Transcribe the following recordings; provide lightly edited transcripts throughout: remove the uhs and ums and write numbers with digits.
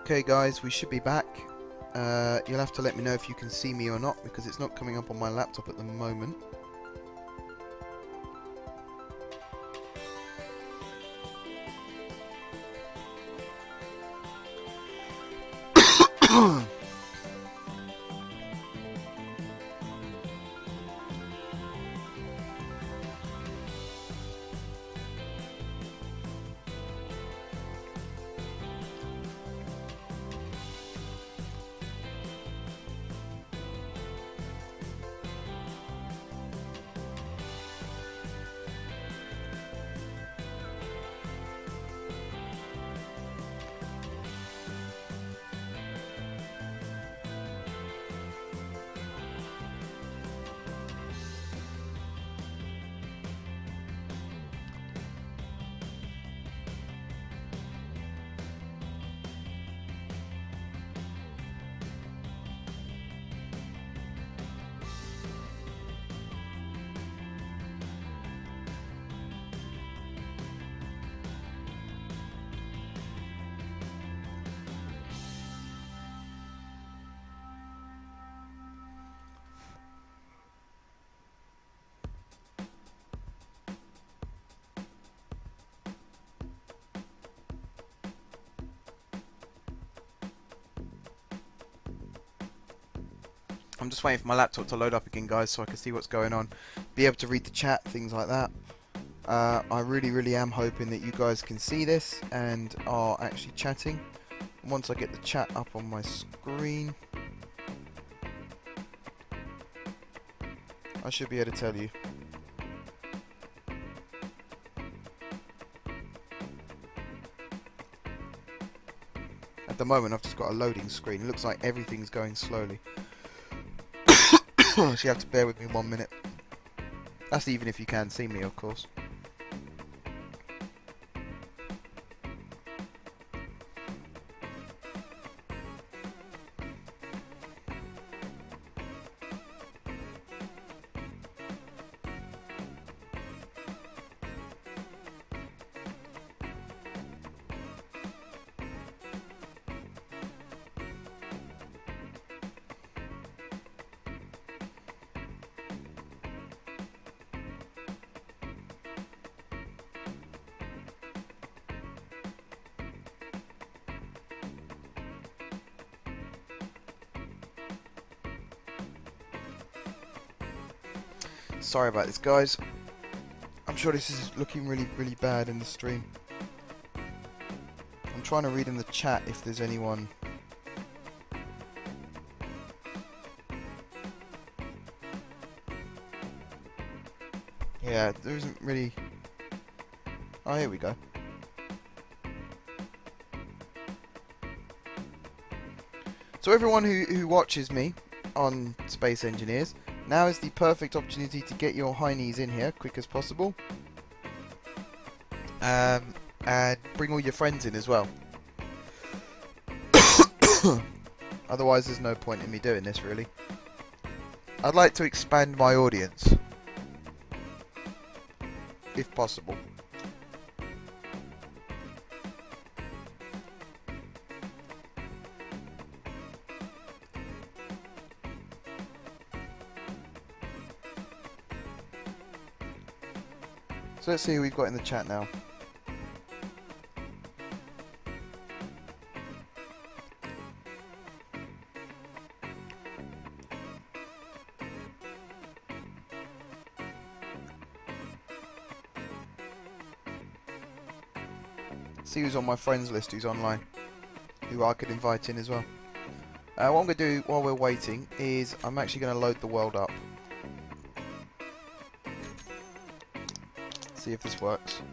Okay guys, we should be back. You'll have to let me know if you can see me or not, because it's not coming up on my laptop at the moment. I'm just waiting for my laptop to load up again, guys, so I can see what's going on, be able to read the chat, things like that. I really am hoping that you guys can see this and are actually chatting. And once I get the chat up on my screen, I should be able to tell you. At the moment I've just got a loading screen. It looks like everything's going slowly. So you have to bear with me 1 minute. That's even if you can see me, of course. Sorry about this, guys. I'm sure this is looking really bad in the stream. I'm trying to read in the chat if there's anyone. Yeah, there isn't really. Oh, here we go. So everyone who watches me on Space Engineers, now is the perfect opportunity to get your heinies in here quick as possible. And bring all your friends in as well. Otherwise there's no point in me doing this, really. I'd like to expand my audience, if possible. So let's see who we've got in the chat now. See who's on my friends list, who's online, who I could invite in as well. What I'm going to do while we're waiting is I'm actually going to load the world up. See if this works.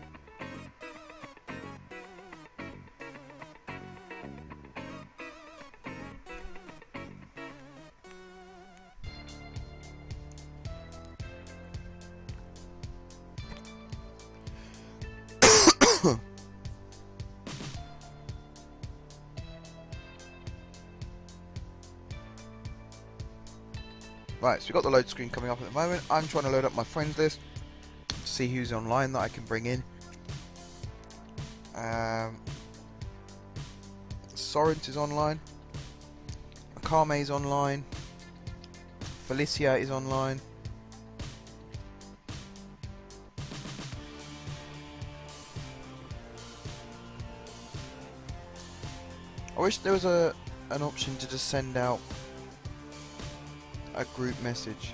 Right, so we've got the load screen coming up at the moment. I'm trying to load up my friends list, see who's online that I can bring in. Sorrent is online. Akame is online. Felicia is online. I wish there was an option to just send out a group message.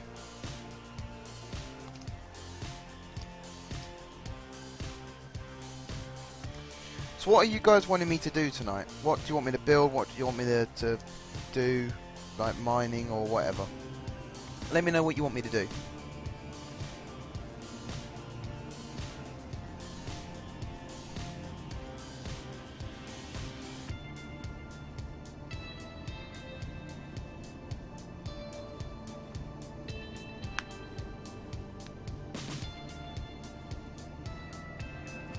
So what are you guys wanting me to do tonight? What do you want me to build? What do you want me to do? Like mining or whatever? Let me know what you want me to do.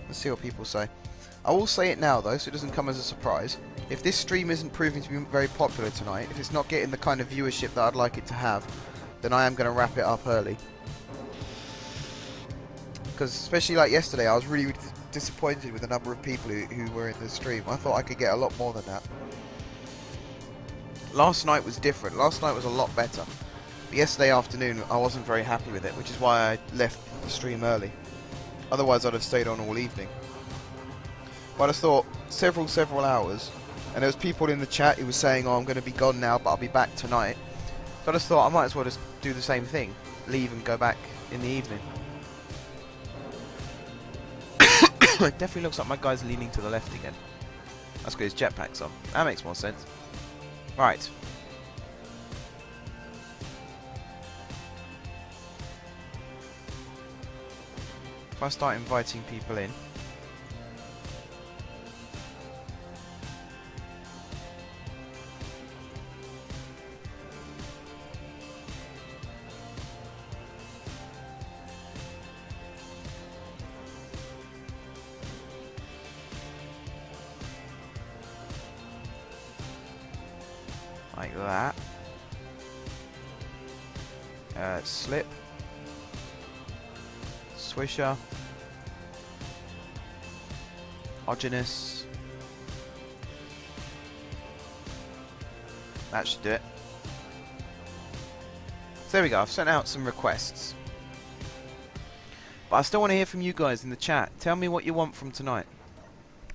Let's see what people say. I will say it now though, so it doesn't come as a surprise. If this stream isn't proving to be very popular tonight, if it's not getting the kind of viewership that I'd like it to have, then I am going to wrap it up early. Because especially like yesterday, I was really disappointed with the number of people who were in the stream. I thought I could get a lot more than that. Last night was different. Last night was a lot better. But yesterday afternoon, I wasn't very happy with it, which is why I left the stream early. Otherwise, I'd have stayed on all evening. But I just thought, several hours, and there was people in the chat who were saying, oh, I'm going to be gone now, but I'll be back tonight. So I just thought I might as well just do the same thing. Leave and go back in the evening. It definitely looks like my guy's leaning to the left again. That's got his jetpacks on. That makes more sense. Right. If I start inviting people in. Like that. Slip. Swisher. Hogenous. That should do it. So there we go, I've sent out some requests. But I still want to hear from you guys in the chat. Tell me what you want from tonight.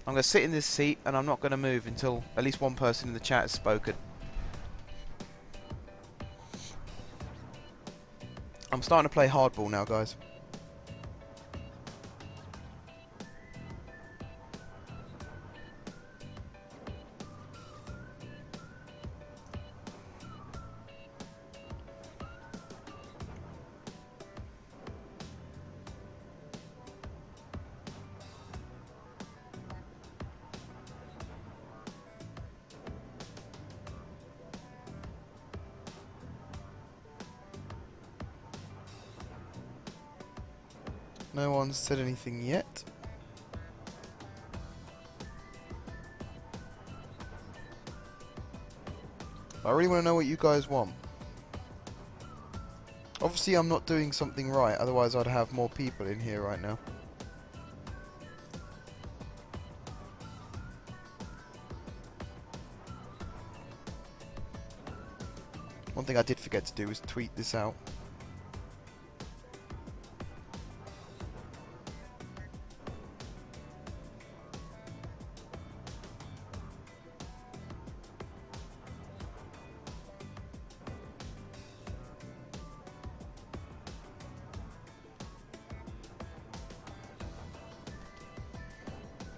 I'm going to sit in this seat and I'm not going to move until at least one person in the chat has spoken. I'm starting to play hardball now, guys. No one's said anything yet. I really want to know what you guys want. Obviously I'm not doing something right, otherwise I'd have more people in here right now. One thing I did forget to do was tweet this out.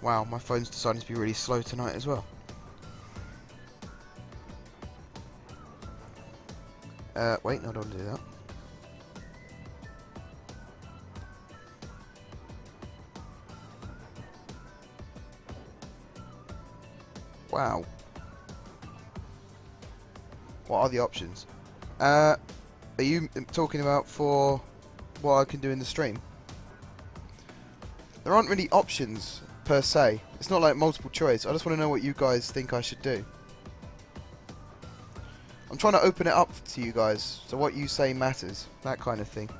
Wow, my phone's deciding to be really slow tonight as well. Wait, no, don't do that. Wow. What are the options? Are you talking about for what I can do in the stream? There aren't really options per se. It's not like multiple choice. I just want to know what you guys think I should do. I'm trying to open it up to you guys, so what you say matters, that kind of thing.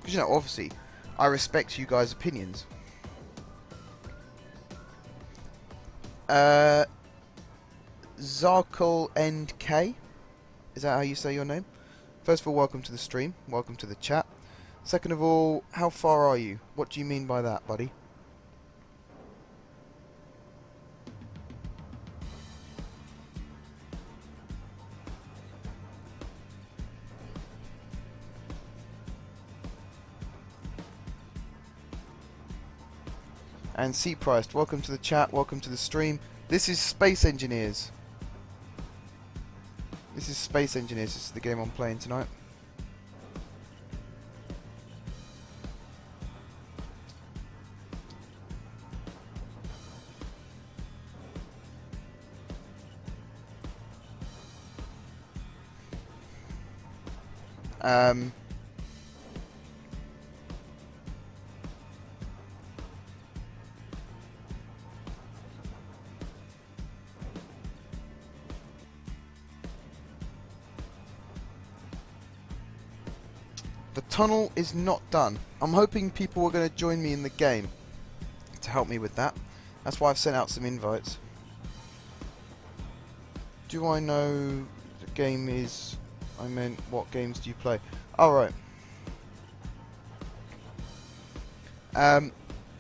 Because, you know, obviously, I respect you guys' opinions. Zarkle and K. Is that how you say your name? First of all, welcome to the stream. Welcome to the chat. Second of all, how far are you? What do you mean by that, buddy? And C Priced, welcome to the chat, welcome to the stream. This is Space Engineers. This is Space Engineers, this is the game I'm playing tonight. The tunnel is not done. I'm hoping people are going to join me in the game to help me with that. That's why I've sent out some invites. Do I know the game is... I meant, what games do you play? Oh, right.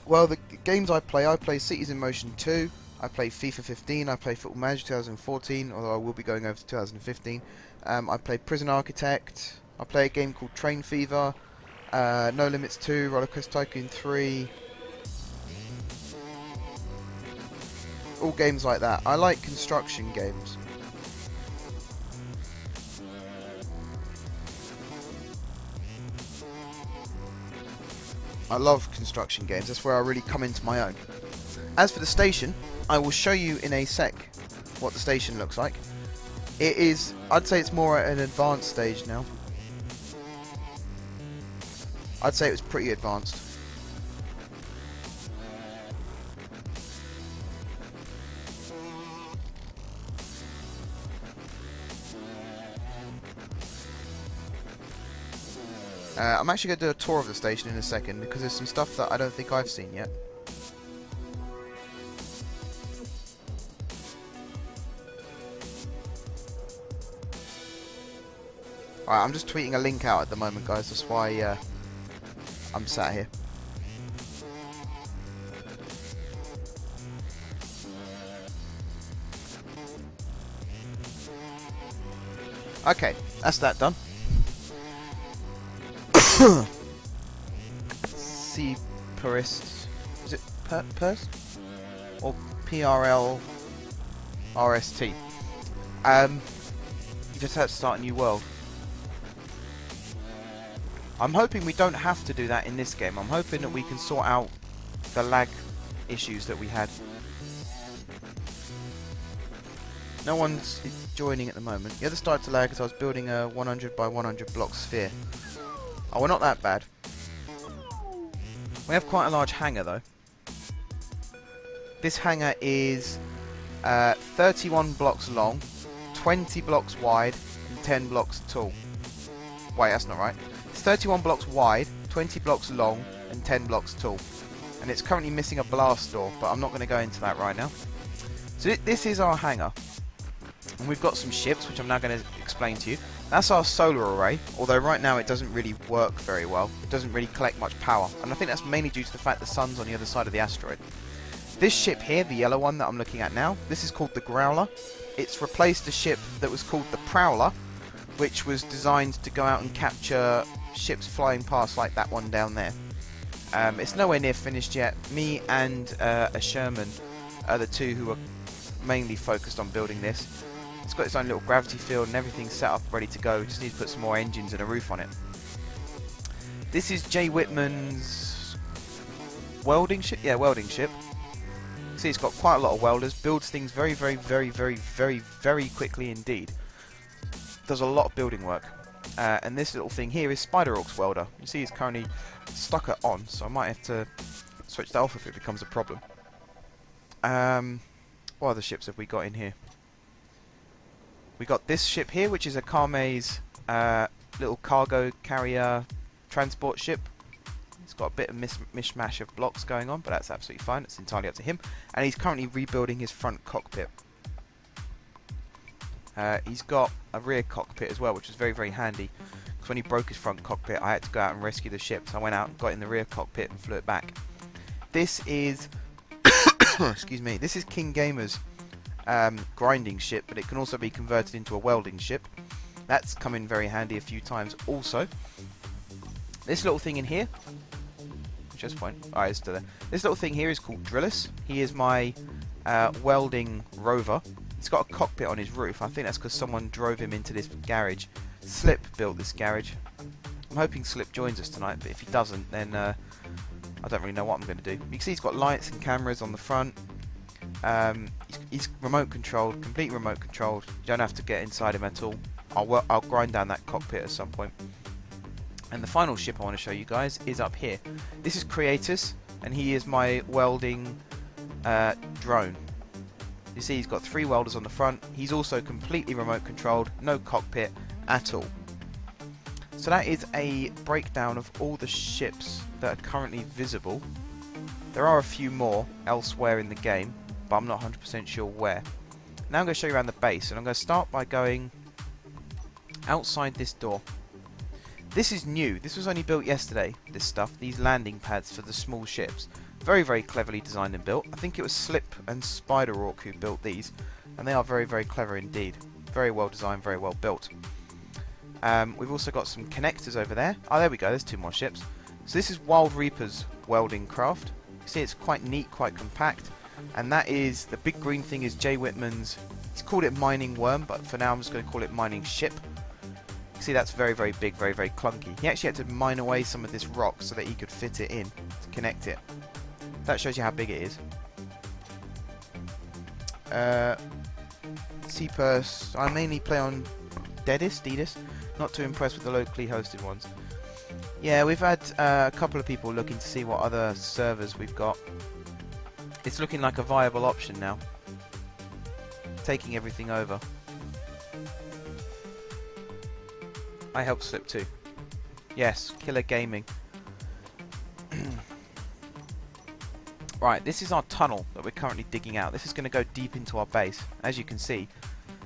Well, the games I play Cities in Motion 2, I play FIFA 15, I play Football Manager 2014, although I will be going over to 2015. I play Prison Architect, I play a game called Train Fever, No Limits 2, Roller Coaster Tycoon 3, all games like that. I like construction games. I love construction games, that's where I really come into my own. As for the station, I will show you in a sec what the station looks like. It is, I'd say it's more at an advanced stage now. I'd say it was pretty advanced. I'm actually going to do a tour of the station in a second because there's some stuff that I don't think I've seen yet. Alright, I'm just tweeting a link out at the moment, guys. That's why I'm sat here. Okay, that's that done. C Purist, is it Purst or PRL RST? You just had to start a new world. I'm hoping we don't have to do that in this game. I'm hoping that we can sort out the lag issues that we had. No one's joining at the moment. The other started to lag because I was building a 100 by 100 block sphere. Oh, we're not that bad. We have quite a large hangar though. This hangar is 31 blocks long, 20 blocks wide, and 10 blocks tall. Wait, that's not right. It's 31 blocks wide, 20 blocks long, and 10 blocks tall. And it's currently missing a blast door, but I'm not going to go into that right now. So this is our hangar. And we've got some ships, which I'm now going to explain to you. That's our solar array, although right now it doesn't really work very well. It doesn't really collect much power, and I think that's mainly due to the fact the sun's on the other side of the asteroid. This ship here, the yellow one that I'm looking at now, this is called the Growler. It's replaced a ship that was called the Prowler, which was designed to go out and capture ships flying past like that one down there. It's nowhere near finished yet. Me and a Sherman are the two who are mainly focused on building this. It's got its own little gravity field and everything's set up ready to go. We just need to put some more engines and a roof on it. This is Jay Whitman's welding ship. Yeah, welding ship. See, it's got quite a lot of welders. Builds things very, very, very, very, very, very quickly indeed. Does a lot of building work. And this little thing here is Spider Orc's welder. You see, it's currently stuck at on, so I might have to switch that off if it becomes a problem. What other ships have we got in here? We got this ship here, which is a Carme's little cargo carrier transport ship. It's got a bit of mishmash of blocks going on, but that's absolutely fine. It's entirely up to him. And he's currently rebuilding his front cockpit. He's got a rear cockpit as well, which is very, very handy. Because when he broke his front cockpit, I had to go out and rescue the ship. So I went out and got in the rear cockpit and flew it back. This is... excuse me. This is King Gamer's grinding ship, but it can also be converted into a welding ship. That's come in very handy a few times also. This little thing in here... just point. Alright, it's still there. This little thing here is called Drillus. He is my welding rover. He's got a cockpit on his roof. I think that's because someone drove him into this garage. Slip built this garage. I'm hoping Slip joins us tonight, but if he doesn't, then I don't really know what I'm going to do. You can see he's got lights and cameras on the front. He's remote controlled, completely remote controlled. You don't have to get inside him at all. I'll grind down that cockpit at some point. And the final ship I want to show you guys is up here. This is Creatus, and he is my welding drone. You see he's got 3 welders on the front. He's also completely remote controlled, no cockpit at all. So that is a breakdown of all the ships that are currently visible. There are a few more elsewhere in the game, but I'm not 100% sure where. Now I'm going to show you around the base, and I'm going to start by going outside this door. This is new. This was only built yesterday, this stuff, these landing pads for the small ships. Very, very cleverly designed and built. I think it was Slip and Spider-Orc who built these, and they are very, very clever indeed. Very well designed, very well built. We've also got some connectors over there. Oh, there we go, there's 2 more ships. So this is Wild Reaper's welding craft. You see it's quite neat, quite compact, and that is, the big green thing is Jay Whitman's, he's called it Mining Worm, but for now I'm just going to call it Mining Ship. See, that's very, very big, very, very clunky. He actually had to mine away some of this rock so that he could fit it in to connect it. That shows you how big it is. CPurse, I mainly play on Dedis, not too impressed with the locally hosted ones. Yeah, we've had a couple of people looking to see what other servers we've got. It's looking like a viable option now. Taking everything over. I help Slip too. Yes, Killer Gaming. Right, this is our tunnel that we're currently digging out. This is going to go deep into our base. As you can see,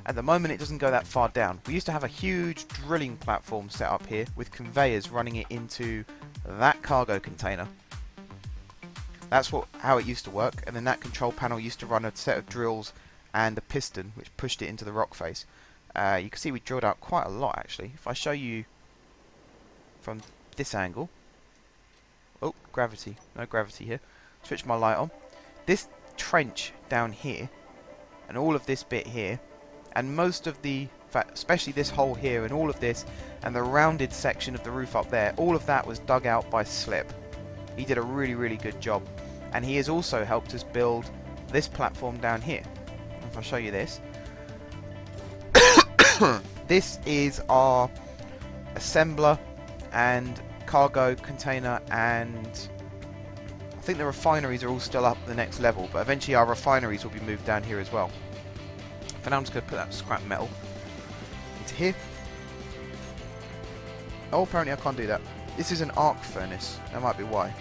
at the moment it doesn't go that far down. We used to have a huge drilling platform set up here with conveyors running it into that cargo container. That's how it used to work, and then that control panel used to run a set of drills and a piston which pushed it into the rock face. You can see we drilled out quite a lot actually. If I show you from this angle... Oh, gravity. No gravity here. Switch my light on. This trench down here, and all of this bit here, and most of the... especially this hole here, and all of this, and the rounded section of the roof up there, all of that was dug out by Slip. He did a really, really good job. And he has also helped us build this platform down here. If I show you this... this is our assembler and cargo container, and I think the refineries are all still up the next level, but eventually our refineries will be moved down here as well. For now I'm just going to put that scrap metal into here. Oh, apparently I can't do that. This is an arc furnace, that might be why.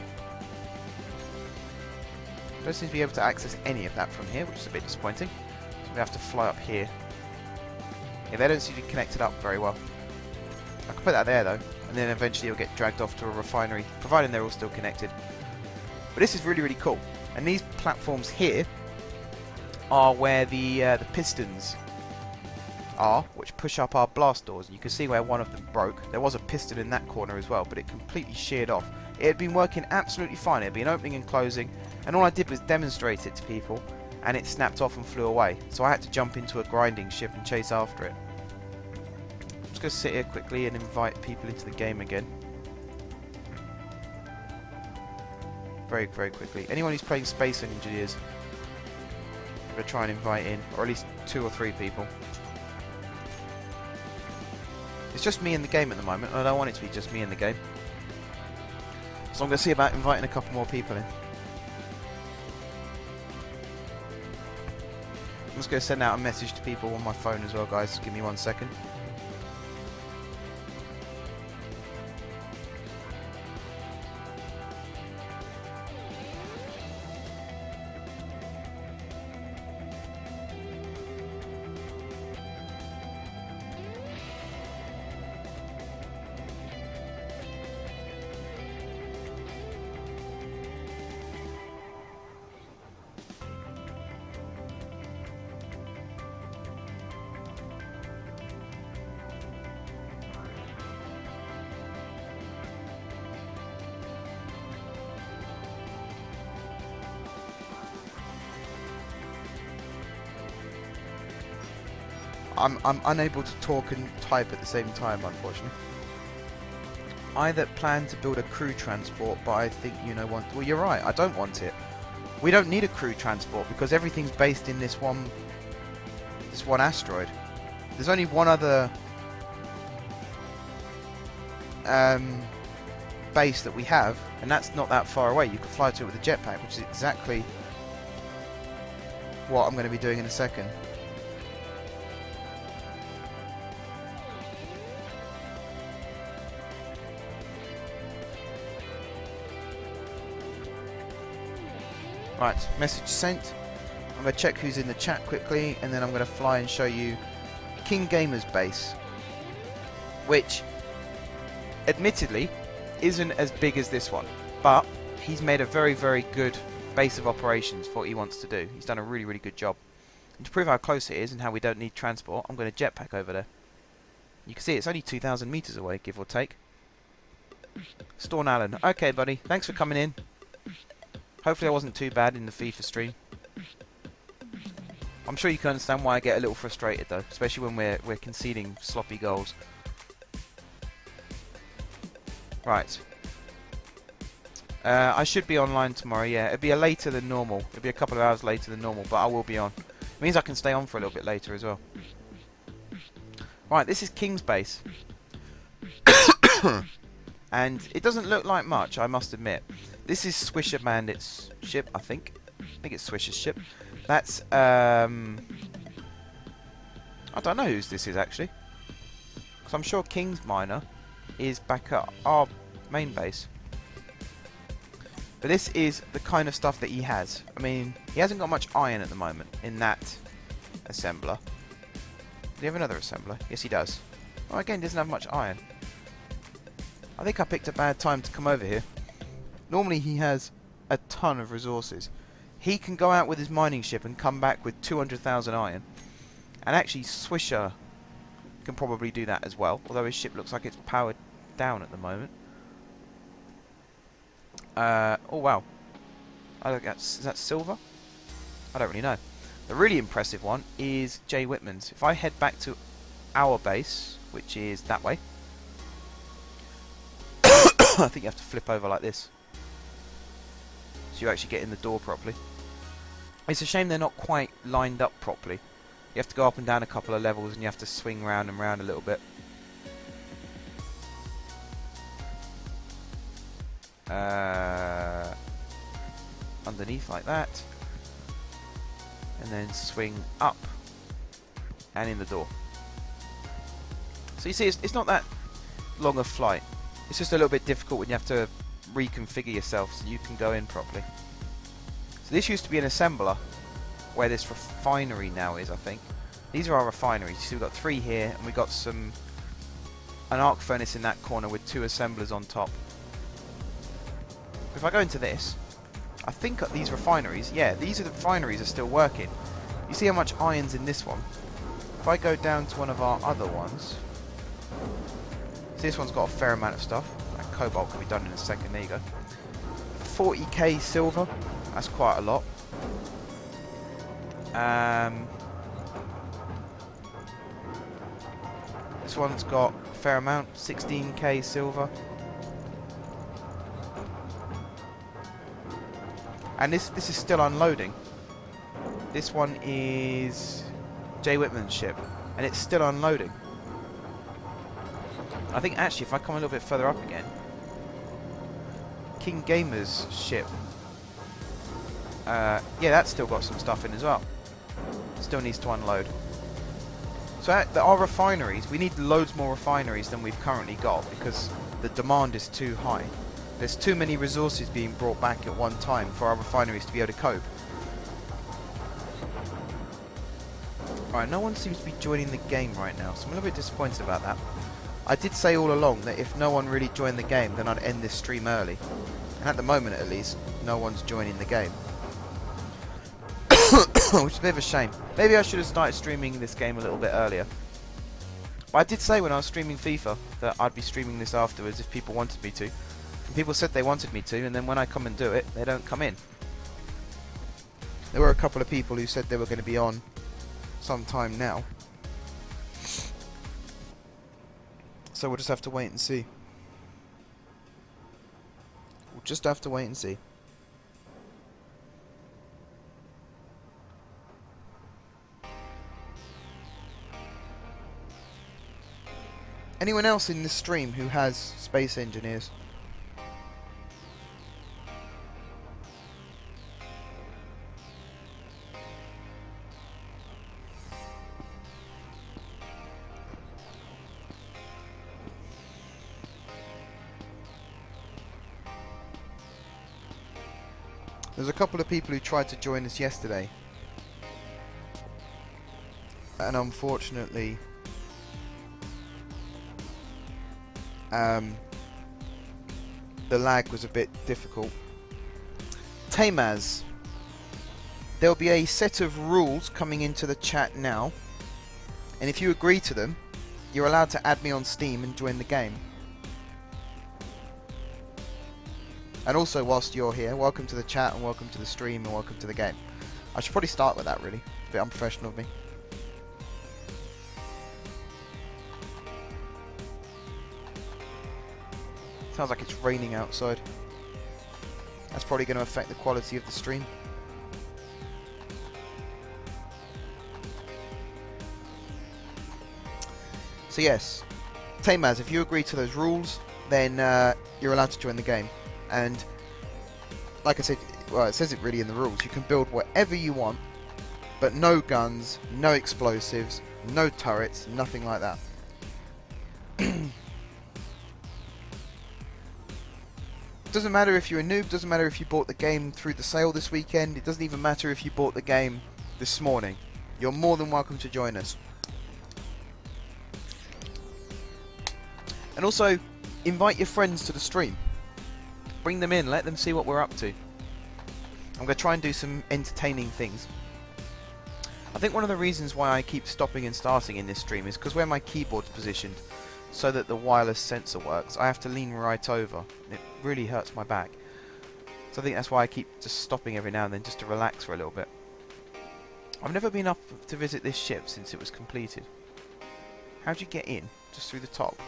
Don't seem to be able to access any of that from here, which is a bit disappointing. So we have to fly up here. Yeah, they don't seem to be connected up very well. I can put that there though, and then eventually it'll get dragged off to a refinery, providing they're all still connected. But this is really, really cool. And these platforms here are where the pistons are, which push up our blast doors. You can see where one of them broke. There was a piston in that corner as well, but it completely sheared off. It had been working absolutely fine. It had been opening and closing, and all I did was demonstrate it to people, and it snapped off and flew away. So I had to jump into a grinding ship and chase after it. I'm just going to sit here quickly and invite people into the game again. Very, very quickly. Anyone who's playing Space Engineers, I'm going to try and invite in, or at least 2 or 3 people. It's just me in the game at the moment, and I don't want it to be just me in the game. So I'm going to see about inviting a couple more people in. I'm just going to send out a message to people on my phone as well, guys. Give me 1 second. I'm unable to talk and type at the same time, unfortunately. I that plan to build a crew transport, but I think you know want. Well, you're right. I don't want it. We don't need a crew transport because everything's based in this one asteroid. There's only one other base that we have, and that's not that far away. You can fly to it with a jetpack, which is exactly what I'm going to be doing in a second. Right, message sent. I'm going to check who's in the chat quickly, and then I'm going to fly and show you King Gamer's base, which admittedly isn't as big as this one, but he's made a very, very good base of operations for what he wants to do. He's done a really, really good job. And to prove how close it is and how we don't need transport, I'm going to jetpack over there. You can see it's only 2,000 meters away, give or take. Storn Allen. Okay, buddy. Thanks for coming in. Hopefully I wasn't too bad in the FIFA stream. I'm sure you can understand why I get a little frustrated though, especially when we're conceding sloppy goals. Right. I should be online tomorrow, yeah. It'll be later than normal. It'll be a couple of hours later than normal, but I will be on. It means I can stay on for a little bit later as well. Right, this is King's base. And it doesn't look like much, I must admit. This is Swisher Bandit's ship, I think. I think it's Swisher's ship. That's, I don't know whose this is, actually. Because I'm sure King's Miner is back at our main base. But this is the kind of stuff that he has. I mean, he hasn't got much iron at the moment in that assembler. Do you have another assembler? Yes, he does. Oh, again, doesn't have much iron. I think I picked a bad time to come over here. Normally he has a ton of resources. He can go out with his mining ship and come back with 200,000 iron. And actually Swisher can probably do that as well, although his ship looks like it's powered down at the moment. Oh wow. Is that silver? I don't really know. The really impressive one is Jay Whitman's. If I head back to our base, which is that way, I think you have to flip over like this, so you actually get in the door properly. It's a shame they're not quite lined up properly. You have to go up and down a couple of levels and you have to swing round and round a little bit. Underneath like that. And then swing up and in the door. So you see, it's not that long a flight. It's just a little bit difficult when you have to reconfigure yourself so you can go in properly. So this used to be an assembler, where this refinery now is, I think. These are our refineries. So we've got 3 here, and we've got an arc furnace in that corner with 2 assemblers on top. If I go into this, I think these refineries, yeah, these are the refineries are still working. You see how much iron's in this one? If I go down to one of our other ones, see, this one's got a fair amount of stuff. That cobalt can be done in a second. There you go. 40k silver. That's quite a lot. This one's got a fair amount. 16k silver. And this is still unloading. This one is Jay Whitman's ship, and it's still unloading. I think actually, if I come a little bit further up again, King Gamer's ship, yeah, that's still got some stuff in as well. Still needs to unload. So our refineries, we need loads more refineries than we've currently got because the demand is too high. There's too many resources being brought back at one time for our refineries to be able to cope. Right, no one seems to be joining the game right now, so I'm a little bit disappointed about that. I did say all along that if no one really joined the game, then I'd end this stream early. And at the moment, at least, no one's joining the game. Which is a bit of a shame. Maybe I should have started streaming this game a little bit earlier. But I did say when I was streaming FIFA that I'd be streaming this afterwards if people wanted me to. And people said they wanted me to, and then when I come and do it, they don't come in. There were a couple of people who said they were going to be on sometime now. So we'll just have to wait and see. We'll just have to wait and see. Anyone else in this stream who has Space Engineers? There's a couple of people who tried to join us yesterday, and unfortunately the lag was a bit difficult. Tamaz, there'll be a set of rules coming into the chat now, and if you agree to them, you're allowed to add me on Steam and join the game. And also, whilst you're here, welcome to the chat and welcome to the stream and welcome to the game. I should probably start with that, really. A bit unprofessional of me. Sounds like it's raining outside. That's probably going to affect the quality of the stream. So yes, Tamaz, if you agree to those rules, then you're allowed to join the game. And like I said, well, it says it really in the rules. You can build whatever you want, but no guns, no explosives, no turrets, nothing like that. Doesn't matter if you're a noob, doesn't matter if you bought the game through the sale this weekend, it doesn't even matter if you bought the game this morning. You're more than welcome to join us. And also, invite your friends to the stream. Bring them in, let them see what we're up to. I'm going to try and do some entertaining things. I think one of the reasons why I keep stopping and starting in this stream is because where my keyboard's positioned, so that the wireless sensor works, I have to lean right over. It really hurts my back. So I think that's why I keep just stopping every now and then just to relax for a little bit. I've never been up to visit this ship since it was completed. How'd you get in? Just through the top?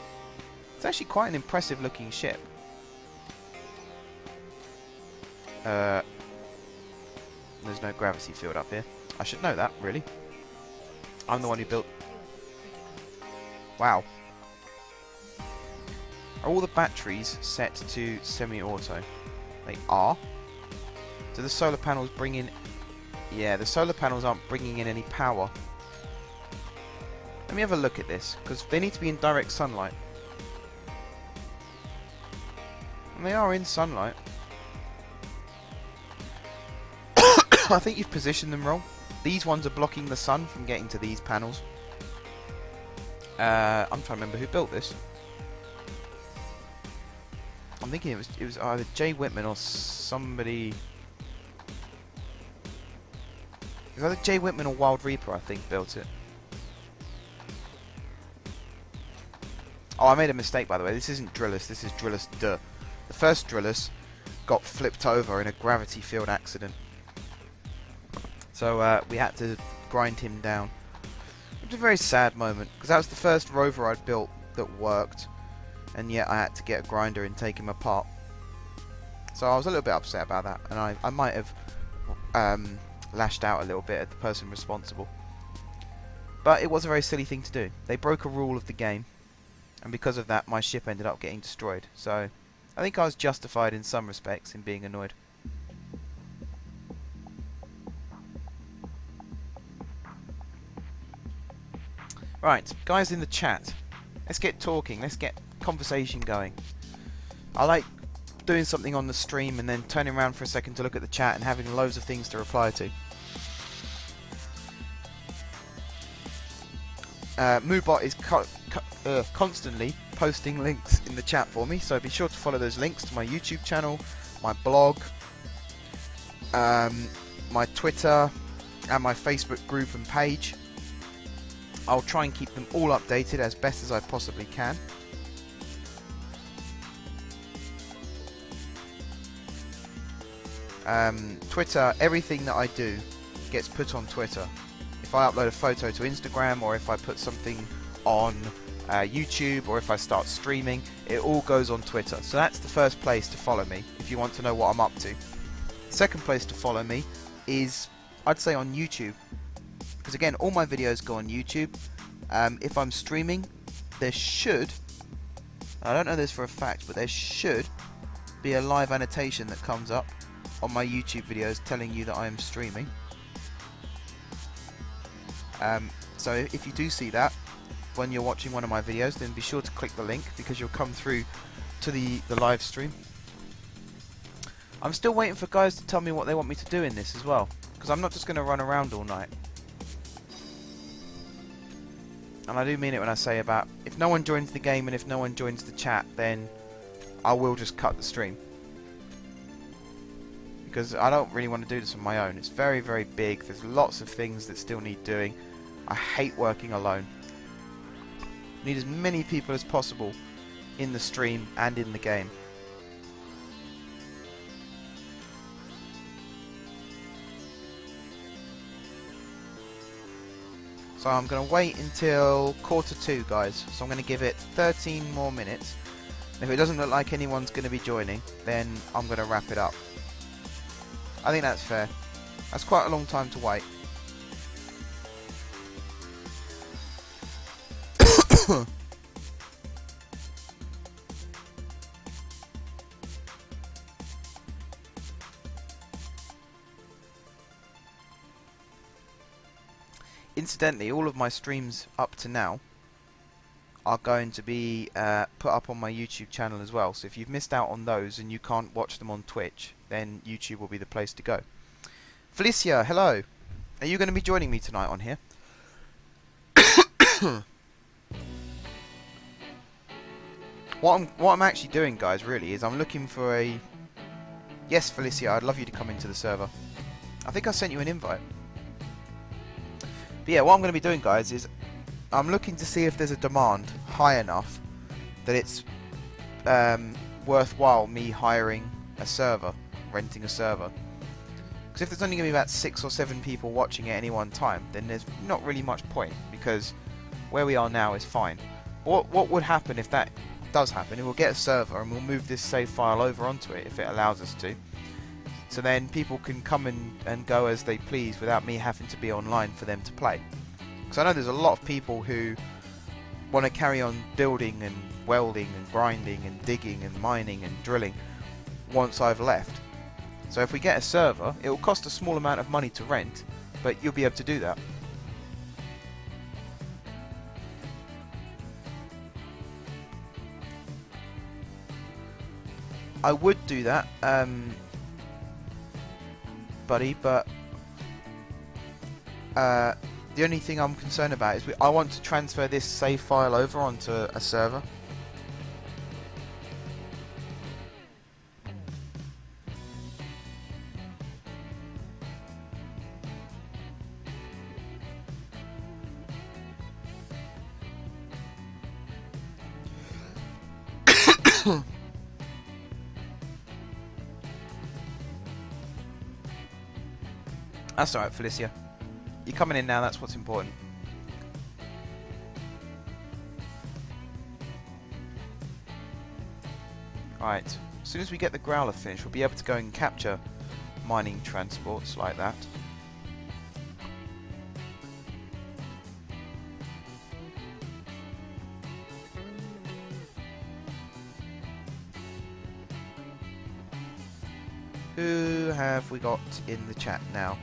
It's actually quite an impressive looking ship. There's no gravity field up here. I should know that, really. I'm the one who built... Wow. Are all the batteries set to semi-auto? They are. Do the solar panels bring in... Yeah, the solar panels aren't bringing in any power. Let me have a look at this, because they need to be in direct sunlight. And they are in sunlight. I think you've positioned them wrong. These ones are blocking the sun from getting to these panels. I'm trying to remember who built this. I'm thinking it was either Jay Whitman or somebody. It was either Jay Whitman or Wild Reaper, I think, built it. Oh, I made a mistake, by the way. This isn't Drillus, this is Drillus Duh. The first Drillus got flipped over in a gravity field accident. So we had to grind him down. It was a very sad moment, because that was the first rover I'd built that worked, and yet I had to get a grinder and take him apart. So I was a little bit upset about that, and I might have lashed out a little bit at the person responsible. But it was a very silly thing to do. They broke a rule of the game, and because of that my ship ended up getting destroyed. So I think I was justified in some respects in being annoyed. Right, guys in the chat, let's get talking, let's get conversation going. I like doing something on the stream and then turning around for a second to look at the chat and having loads of things to reply to. Moobot is constantly posting links in the chat for me, so be sure to follow those links to my YouTube channel, my blog, my Twitter, and my Facebook group and page. I'll try and keep them all updated as best as I possibly can. Twitter, everything that I do gets put on Twitter. If I upload a photo to Instagram, or if I put something on YouTube, or if I start streaming, it all goes on Twitter. So that's the first place to follow me if you want to know what I'm up to. The second place to follow me is, I'd say, on YouTube, because again, all my videos go on YouTube. If I'm streaming, there should, I don't know this for a fact, but there should be a live annotation that comes up on my YouTube videos telling you that I am streaming. So if you do see that when you're watching one of my videos, then be sure to click the link, because you'll come through to the live stream. I'm still waiting for guys to tell me what they want me to do in this as well, because I'm not just going to run around all night. And I do mean it when I say about, if no one joins the game and if no one joins the chat, then I will just cut the stream. Because I don't really want to do this on my own. It's very, very big. There's lots of things that still need doing. I hate working alone. Need as many people as possible in the stream and in the game. So I'm going to wait until 1:45, guys. So I'm going to give it 13 more minutes. And if it doesn't look like anyone's going to be joining, then I'm going to wrap it up. I think that's fair. That's quite a long time to wait. Incidentally, all of my streams up to now are going to be put up on my YouTube channel as well. So if you've missed out on those and you can't watch them on Twitch, then YouTube will be the place to go. Felicia, hello. Are you going to be joining me tonight on here? What I'm actually doing, guys, really, is I'm looking for a... Yes, Felicia, I'd love you to come into the server. I think I sent you an invite. But yeah, what I'm going to be doing, guys, is I'm looking to see if there's a demand high enough that it's worthwhile me hiring a server, renting a server. Because if there's only going to be about 6 or 7 people watching at any one time, then there's not really much point, because where we are now is fine. What would happen if that does happen? We'll get a server and we'll move this save file over onto it if it allows us to. So then people can come and go as they please without me having to be online for them to play. Because I know there's a lot of people who want to carry on building and welding and grinding and digging and mining and drilling once I've left. So if we get a server, it will cost a small amount of money to rent, but you'll be able to do that. I would do that, buddy, but the only thing I'm concerned about is I want to transfer this save file over onto a server. That's alright, Felicia. You're coming in now, that's what's important. Alright, as soon as we get the Growler finished, we'll be able to go and capture mining transports like that. Who have we got in the chat now?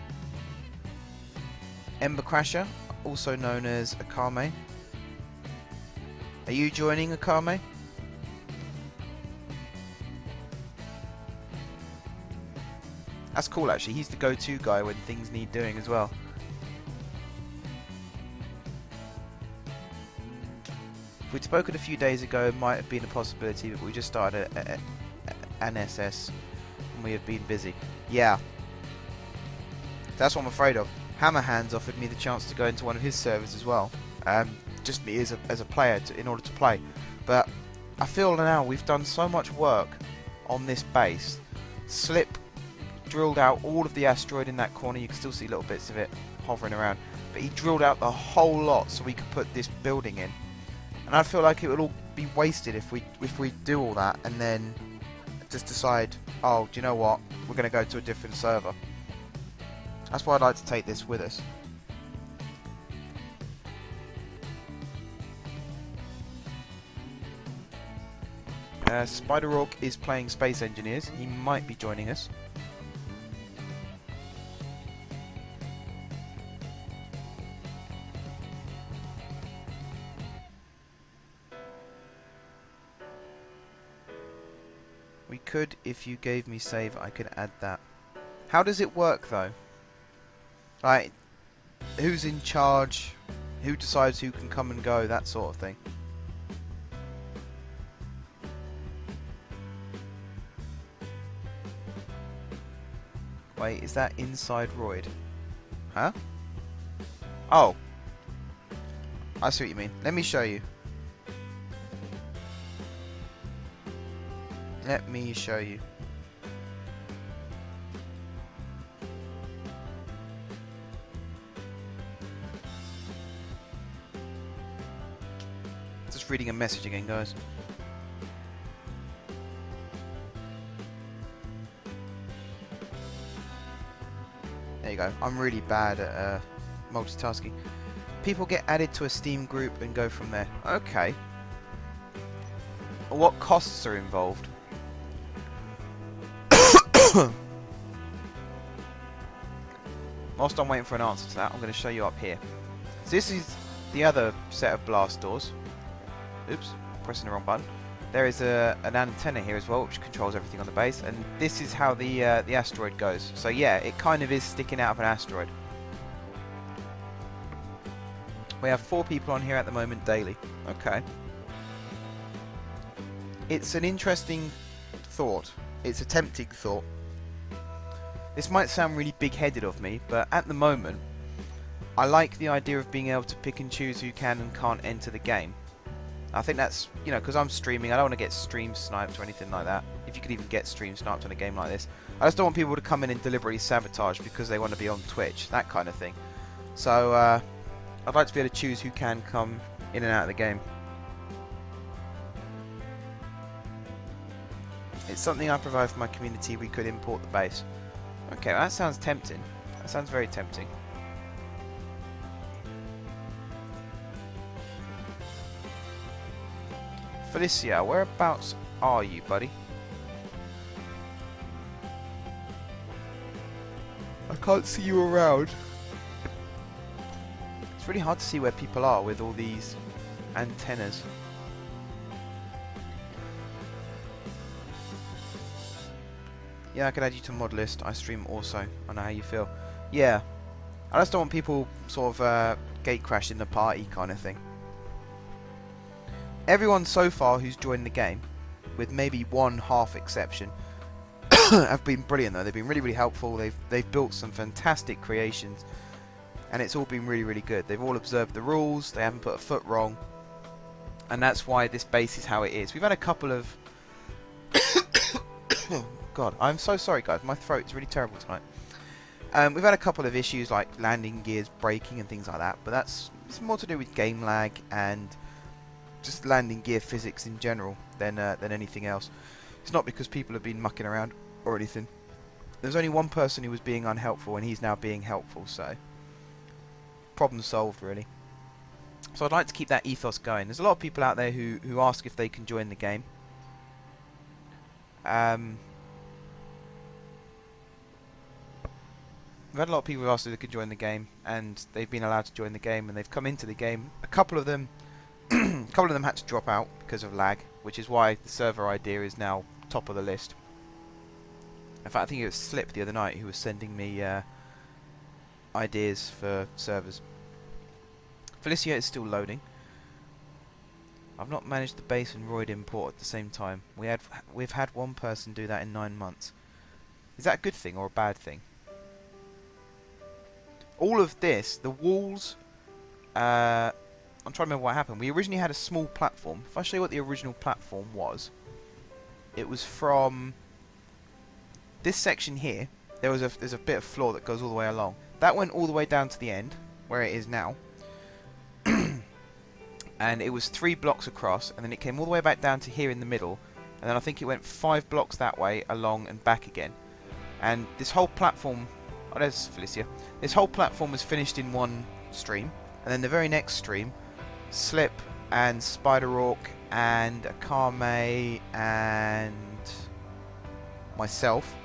Ember Crasher, also known as Akame. Are you joining, Akame? That's cool, actually. He's the go-to guy when things need doing as well. If we'd spoken a few days ago, it might have been a possibility, but we just started an SS and we have been busy. Yeah. That's what I'm afraid of. Hammerhands offered me the chance to go into one of his servers as well. Just me as a player in order to play. But I feel now we've done so much work on this base. Slip drilled out all of the asteroid in that corner. You can still see little bits of it hovering around. But he drilled out the whole lot so we could put this building in. And And I feel like it would all be wasted if we do all that and then just decide, oh, do you know what? We're going to go to a different server. That's why I'd like to take this with us. Spider-Orc is playing Space Engineers. He might be joining us. We could, if you gave me save, I could add that. How does it work though? Like, who's in charge? Who decides who can come and go? That sort of thing. Wait, is that inside Royd? Huh? Oh. I see what you mean. Let me show you. Let me show you. Just reading a message again, guys. There you go. I'm really bad at multitasking. People get added to a Steam group and go from there. Okay. What costs are involved? Whilst I'm waiting for an answer to that, I'm going to show you up here. So this is the other set of blast doors. Oops, pressing the wrong button. There is an antenna here as well, which controls everything on the base, and this is how the asteroid goes. So yeah, it kind of is sticking out of an asteroid. We have 4 people on here at the moment daily. Okay. It's an interesting thought. It's a tempting thought. This might sound really big-headed of me, but at the moment, I like the idea of being able to pick and choose who can and can't enter the game. I think that's, you know, because I'm streaming, I don't want to get stream sniped or anything like that. If you could even get stream sniped on a game like this. I just don't want people to come in and deliberately sabotage because they want to be on Twitch, that kind of thing. So, I'd like to be able to choose who can come in and out of the game. It's something I provide for my community. We could import the base. Okay, well, that sounds tempting. That sounds very tempting. Felicia, whereabouts are you, buddy? I can't see you around. It's really hard to see where people are with all these antennas. Yeah, I can add you to mod list. I stream also. I know how you feel. Yeah. I just don't want people sort of gate crashing the party kind of thing. Everyone so far who's joined the game, with maybe one half exception, have been brilliant though. They've been really, really helpful. They've built some fantastic creations, and it's all been really, really good. They've all observed the rules. They haven't put a foot wrong, and that's why this base is how it is. We've had a couple of God, I'm so sorry guys, my throat is really terrible tonight. We've had a couple of issues like landing gears breaking and things like that, but it's more to do with game lag and just landing gear physics in general than anything else. It's not because people have been mucking around or anything. There's only one person who was being unhelpful and he's now being helpful, so problem solved really. So I'd like to keep that ethos going. There's a lot of people out there who ask if they can join the game. We've had a lot of people who asked if they could join the game, and they've been allowed to join the game, and they've come into the game. A couple of them had to drop out because of lag, which is why the server idea is now top of the list. In fact, I think it was Slip the other night who was sending me ideas for servers. Felicia is still loading. I've not managed the base and Royd import at the same time. We've had one person do that in 9 months. Is that a good thing or a bad thing? All of this, the walls, I'm trying to remember what happened. We originally had a small platform. If I show you what the original platform was, it was from this section here. There's a bit of floor that goes all the way along. That went all the way down to the end, where it is now. and it was 3 blocks across, and then it came all the way back down to here in the middle, and then I think it went 5 blocks that way, along and back again. And this whole platform, oh there's Felicia, this whole platform was finished in one stream, and then the very next stream, Slip and Spider-Orc and Akame and myself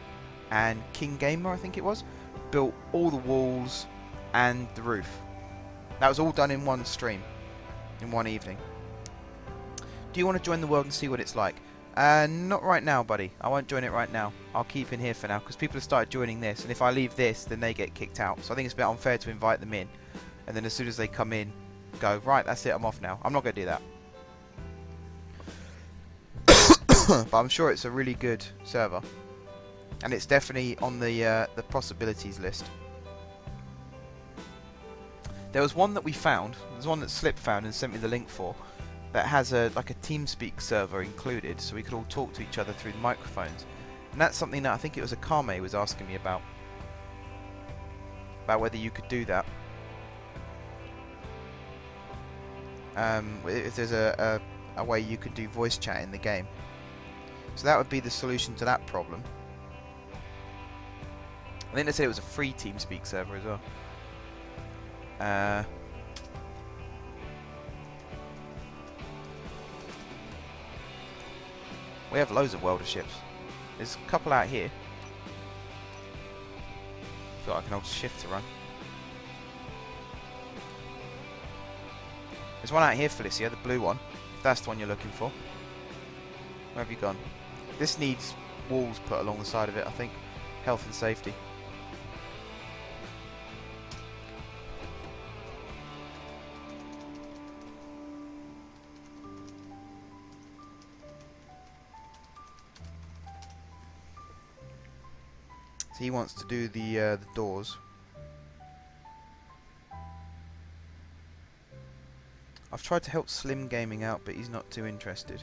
and King Gamer, I think it was, built all the walls and the roof. That was all done in one stream, in one evening. Do you want to join the world and see what it's like? Not right now, buddy. I won't join it right now. I'll keep in here for now, because people have started joining this, and if I leave this, then they get kicked out. So I think it's a bit unfair to invite them in, and then as soon as they come in, go, right, that's it, I'm off now. I'm not going to do that. But I'm sure it's a really good server. And it's definitely on the possibilities list. There was one that we found. There's one that Slip found and sent me the link for, that has like a TeamSpeak server included, so we could all talk to each other through the microphones. And that's something that I think it was Akame was asking me about whether you could do that. If there's a way you could do voice chat in the game. So that would be the solution to that problem. I think they said it was a free TeamSpeak server as well. We have loads of welder ships. There's a couple out here. Feel like I can hold shift to run. There's one out here, Felicia, the blue one. If that's the one you're looking for. Where have you gone? This needs walls put along the side of it, I think. Health and safety. So he wants to do the doors. I've tried to help Slim Gaming out, but he's not too interested.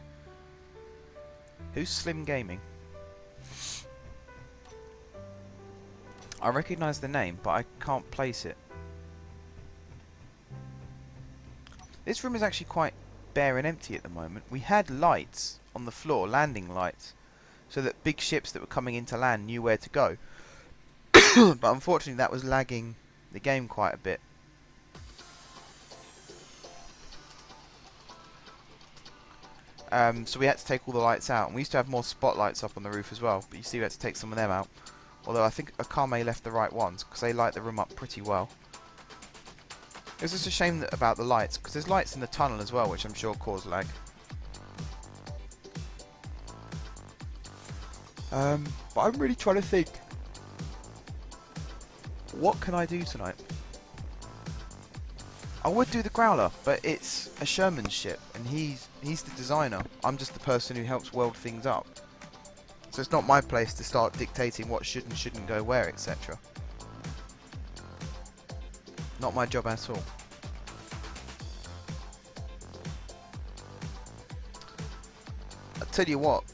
Who's Slim Gaming? I recognise the name, but I can't place it. This room is actually quite bare and empty at the moment. We had lights on the floor, landing lights, so that big ships that were coming into land knew where to go. But unfortunately that was lagging the game quite a bit. So we had to take all the lights out, and we used to have more spotlights up on the roof as well, but you see we had to take some of them out. Although I think Akame left the right ones, because they light the room up pretty well. It was just a shame about the lights, because there's lights in the tunnel as well, which I'm sure cause lag. But I'm really trying to think, what can I do tonight? I would do the Growler, but it's a Sherman's ship, and he's the designer. I'm just the person who helps weld things up. So it's not my place to start dictating what should and shouldn't go where, etc. Not my job at all. I'll tell you what,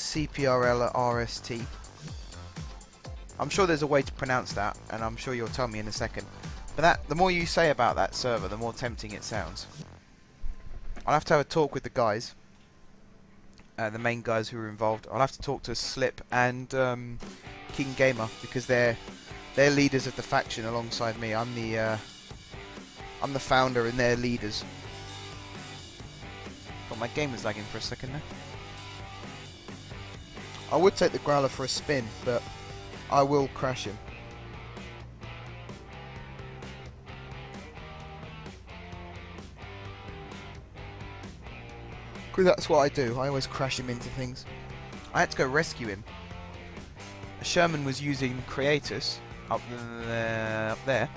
CPRLRST. I'm sure there's a way to pronounce that, and I'm sure you'll tell me in a second. But the more you say about that server, the more tempting it sounds. I'll have to have a talk with the guys, the main guys who are involved. I'll have to talk to Slip and King Gamer, because they're leaders of the faction alongside me. I'm the founder and they're leaders. But my game was lagging for a second there. I would take the Growler for a spin, but I will crash him. Because that's what I do. I always crash him into things. I had to go rescue him. Sherman was using Creatus up there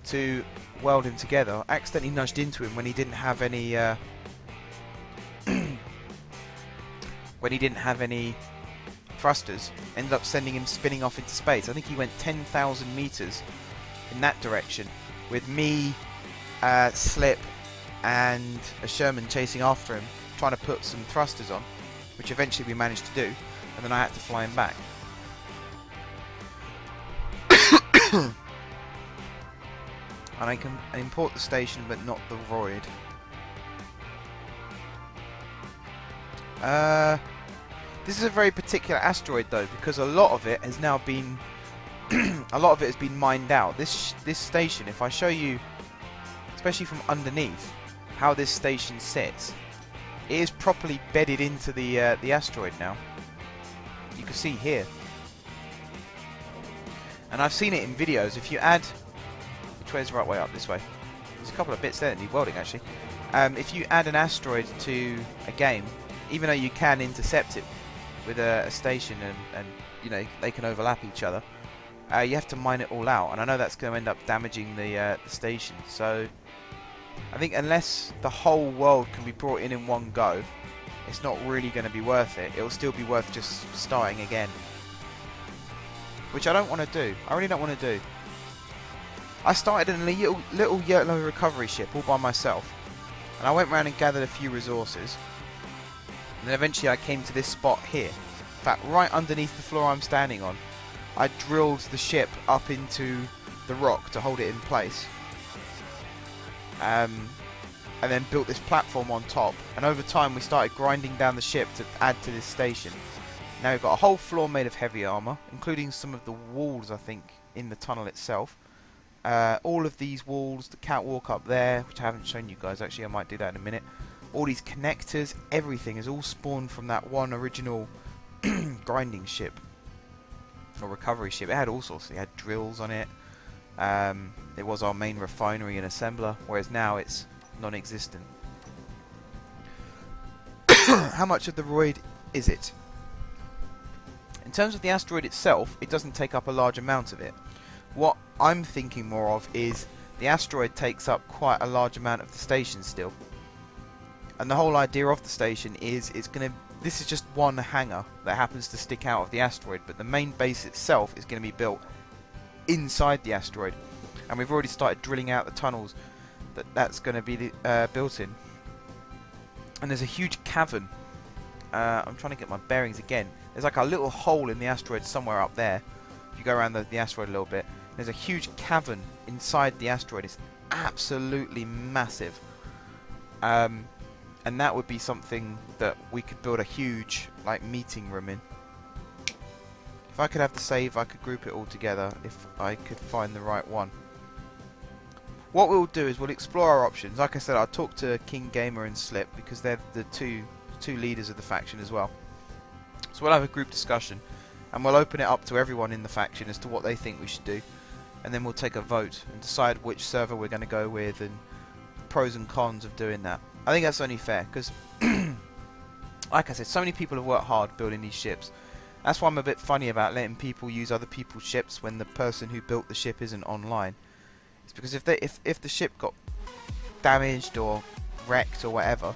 to weld him together. I accidentally nudged into him when he didn't have any thrusters. Ended up sending him spinning off into space. I think he went 10,000 meters in that direction, with me, Slip, and a Sherman chasing after him, trying to put some thrusters on, which eventually we managed to do, and then I had to fly him back. And I can import the station, but not the Void. This is a very particular asteroid though, because a lot of it has now been mined out. This station, if I show you, especially from underneath, how this station sits, it is properly bedded into the asteroid now. You can see here, and I've seen it in videos. If you add, which way is the right way up? This way. There's a couple of bits there that need welding actually. If you add an asteroid to a game, even though you can intercept it with a station and you know they can overlap each other, you have to mine it all out, and I know that's going to end up damaging the station. So I think unless the whole world can be brought in one go, it's not really going to be worth it. It'll still be worth just starting again, which I don't want to do. I really don't want to do. I started in a little yellow recovery ship all by myself, and I went around and gathered a few resources, and then eventually I came to this spot here. In fact, right underneath the floor I'm standing on, I drilled the ship up into the rock to hold it in place, and then built this platform on top, and over time we started grinding down the ship to add to this station. Now we've got a whole floor made of heavy armor, including some of the walls, I think, in the tunnel itself. All of these walls, the catwalk up there, which I haven't shown you guys, actually I might do that in a minute. All these connectors, everything is all spawned from that one original grinding ship, or recovery ship. It had all sorts. It had drills on it. It was our main refinery and assembler, whereas now it's non-existent. How much of the Roid is it? In terms of the asteroid itself, it doesn't take up a large amount of it. What I'm thinking more of is the asteroid takes up quite a large amount of the station still. And the whole idea of the station is this is just one hangar that happens to stick out of the asteroid, but the main base itself is going to be built inside the asteroid. And we've already started drilling out the tunnels that's going to be built in. And there's a huge cavern. I'm trying to get my bearings again. There's like a little hole in the asteroid somewhere up there. If you go around the asteroid a little bit, there's a huge cavern inside the asteroid. It's absolutely massive. And that would be something that we could build a huge like meeting room in. If I could have the save, I could group it all together if I could find the right one. What we'll do is we'll explore our options. Like I said, I'll talk to King Gamer and Slip because they're the two leaders of the faction as well. So we'll have a group discussion, and we'll open it up to everyone in the faction as to what they think we should do, and then we'll take a vote and decide which server we're going to go with and pros and cons of doing that. I think that's only fair because, like I said, so many people have worked hard building these ships. That's why I'm a bit funny about letting people use other people's ships when the person who built the ship isn't online. It's because if the ship got damaged or wrecked or whatever,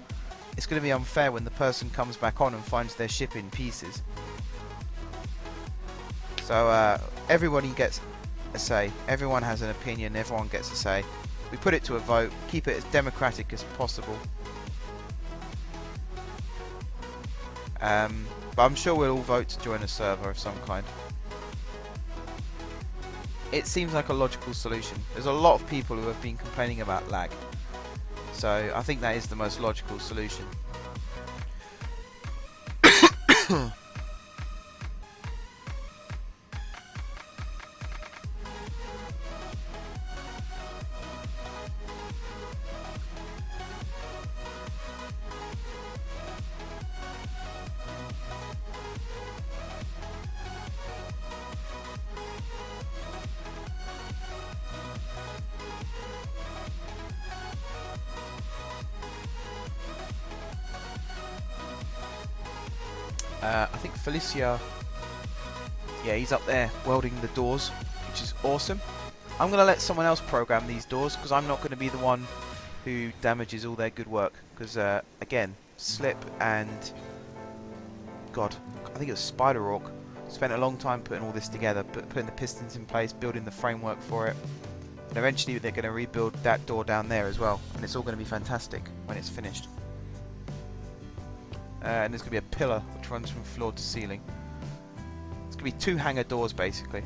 it's going to be unfair when the person comes back on and finds their ship in pieces. So everybody gets a say. Everyone has an opinion. Everyone gets a say. We put it to a vote. Keep it as democratic as possible. But I'm sure we'll all vote to join a server of some kind. It seems like a logical solution. There's a lot of people who have been complaining about lag. So I think that is the most logical solution. I think Felicia, yeah, he's up there welding the doors, which is awesome. I'm going to let someone else program these doors because I'm not going to be the one who damages all their good work. Because, again, Slip and, God, I think it was Spider Orc, spent a long time putting all this together, putting the pistons in place, building the framework for it. And eventually they're going to rebuild that door down there as well. And it's all going to be fantastic when it's finished. And there's going to be a pillar which runs from floor to ceiling. It's going to be 2 hangar doors basically,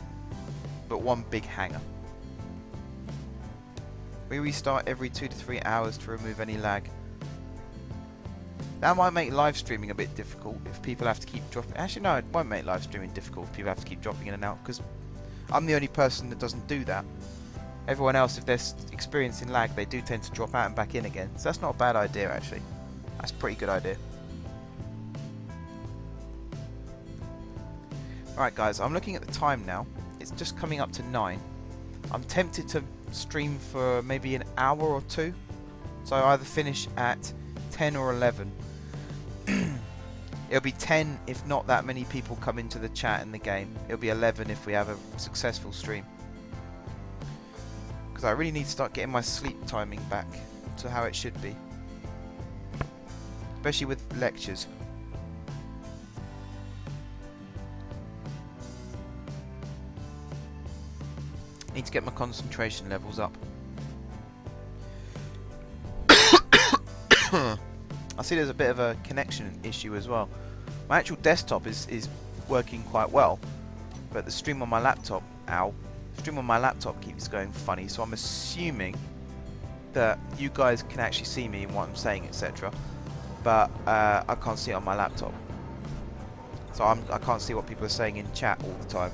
but 1 big hangar. We restart every 2 to 3 hours to remove any lag. That might make live streaming a bit difficult if people have to keep dropping. Actually, no, it won't make live streaming difficult if people have to keep dropping in and out, because I'm the only person that doesn't do that. Everyone else, if they're experiencing lag, they do tend to drop out and back in again. So that's not a bad idea, actually. That's a pretty good idea. Alright guys, I'm looking at the time now. It's just coming up to 9. I'm tempted to stream for maybe an hour or two. So I either finish at 10 or 11. It'll be 10 if not that many people come into the chat in the game. It'll be 11 if we have a successful stream. Because I really need to start getting my sleep timing back to how it should be. Especially with lectures. Need to get my concentration levels up. I see there's a bit of a connection issue as well. My actual desktop is working quite well, but the stream on my laptop, stream on my laptop keeps going funny, so I'm assuming that you guys can actually see me and what I'm saying, etc. But I can't see it on my laptop. So I can't see what people are saying in chat all the time.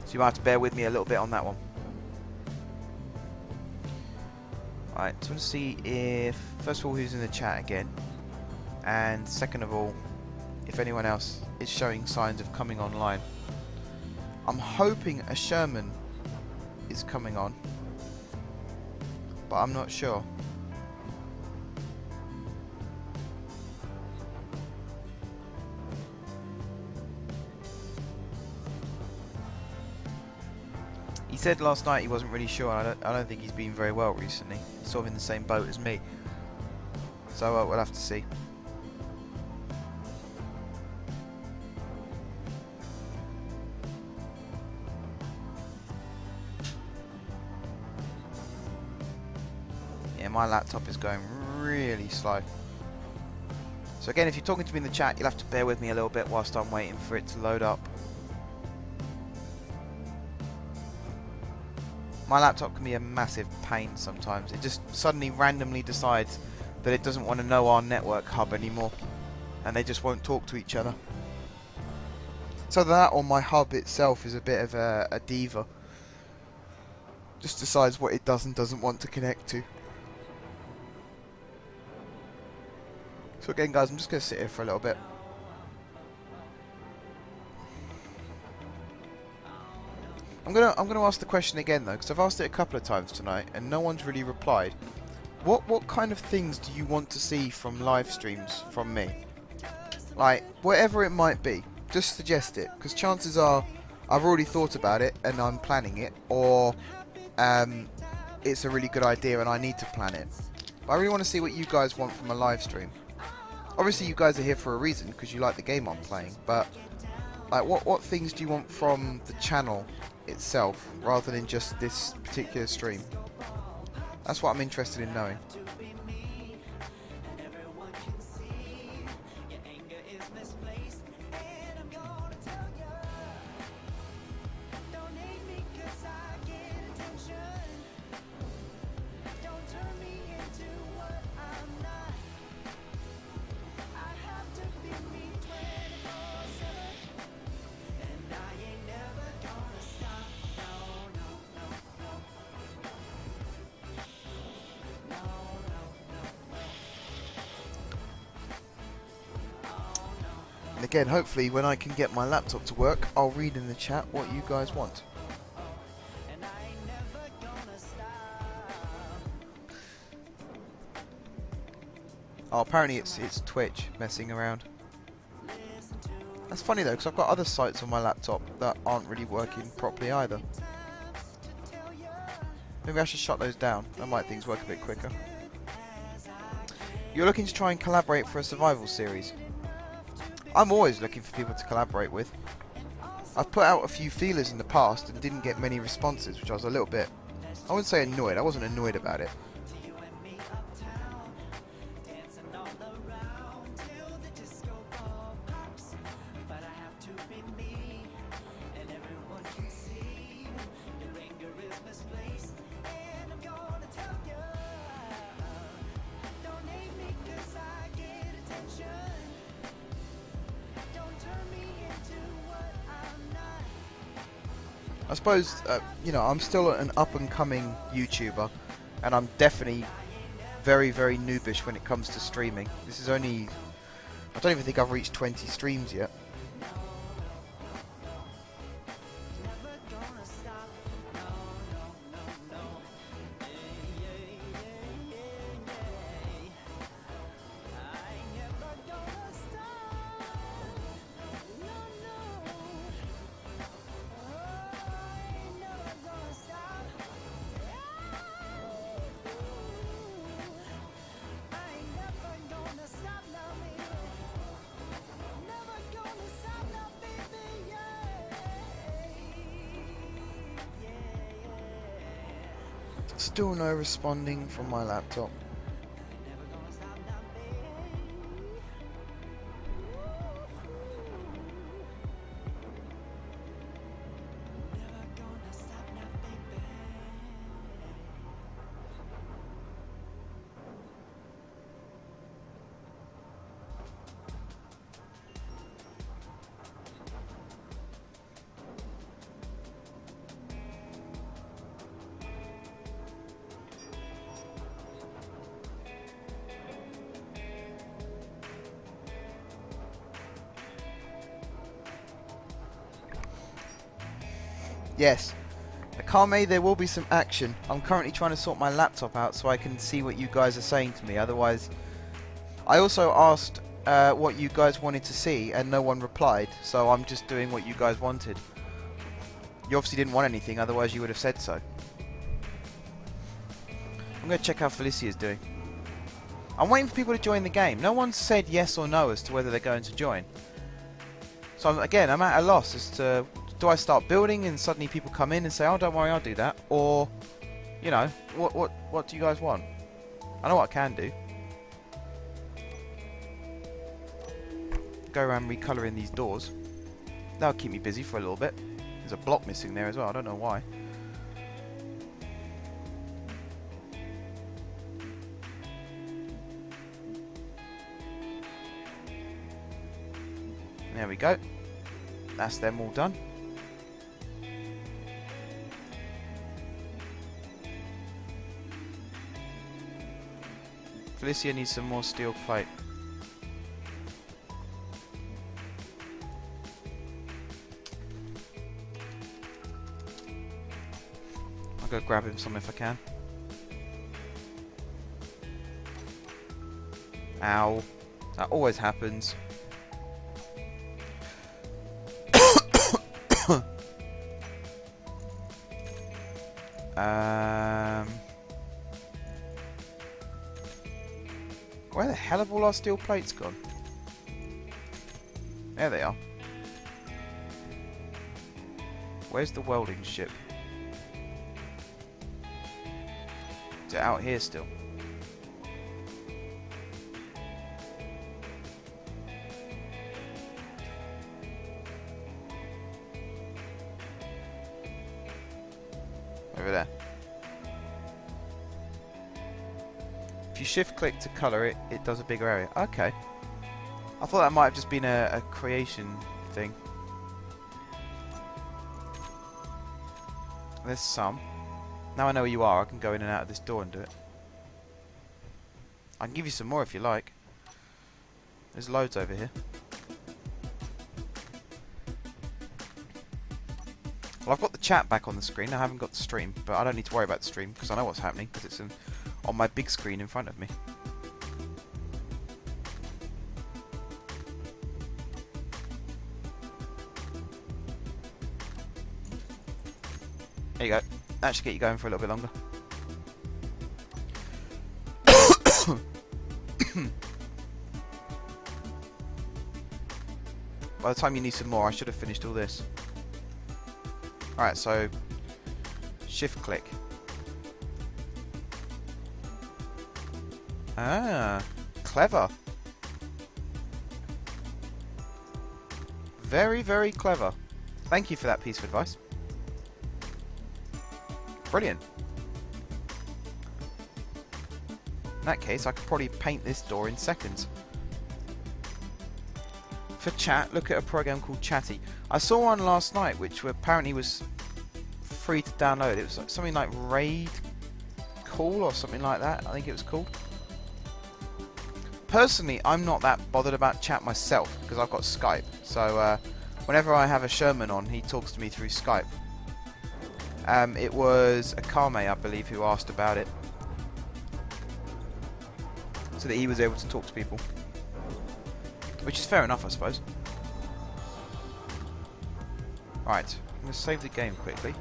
So you might have to bear with me a little bit on that one. Alright, so I'm going to see if, first of all, who's in the chat again. And second of all, if anyone else is showing signs of coming online. I'm hoping a Sherman is coming on, but I'm not sure. He said last night he wasn't really sure, and I don't think he's been very well recently. He's sort of in the same boat as me. So we'll have to see. Yeah, my laptop is going really slow. So again, if you're talking to me in the chat, you'll have to bear with me a little bit whilst I'm waiting for it to load up. My laptop can be a massive pain sometimes. It just suddenly randomly decides that it doesn't want to know our network hub anymore, and they just won't talk to each other. So that, or my hub itself is a bit of a diva. Just decides what it does and doesn't want to connect to. So again guys, I'm just going to sit here for a little bit. I'm gonna ask the question again though, because I've asked it a couple of times tonight and no one's really replied. What kind of things do you want to see from live streams from me? Like, whatever it might be, just suggest it, because chances are I've already thought about it and I'm planning it, or it's a really good idea and I need to plan it. But I really want to see what you guys want from a live stream. Obviously you guys are here for a reason, because you like the game I'm playing, but like what things do you want from the channel itself rather than just this particular stream? That's what I'm interested in knowing. And again, hopefully when I can get my laptop to work, I'll read in the chat what you guys want. Oh, apparently it's Twitch messing around. That's funny though, because I've got other sites on my laptop that aren't really working properly either. Maybe I should shut those down. That might things work a bit quicker. You're looking to try and collaborate for a survival series. I'm always looking for people to collaborate with. I've put out a few feelers in the past and didn't get many responses, which I was a little bit, I wouldn't say annoyed, I wasn't annoyed about it. I suppose, you know, I'm still an up-and-coming YouTuber, and I'm definitely very, very noobish when it comes to streaming. This is only... I don't even think I've reached 20 streams yet. Still no responding from my laptop. Yes, Akame, there will be some action. I'm currently trying to sort my laptop out so I can see what you guys are saying to me. Otherwise, I also asked what you guys wanted to see and no one replied. So I'm just doing what you guys wanted. You obviously didn't want anything, otherwise you would have said so. I'm going to check how Felicia is doing. I'm waiting for people to join the game. No one said yes or no as to whether they're going to join. So I'm at a loss as to... Do I start building and suddenly people come in and say, oh, don't worry, I'll do that? Or, you know, what do you guys want? I know what I can do. Go around recolouring these doors. That'll keep me busy for a little bit. There's a block missing there as well, I don't know why. There we go. That's them all done. Felicia needs some more steel plate. I'll go grab him some if I can. Ow. That always happens. Where the hell have all our steel plates gone? There they are. Where's the welding ship? Is it out here still? Over there. If you shift click to colour it, it does a bigger area. Okay. I thought that might have just been a creation thing. There's some. Now I know where you are, I can go in and out of this door and do it. I can give you some more if you like. There's loads over here. Well, I've got the chat back on the screen. I haven't got the stream, but I don't need to worry about the stream because I know what's happening because it's on my big screen in front of me. There you go. That should get you going for a little bit longer. By the time you need some more, I should have finished all this. Alright, so shift click. Ah, clever. Very, very clever. Thank you for that piece of advice. Brilliant. In that case, I could probably paint this door in seconds. For chat, look at a program called Chatty. I saw one last night which apparently was free to download. It was like something like Raid Call or something like that, I think it was called. Personally, I'm not that bothered about chat myself because I've got Skype. So whenever I have a Sherman on, he talks to me through Skype. It was Akame, I believe, who asked about it, so that he was able to talk to people, which is fair enough, I suppose. Right, I'm going to save the game quickly.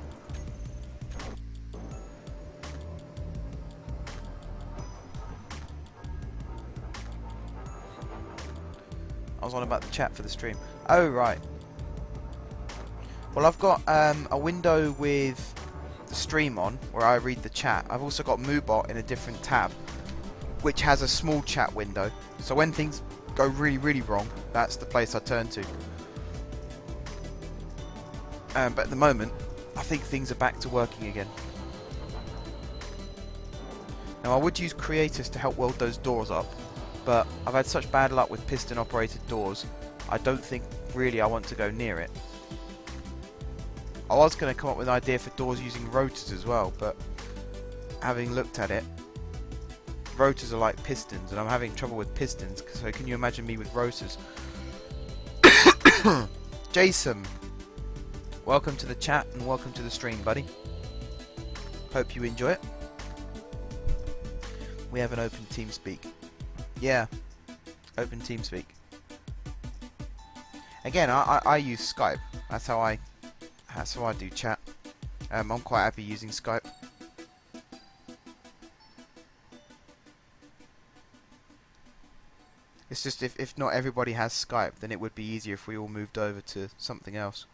I was on about the chat for the stream. Oh, right. Well, I've got a window with the stream on where I read the chat. I've also got Moobot in a different tab, which has a small chat window. So when things go really, really wrong, that's the place I turn to. But at the moment, I think things are back to working again. Now, I would use Creators to help weld those doors up, but I've had such bad luck with piston-operated doors, I don't think really I want to go near it. I was going to come up with an idea for doors using rotors as well, but having looked at it, rotors are like pistons, and I'm having trouble with pistons, so can you imagine me with rotors? Jason, welcome to the chat and welcome to the stream, buddy. Hope you enjoy it. We have an open TeamSpeak. Yeah, open TeamSpeak. Again, I use Skype. That's how I do chat. I'm quite happy using Skype. It's just if not everybody has Skype, then it would be easier if we all moved over to something else.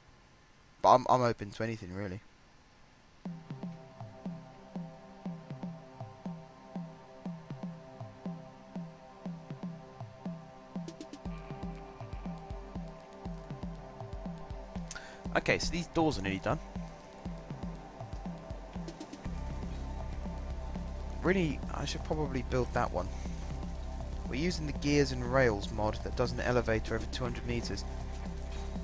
But I'm open to anything really. Okay, so these doors are nearly done. Really, I should probably build that one. We're using the gears and rails mod that does an elevator over 200 meters.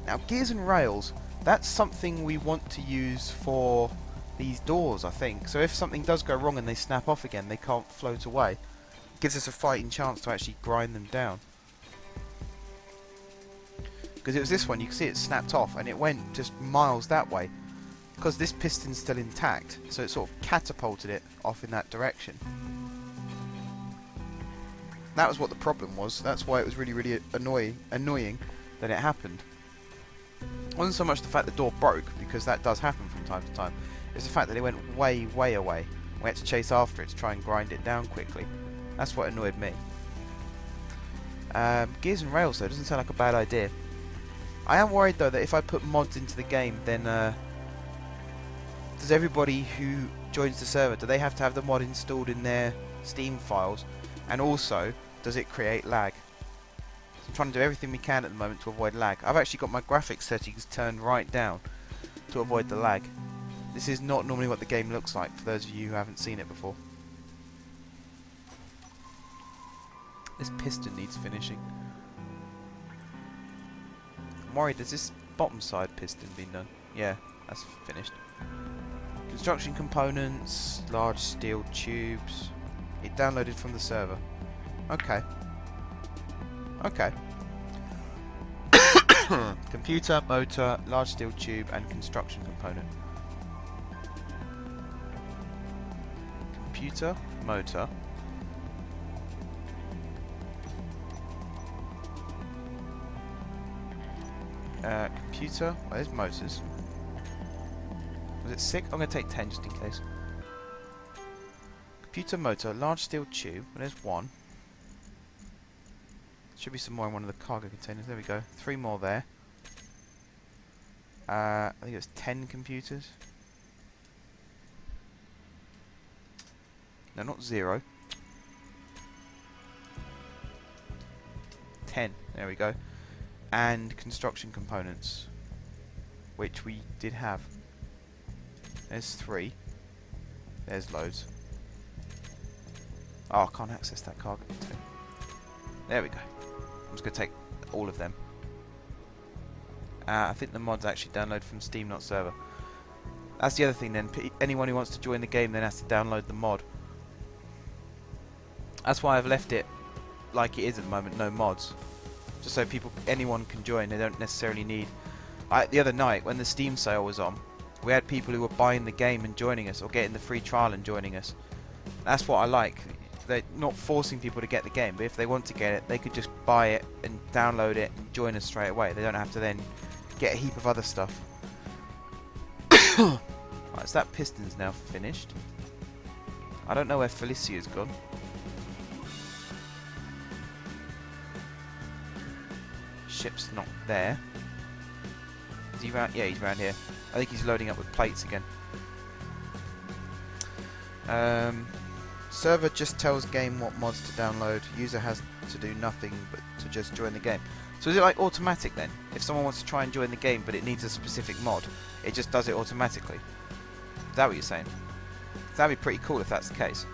Now, gears and rails, that's something we want to use for these doors, I think. So if something does go wrong and they snap off again, they can't float away. It gives us a fighting chance to actually grind them down. Because it was this one, you can see it snapped off and it went just miles that way. Because this piston's still intact, so it sort of catapulted it off in that direction. That was what the problem was. That's why it was really, really annoying that it happened. It wasn't so much the fact the door broke, because that does happen from time to time. It's the fact that it went way, way away. We had to chase after it to try and grind it down quickly. That's what annoyed me. Gears and rails, though, doesn't sound like a bad idea. I am worried, though, that if I put mods into the game, then does everybody who joins the server, do they have to have the mod installed in their Steam files? And also, does it create lag? So I'm trying to do everything we can at the moment to avoid lag. I've actually got my graphics settings turned right down to avoid the lag. This is not normally what the game looks like, for those of you who haven't seen it before. This piston needs finishing. I'm worried, has this bottom side piston been done? Yeah, that's finished. Construction components, large steel tubes. It downloaded from the server. Okay. Okay. Computer, motor, large steel tube, and construction component. Computer, motor. Computer, well, there's motors. Was it 6? I'm going to take 10 just in case. Computer, motor, large steel tube. Well, there's 1. Should be some more in one of the cargo containers. There we go. 3 more there. I think it was 10 computers. No, not 0. 10. There we go. And construction components, which we did have. There's 3. There's loads. Oh, I can't access that cargo container. There we go. I'm just going to take all of them. I think the mod's actually download from Steam, not server. That's the other thing then. Anyone who wants to join the game then has to download the mod. That's why I've left it like it is at the moment, no mods. Just so anyone can join. They don't necessarily need... the other night when the Steam sale was on, we had people who were buying the game and joining us, or getting the free trial and joining us. That's what I like. They're not forcing people to get the game, but if they want to get it, they could just buy it and download it and join us straight away. They don't have to then get a heap of other stuff. Right, so that piston's now finished. I don't know where Felicia's gone. Ship's not there. Is he round? Yeah, he's round here. I think he's loading up with plates again. Server just tells game what mods to download. User has to do nothing but to just join the game. So is it like automatic then? If someone wants to try and join the game but it needs a specific mod, it just does it automatically? Is that what you're saying? That'd be pretty cool if that's the case.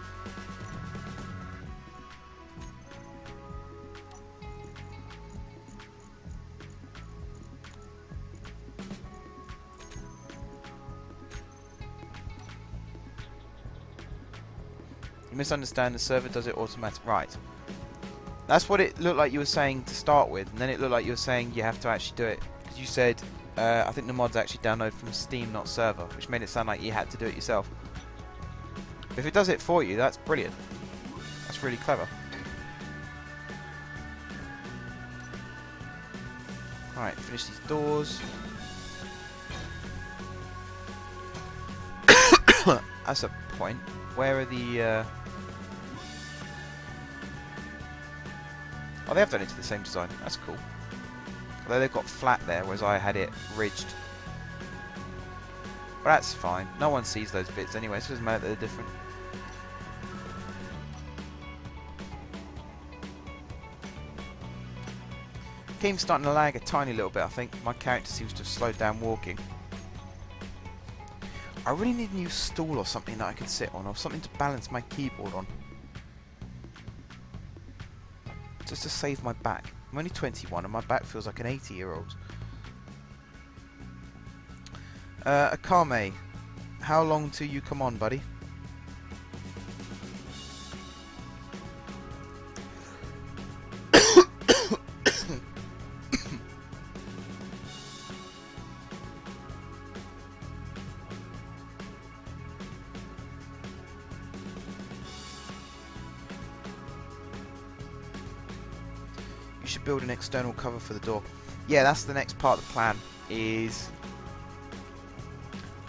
You misunderstand, the server does it automatic. Right. That's what it looked like you were saying to start with, and then it looked like you were saying you have to actually do it. Because you said, I think the mod's actually download from Steam, not server, which made it sound like you had to do it yourself. If it does it for you, that's brilliant. That's really clever. Alright, finish these doors. That's a point. Where are the... Oh, they have done it to the same design. That's cool. Although they've got flat there, whereas I had it ridged. But that's fine. No one sees those bits anyway, so it doesn't matter that they're different. Game's starting to lag a tiny little bit, I think. My character seems to have slowed down walking. I really need a new stool or something that I can sit on, or something to balance my keyboard on. Just to save my back. I'm only 21 and my back feels like an 80-year-old. Akame, how long till you come on, buddy? You should build an external cover for the door. Yeah, that's the next part of the plan. Is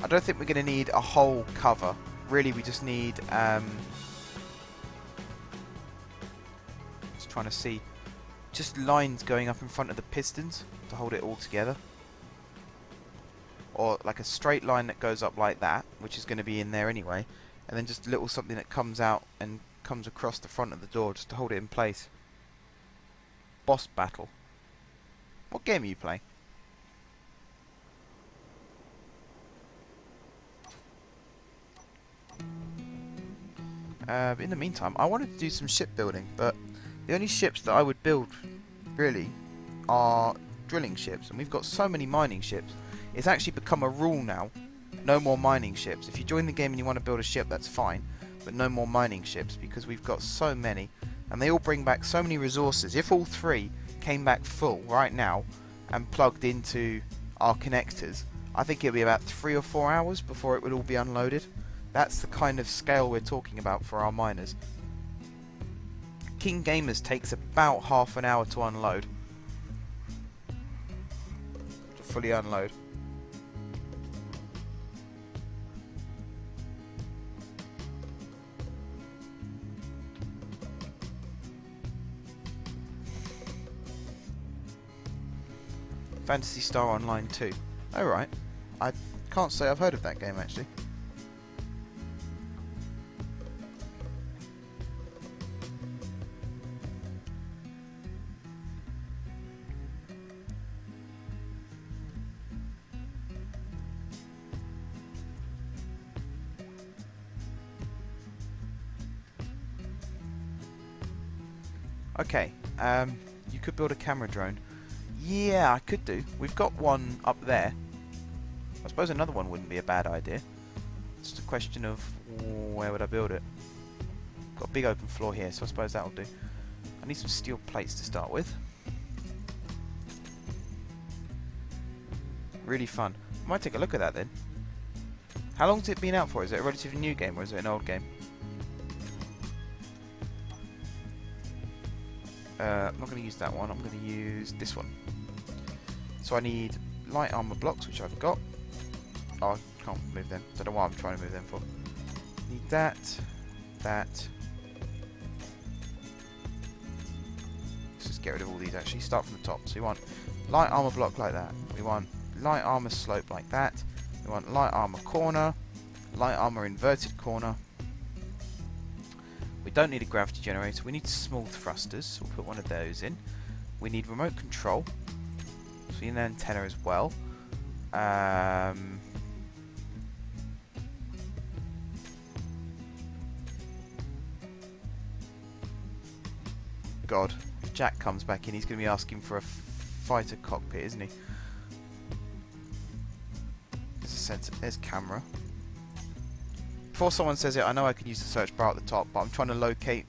I don't think we're going to need a whole cover. Really, we just need. Just trying to see, just lines going up in front of the pistons to hold it all together, or like a straight line that goes up like that, which is going to be in there anyway, and then just a little something that comes out and comes across the front of the door just to hold it in place. Boss battle. What game are you playing? In the meantime, I wanted to do some shipbuilding, but the only ships that I would build, really, are drilling ships, and we've got so many mining ships. It's actually become a rule now. No more mining ships. If you join the game and you want to build a ship, that's fine, but no more mining ships, because we've got so many. And they all bring back so many resources. If all three came back full right now and plugged into our connectors, I think it'll be about 3 or 4 hours before it would all be unloaded. That's the kind of scale we're talking about for our miners. King Gamers takes about half an hour to unload. To fully unload. Phantasy Star Online 2. Alright. I can't say I've heard of that game actually. Okay, you could build a camera drone. Yeah, I could do. We've got one up there. I suppose another one wouldn't be a bad idea. It's just a question of where would I build it. Got a big open floor here, so I suppose that'll do. I need some steel plates to start with. Really fun. I might take a look at that then. How long has it been out for? Is it a relatively new game or is it an old game? I'm not going to use that one. I'm going to use this one. So I need light armor blocks, which I've got. Oh, I can't move them. Don't know why I'm trying to move them for. Need that. That. Let's just get rid of all these actually. Start from the top. So we want light armor block like that. We want light armor slope like that. We want light armor corner. Light armor inverted corner. We don't need a gravity generator. We need small thrusters. So we'll put one of those in. We need remote control. So we need an antenna as well. God, if Jack comes back in, he's going to be asking for a fighter cockpit, isn't he? There's a sensor. There's camera. Before someone says it, I know I can use the search bar at the top, but I'm trying to locate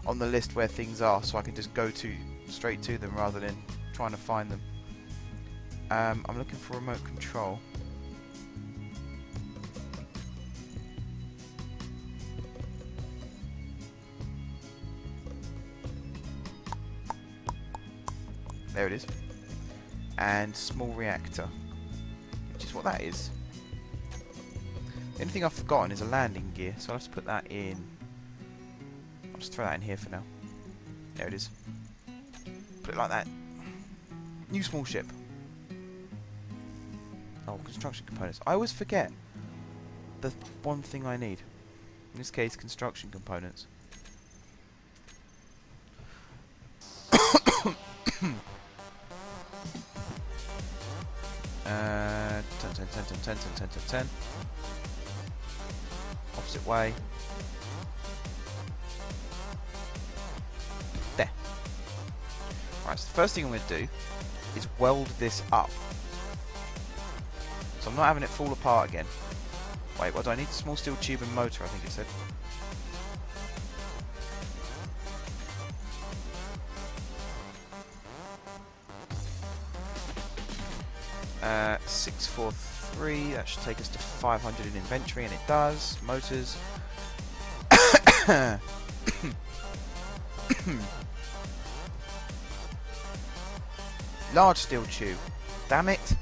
on the list where things are so I can just go straight to them rather than trying to find them. I'm looking for remote control. There it is. And small reactor, which is what that is. The only thing I've forgotten is a landing gear, so I'll have to put that in. I'll just throw that in here for now. There it is. Put it like that. New small ship. Oh, construction components. I always forget the one thing I need. In this case, construction components. 10. Opposite way. There. Right, so the first thing I'm going to do is weld this up. So I'm not having it fall apart again. Wait, what do I need? Small steel tube and motor, I think it said. 643, that should take us to 500 in inventory, and it does. Motors. Large steel tube. Damn it.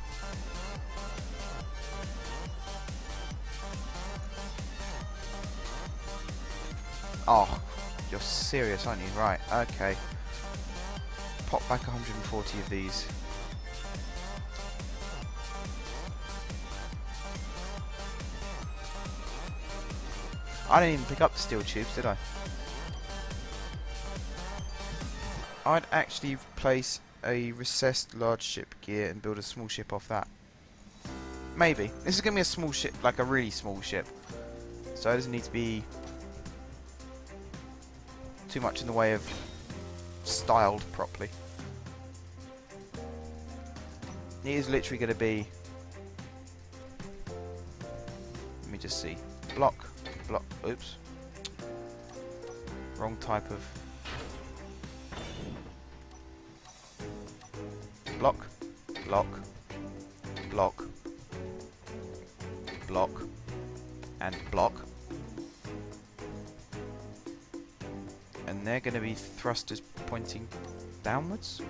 Oh, you're serious, aren't you? Right, okay. Pop back 140 of these. I didn't even pick up the steel tubes, did I? I'd actually replace a recessed large ship gear and build a small ship off that. Maybe. This is going to be a small ship, like a really small ship. So it doesn't need to be too much in the way of styled properly. It is literally going to be... Let me just see. Block. Oops. Wrong type of... Block. And block. And they're going to be thrusters pointing downwards.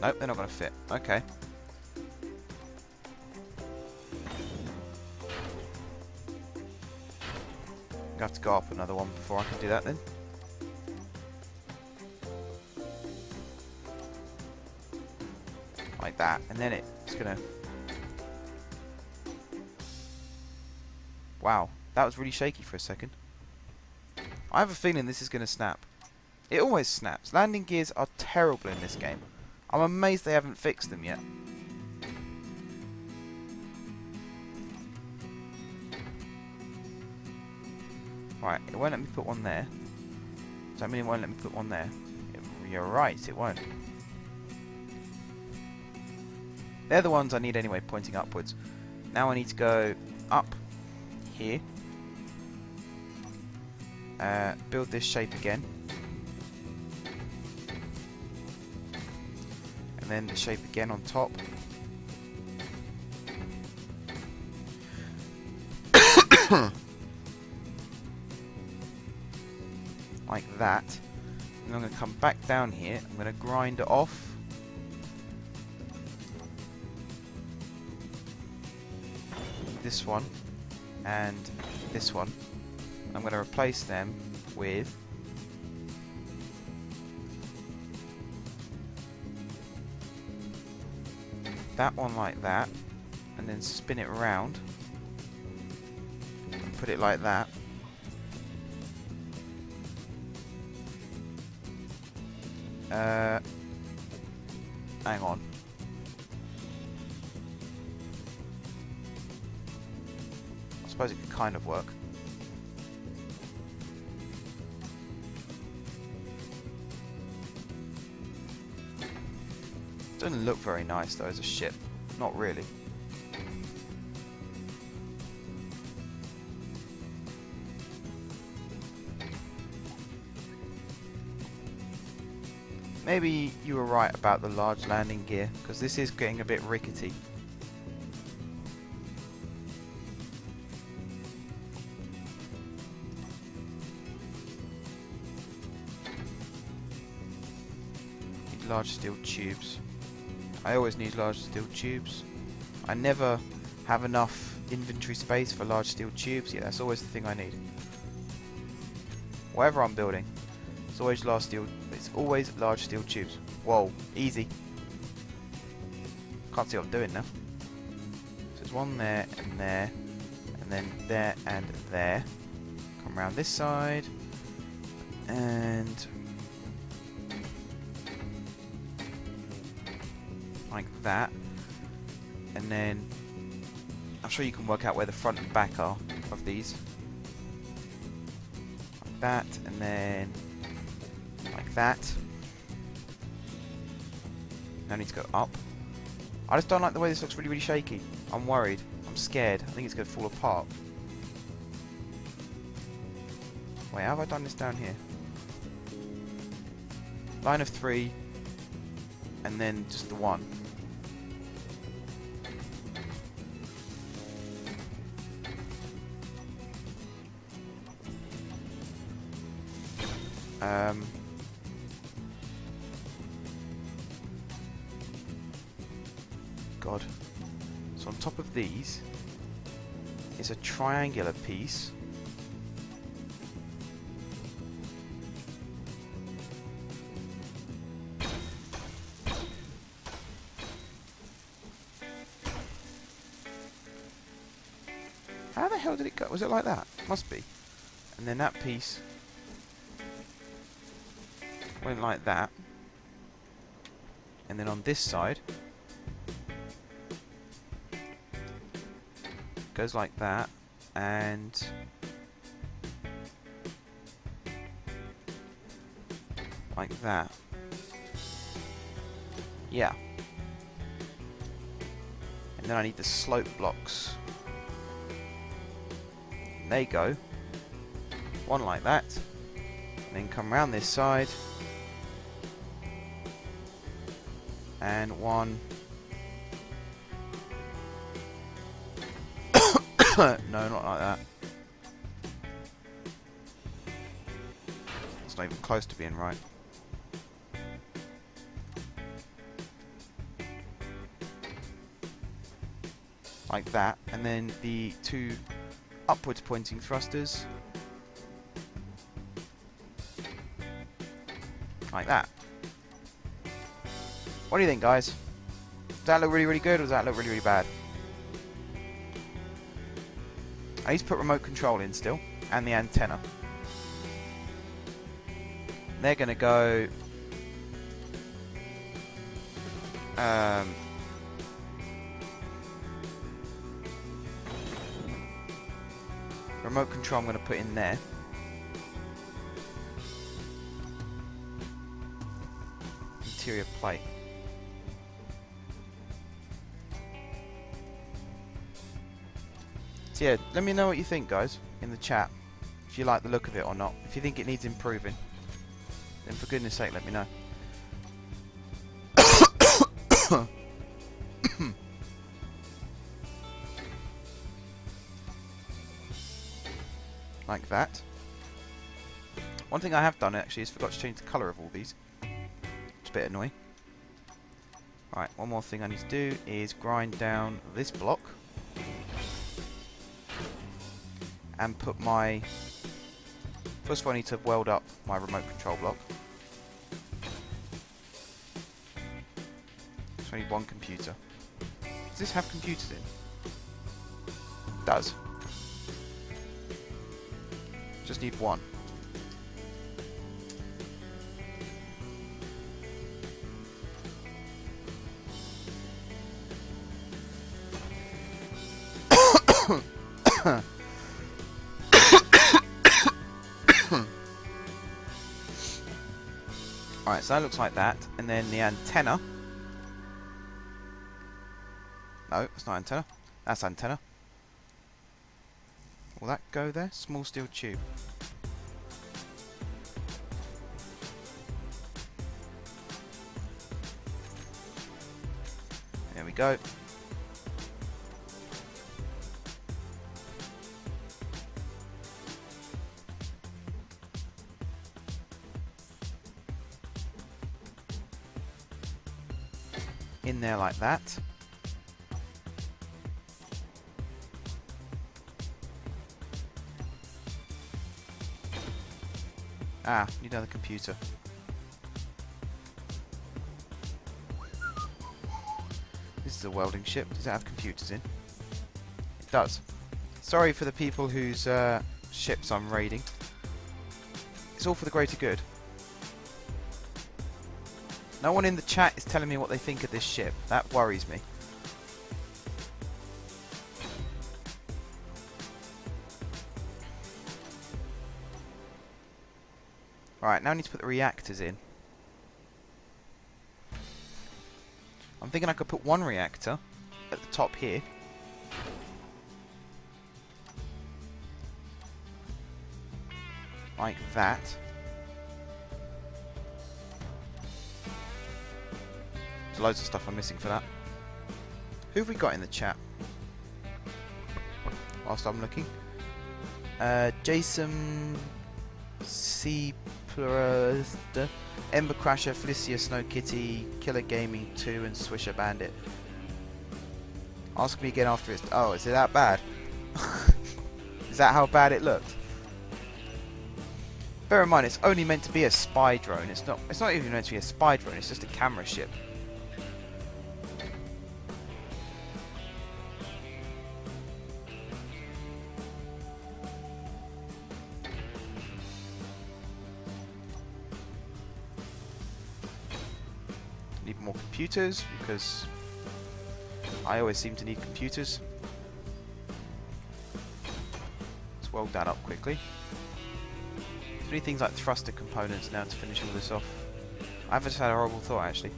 Nope, they're not going to fit. Okay. I'm going to have to go up another one before I can do that then. Like that. And then it's going to... Wow. That was really shaky for a second. I have a feeling this is going to snap. It always snaps. Landing gears are terrible in this game. I'm amazed they haven't fixed them yet. Right, it won't let me put one there. Does that mean it won't let me put one there? It You're right, it won't. They're the ones I need anyway, pointing upwards. Now I need to go up here. Build this shape again. And then the shape again on top. Like that. And I'm going to come back down here. I'm going to grind it off. This one and this one. I'm going to replace them with that one like that, and then spin it around and put it like that. Hang on. I suppose it could kind of work. Doesn't look very nice though as a ship. Not really. Maybe you were right about the large landing gear, because this is getting a bit rickety. Need large steel tubes. I always need large steel tubes. I never have enough inventory space for large steel tubes. Yeah, that's always the thing I need. Whatever I'm building, it's always large steel. It's always large steel tubes. Whoa, easy. Can't see what I'm doing now. So there's one there, and then there and there. Come around this side, and like that. And then I'm sure you can work out where the front and back are of these. Like that, and then like that. Now I need to go up. I just don't like the way this looks really, really shaky. I'm worried. I'm scared. I think it's going to fall apart. Wait, how have I done this down here? Line of 3, and then just the 1. God. So on top of these is a triangular piece. How the hell did it go? Was it like that? Must be. And then that piece went like that. And then on this side goes like that, and like that. Yeah. And then I need the slope blocks. And there you go. One like that. And then come around this side. And one. No, not like that. It's not even close to being right. Like that. And then the 2 upwards pointing thrusters. Like that. What do you think, guys? Does that look really, really good, or does that look really, really bad? I need to put remote control in still, and the antenna. They're going to go remote control I'm going to put in there. interior plate. So yeah, let me know what you think, guys, in the chat. If you like the look of it or not. If you think it needs improving, then for goodness sake, let me know. Like that. One thing I have done actually is forgot to change the colour of all these. It's a bit annoying. Right, one more thing I need to do is grind down this block and put my... First of all I need to weld up my remote control block. So I need one computer. Does this have computers in? It does. Just need one. Alright, so that looks like that. And then the antenna. No, it's not antenna. That's antenna. Will that go there? Small steel tube. There we go. In there like that. Ah, need another computer. This is a welding ship. Does it have computers in? It does. Sorry for the people whose ships I'm raiding. It's all for the greater good. No one in the chat is telling me what they think of this ship. That worries me. Right, now I need to put the reactors in. I'm thinking I could put one reactor at the top here. Like that. There's loads of stuff I'm missing for that. Who have we got in the chat? Whilst I'm looking. Jason C. Plurista, Ember Crasher, Felicia Snow Kitty, Killer Gaming 2 and Swisher Bandit. Ask me again after it's... Oh, is it that bad? Is that how bad it looked? Bear in mind, it's only meant to be a spy drone. It's not even meant to be a spy drone, it's just a camera ship. Need more computers, because I always seem to need computers. Let's weld that up quickly. Three things like thruster components now to finish all this off. I've just had a horrible thought actually.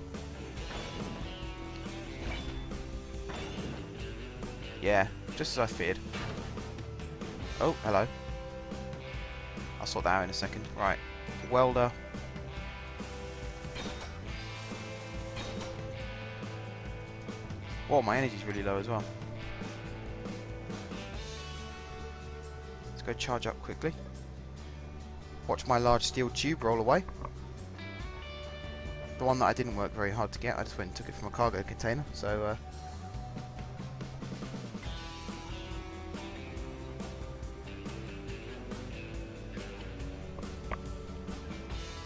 Yeah, just as I feared. Oh, hello. I'll sort that out in a second. Right, welder. Whoa, my energy's really low as well. Let's go charge up quickly. Watch my large steel tube roll away. The one that I didn't work very hard to get, I just went and took it from a cargo container, so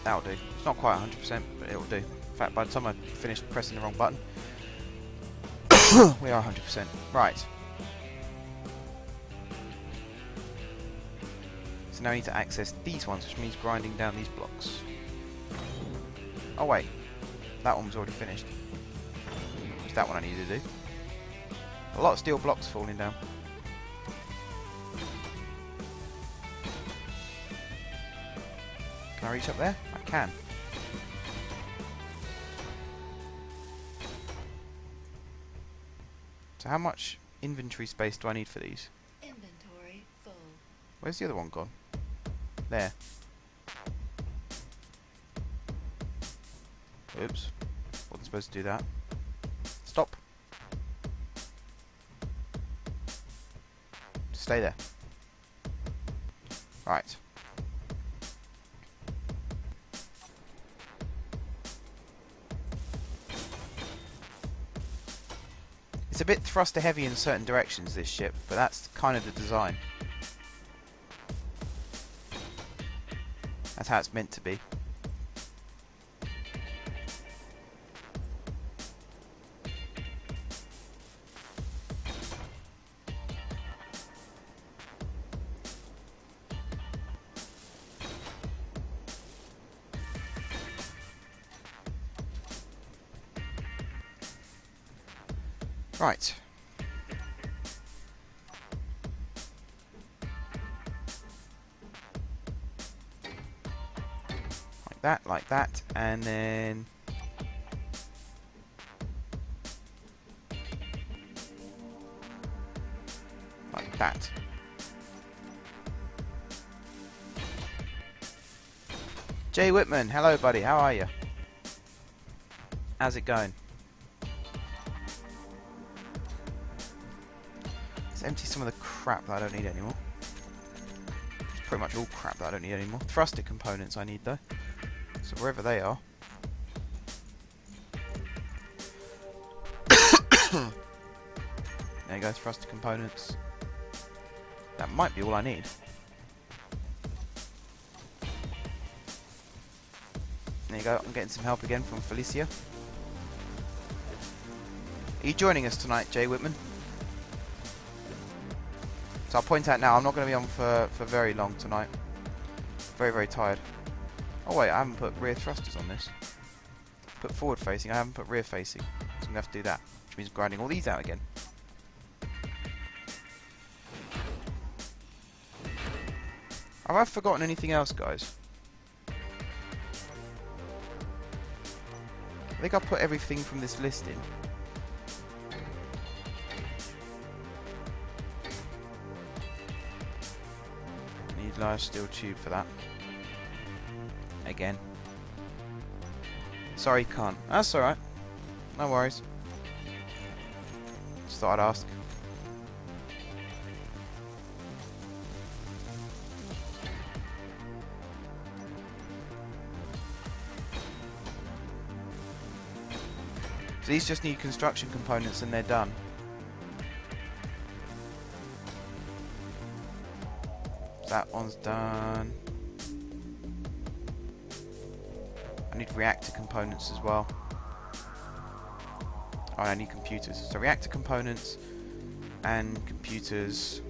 that'll do. It's not quite 100%, but it'll do. In fact, by the time I finish pressing the wrong button, we are 100%. Right. So now I need to access these ones, which means grinding down these blocks. Oh wait, that one was already finished. It's that one I need to do. A lot of steel blocks falling down. Can I reach up there? I can. So how much inventory space do I need for these? Inventory full. Where's the other one gone? There. Oops. Wasn't supposed to do that. Stop. Stay there. Right. It's a bit thruster heavy in certain directions, this ship, but that's kind of the design. That's how it's meant to be. Right. Like that, and then like that. Jay Whitman, hello buddy, how are you? How's it going? Let's empty some of the crap that I don't need anymore. It's pretty much all crap that I don't need anymore. Thruster components I need though. So wherever they are. There you go, thruster components. That might be all I need. There you go, I'm getting some help again from Felicia. Are you joining us tonight, Jay Whitman? So I'll point out now, I'm not going to be on for very long tonight. Very, very tired. Oh wait, I haven't put rear thrusters on this. Put forward facing, I haven't put rear facing. So I'm going to have to do that, which means grinding all these out again. Have I forgotten anything else, guys? I think I've put everything from this list in. Need large steel tube for that. Again. Sorry, can't. That's alright. No worries. Just thought I'd ask. So these just need construction components and they're done. That one's done. I need reactor components as well. Oh, I need computers. So reactor components and computers.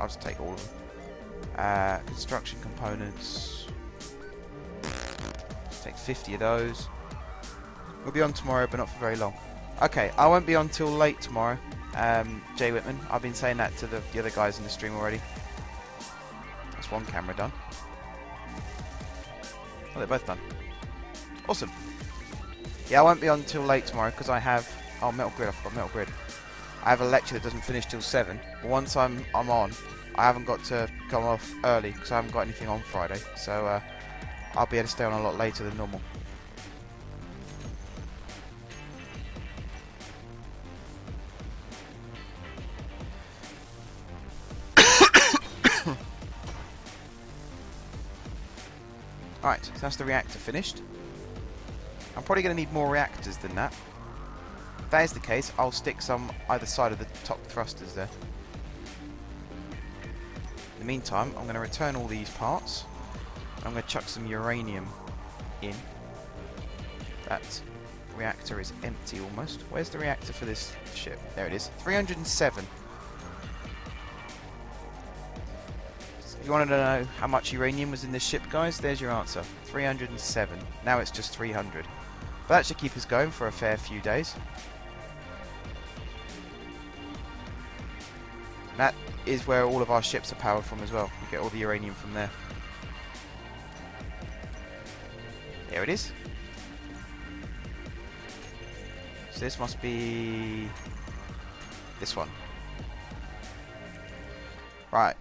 I'll just take all of them. Construction components. Take 50 of those. We'll be on tomorrow, but not for very long. Okay, I won't be on till late tomorrow. Jay Whitman. I've been saying that to the other guys in the stream already. That's one camera done. Oh, they're both done. Awesome. Yeah, I won't be on till late tomorrow because I have... Oh, Metal Grid. I forgot Metal Grid. I have a lecture that doesn't finish till 7. But once I'm on, I haven't got to come off early because I haven't got anything on Friday. So I'll be able to stay on a lot later than normal. Right, so that's the reactor finished. I'm probably going to need more reactors than that. If that is the case, I'll stick some either side of the top thrusters there. In the meantime, I'm going to return all these parts. I'm going to chuck some uranium in. That reactor is empty almost. Where's the reactor for this ship? There it is. 307. If you wanted to know how much uranium was in this ship, guys, there's your answer. 307. Now it's just 300. But that should keep us going for a fair few days. That is where all of our ships are powered from as well. We get all the uranium from there. There it is. So this must be this one. Right.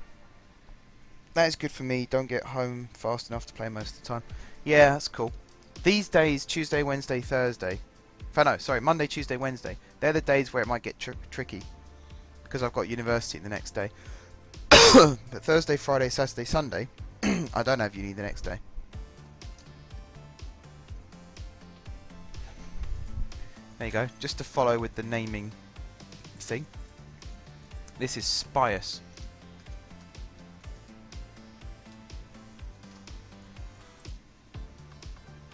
That is good for me. Don't get home fast enough to play most of the time. Yeah, that's cool. These days, Tuesday, Wednesday, Thursday. No, sorry, Monday, Tuesday, Wednesday. They're the days where it might get tricky. Because I've got university the next day. But Thursday, Friday, Saturday, Sunday, I don't have uni the next day. There you go. Just to follow with the naming thing. This is Spius.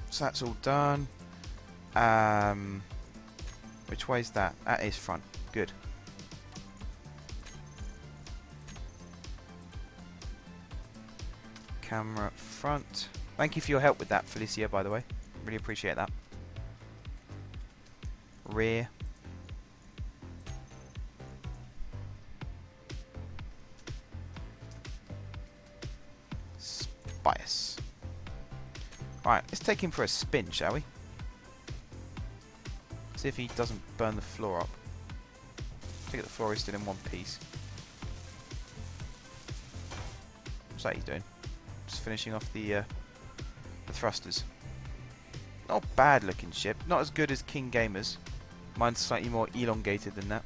So that's all done. Which way's that? That is front. Good. Camera front. Thank you for your help with that, Felicia, by the way. Really appreciate that. Rear. Spius. Right, let's take him for a spin, shall we? See if he doesn't burn the floor up. I think the floor is still in one piece. What's that he's doing? Just finishing off the thrusters. Not a bad looking ship. Not as good as King Gamer's. Mine's slightly more elongated than that.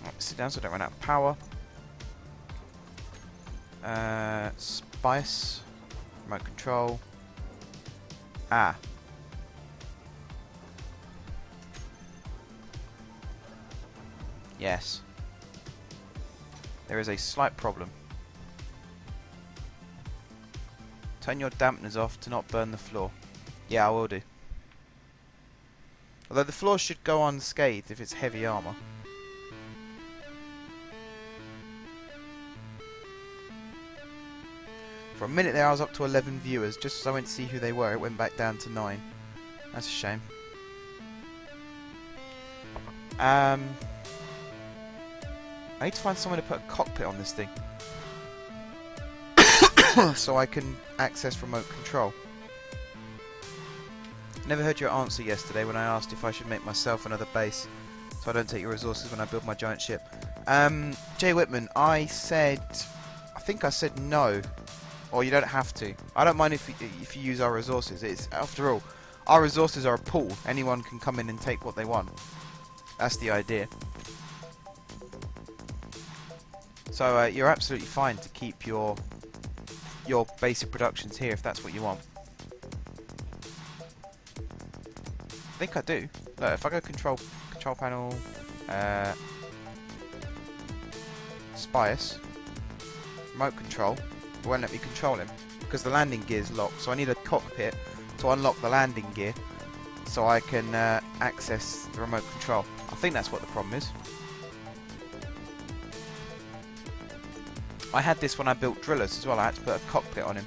Right, sit down so I don't run out of power. Spice. Remote control. Ah. Yes. There is a slight problem. Turn your dampeners off to not burn the floor. Yeah, I will do. Although the floor should go unscathed if it's heavy armour. For a minute there I was up to 11 viewers. Just as I went to see who they were, it went back down to 9. That's a shame. I need to find somewhere to put a cockpit on this thing. So I can access remote control. Never heard your answer yesterday when I asked if I should make myself another base so I don't take your resources when I build my giant ship. Jay Whitman, I think I said no. Or you don't have to. I don't mind if you use our resources. It's, after all, our resources are a pool. Anyone can come in and take what they want. That's the idea. So you're absolutely fine to keep your basic productions here if that's what you want. I think I do. Look, if I go control panel, Spius, remote control, it won't let me control him because the landing gear is locked. So I need a cockpit to unlock the landing gear so I can access the remote control. I think that's what the problem is. I had this when I built drillers as well. I had to put a cockpit on him.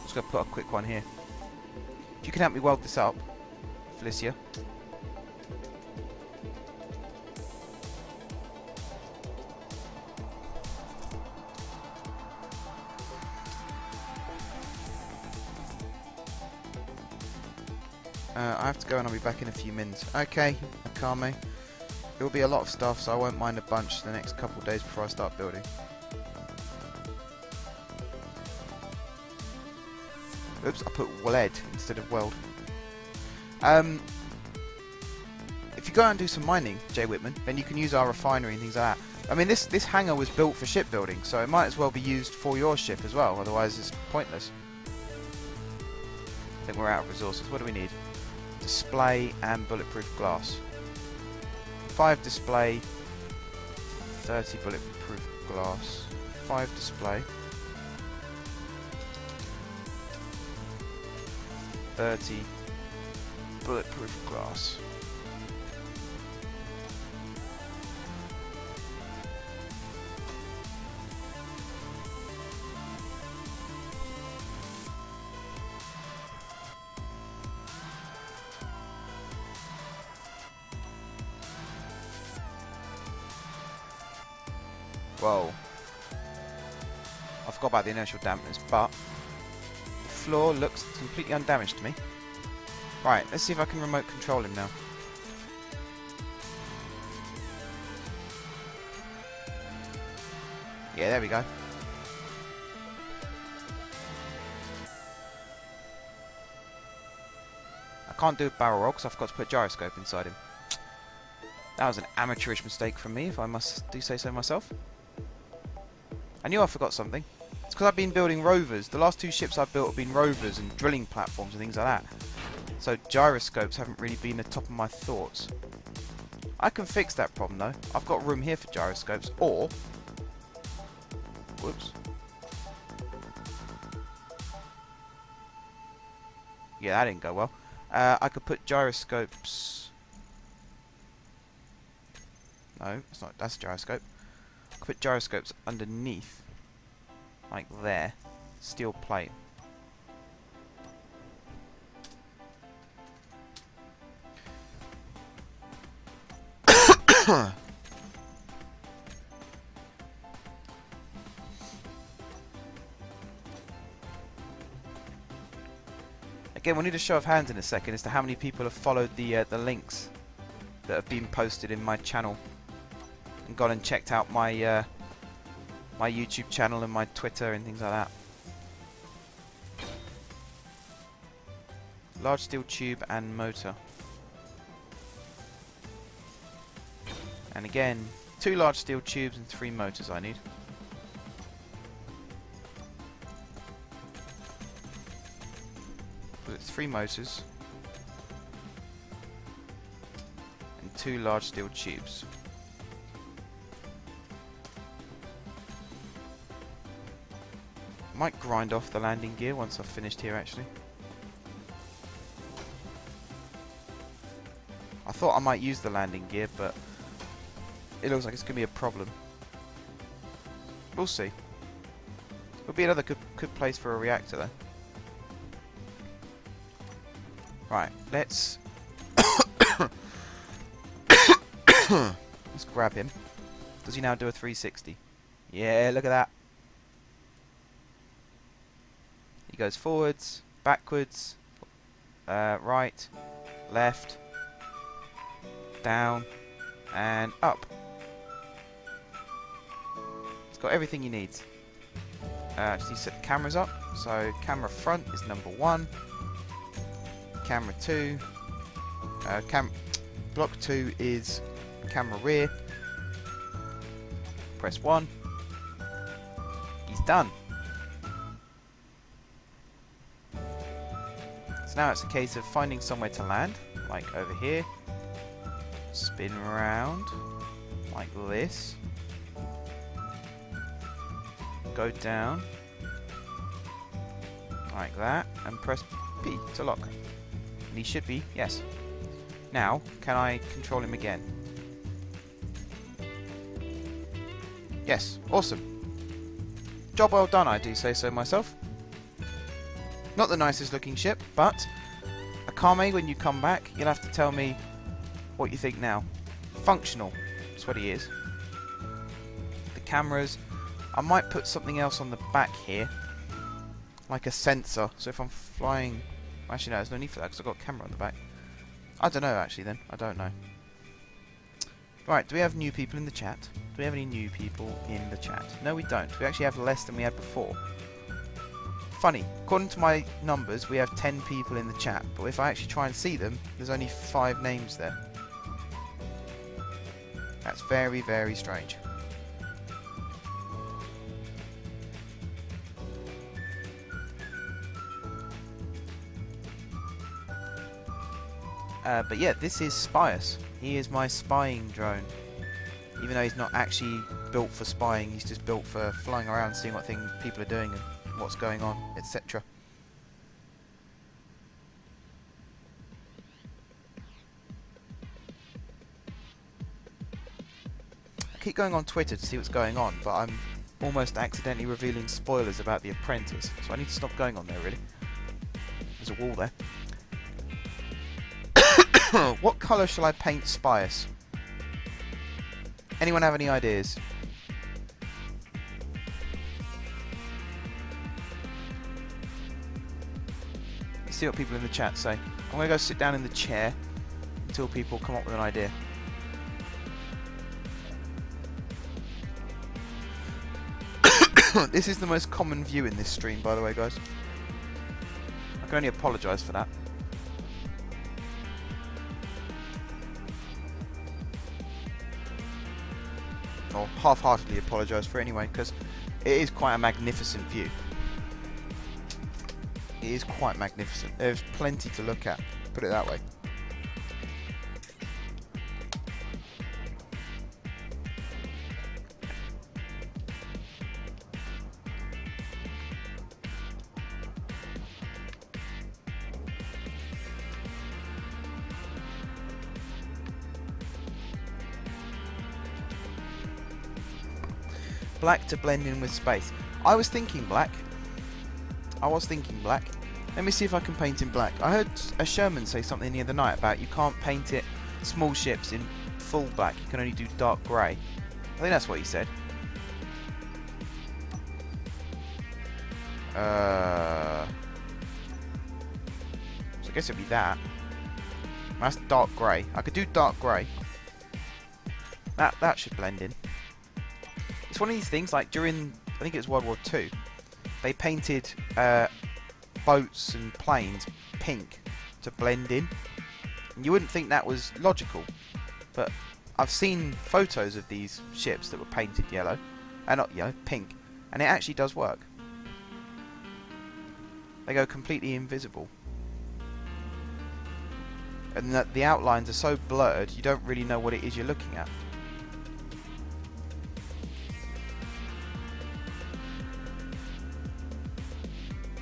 Just gonna put a quick one here. If you can help me weld this up, Felicia. I have to go and I'll be back in a few minutes. Okay, Akame. It will be a lot of stuff, so I won't mind a bunch the next couple of days before I start building. Oops, I put lead instead of weld. If you go out and do some mining, Jay Whitman, then you can use our refinery and things like that. I mean, this hangar was built for shipbuilding, so it might as well be used for your ship as well, otherwise it's pointless. I think we're out of resources. What do we need? Display and bulletproof glass. 5 display, 30 bulletproof glass, 5 display, 30 bulletproof glass. Whoa. forgot about the inertial dampers, but the floor looks completely undamaged to me. Right, let's see if I can remote control him now. Yeah, there we go. I can't do a barrel roll because I forgot to put a gyroscope inside him. That was an amateurish mistake from me, if I must do say so myself. I knew I forgot something. It's because I've been building rovers. The last 2 ships I've built have been rovers and drilling platforms and things like that. So gyroscopes haven't really been the top of my thoughts. I can fix that problem though. I've got room here for gyroscopes, or... Whoops. Yeah, that didn't go well. I could put gyroscopes... No, it's not. That's a gyroscope. I could put gyroscopes underneath. Like there. Steel plate. Again, we'll need a show of hands in a second as to how many people have followed the links that have been posted in my channel and gone and checked out my my YouTube channel and my Twitter and things like that. Large steel tube and motor. And again, 2 large steel tubes and 3 motors I need. So it's 3 motors and 2 large steel tubes. Might grind off the landing gear once I've finished here actually. I thought I might use the landing gear, but it looks like it's going to be a problem. We'll see. It'll be another good place for a reactor though. Right, let's let's grab him. Does he now do a 360? Yeah, look at that. He goes forwards, backwards, right, left, down, and up. It's got everything he needs. Just need to set the cameras up. So camera front is number 1. Camera 2. Block 2 is camera rear. Press 1. He's done. So now it's a case of finding somewhere to land, like over here. Spin around like this. Go down like that and press P to lock. And he should be, yes. Now, can I control him again? Yes, awesome. Job well done, I do say so myself. Not the nicest looking ship, but Akame, when you come back, you'll have to tell me what you think now. Functional, that's what he is. The cameras, I might put something else on the back here, like a sensor, so if I'm flying... Actually no, there's no need for that because I've got a camera on the back. I don't know actually then, I don't know. Right, do we have new people in the chat? Do we have any new people in the chat? No we don't, we actually have less than we had before. Funny, according to my numbers we have 10 people in the chat, but if I actually try and see them, there's only 5 names there. That's very, very strange. But yeah, this is Spius. He is my spying drone. Even though he's not actually built for spying, he's just built for flying around, seeing what people are doing and what's going on, etc. I keep going on Twitter to see what's going on, but I'm almost accidentally revealing spoilers about The Apprentice, so I need to stop going on there, really. There's a wall there. What colour shall I paint Spius? Anyone have any ideas? see what people in the chat say. I'm going to go sit down in the chair until people come up with an idea. This is the most common view in this stream, by the way, guys. I can only apologise for that. Or half-heartedly apologise for it anyway, because it is quite a magnificent view. It is quite magnificent. There's plenty to look at, put it that way. Black to blend in with space. I was thinking black. Let me see if I can paint in black. I heard a Sherman say something the other night about you can't paint it small ships in full black. You can only do dark grey. I think that's what he said. So I guess it'd be that. That's dark grey. I could do dark grey. That should blend in. It's one of these things, like during, I think it was World War II, they painted boats and planes pink to blend in. And you wouldn't think that was logical, but I've seen photos of these ships that were painted yellow, not yellow, pink, and it actually does work. They go completely invisible. And the outlines are so blurred, you don't really know what it is you're looking at.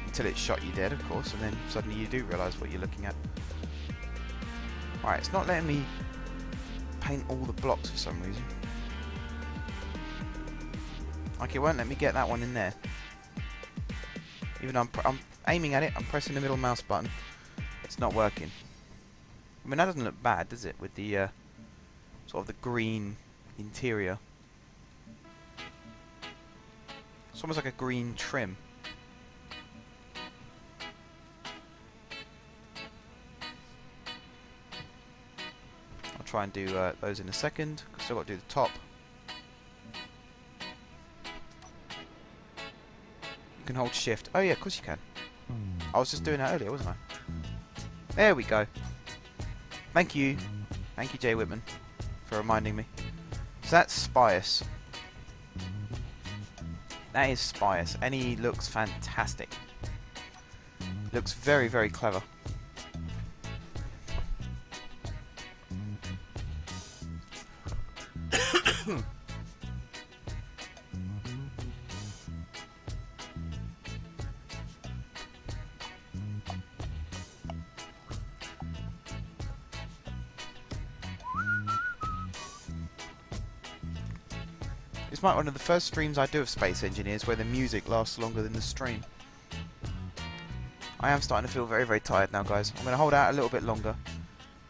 Until it's shot you dead, of course, and then suddenly you do realise what you're looking at. Alright, it's not letting me paint all the blocks for some reason. Like, it won't let me get that one in there. Even though I'm aiming at it, I'm pressing the middle mouse button. It's not working. I mean, that doesn't look bad, does it? With the sort of the green interior. It's almost like a green trim. I'll try and do those in a second. I've still got to do the top. You can hold shift. Oh yeah, of course you can. I was just doing that earlier, wasn't I? There we go. Thank you. Thank you, Jay Whitman, for reminding me. So that's Spius. That is Spius, and he looks fantastic. Looks very, very clever. This might be one of the first streams I do of Space Engineers where the music lasts longer than the stream. I am starting to feel very, very tired now, guys. I'm going to hold out a little bit longer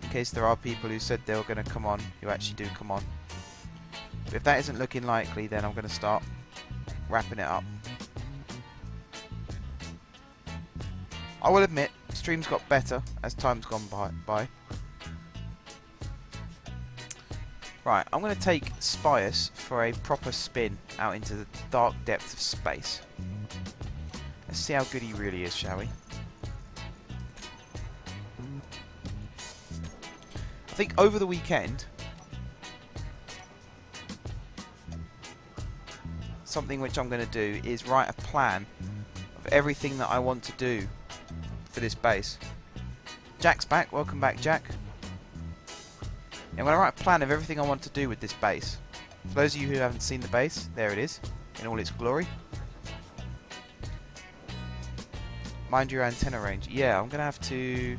in case there are people who said they were going to come on, who actually do come on. But if that isn't looking likely, then I'm going to start wrapping it up. I will admit, streams got better as time's gone by. Right, I'm going to take Spius for a proper spin out into the dark depths of space. Let's see how good he really is, shall we? I think over the weekend, something which I'm going to do is write a plan of everything that I want to do for this base. Jack's back. Welcome back, Jack. I'm going to write a plan of everything I want to do with this base. For those of you who haven't seen the base, there it is, in all its glory. Mind your antenna range. Yeah, I'm going to have to...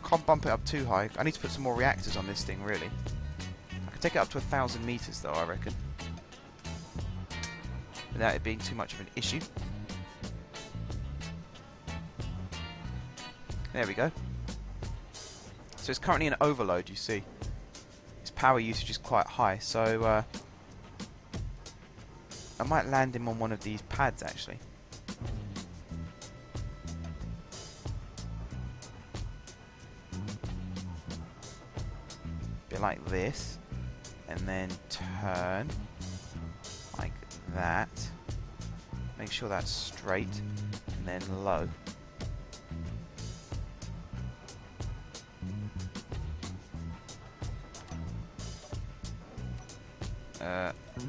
Can't bump it up too high. I need to put some more reactors on this thing, really. I can take it up to 1,000 meters, though, I reckon. Without it being too much of an issue. There we go. So it's currently an overload, you see. Its power usage is quite high, so I might land him on one of these pads, actually. it like this, and then turn like that. Make sure that's straight, and then low.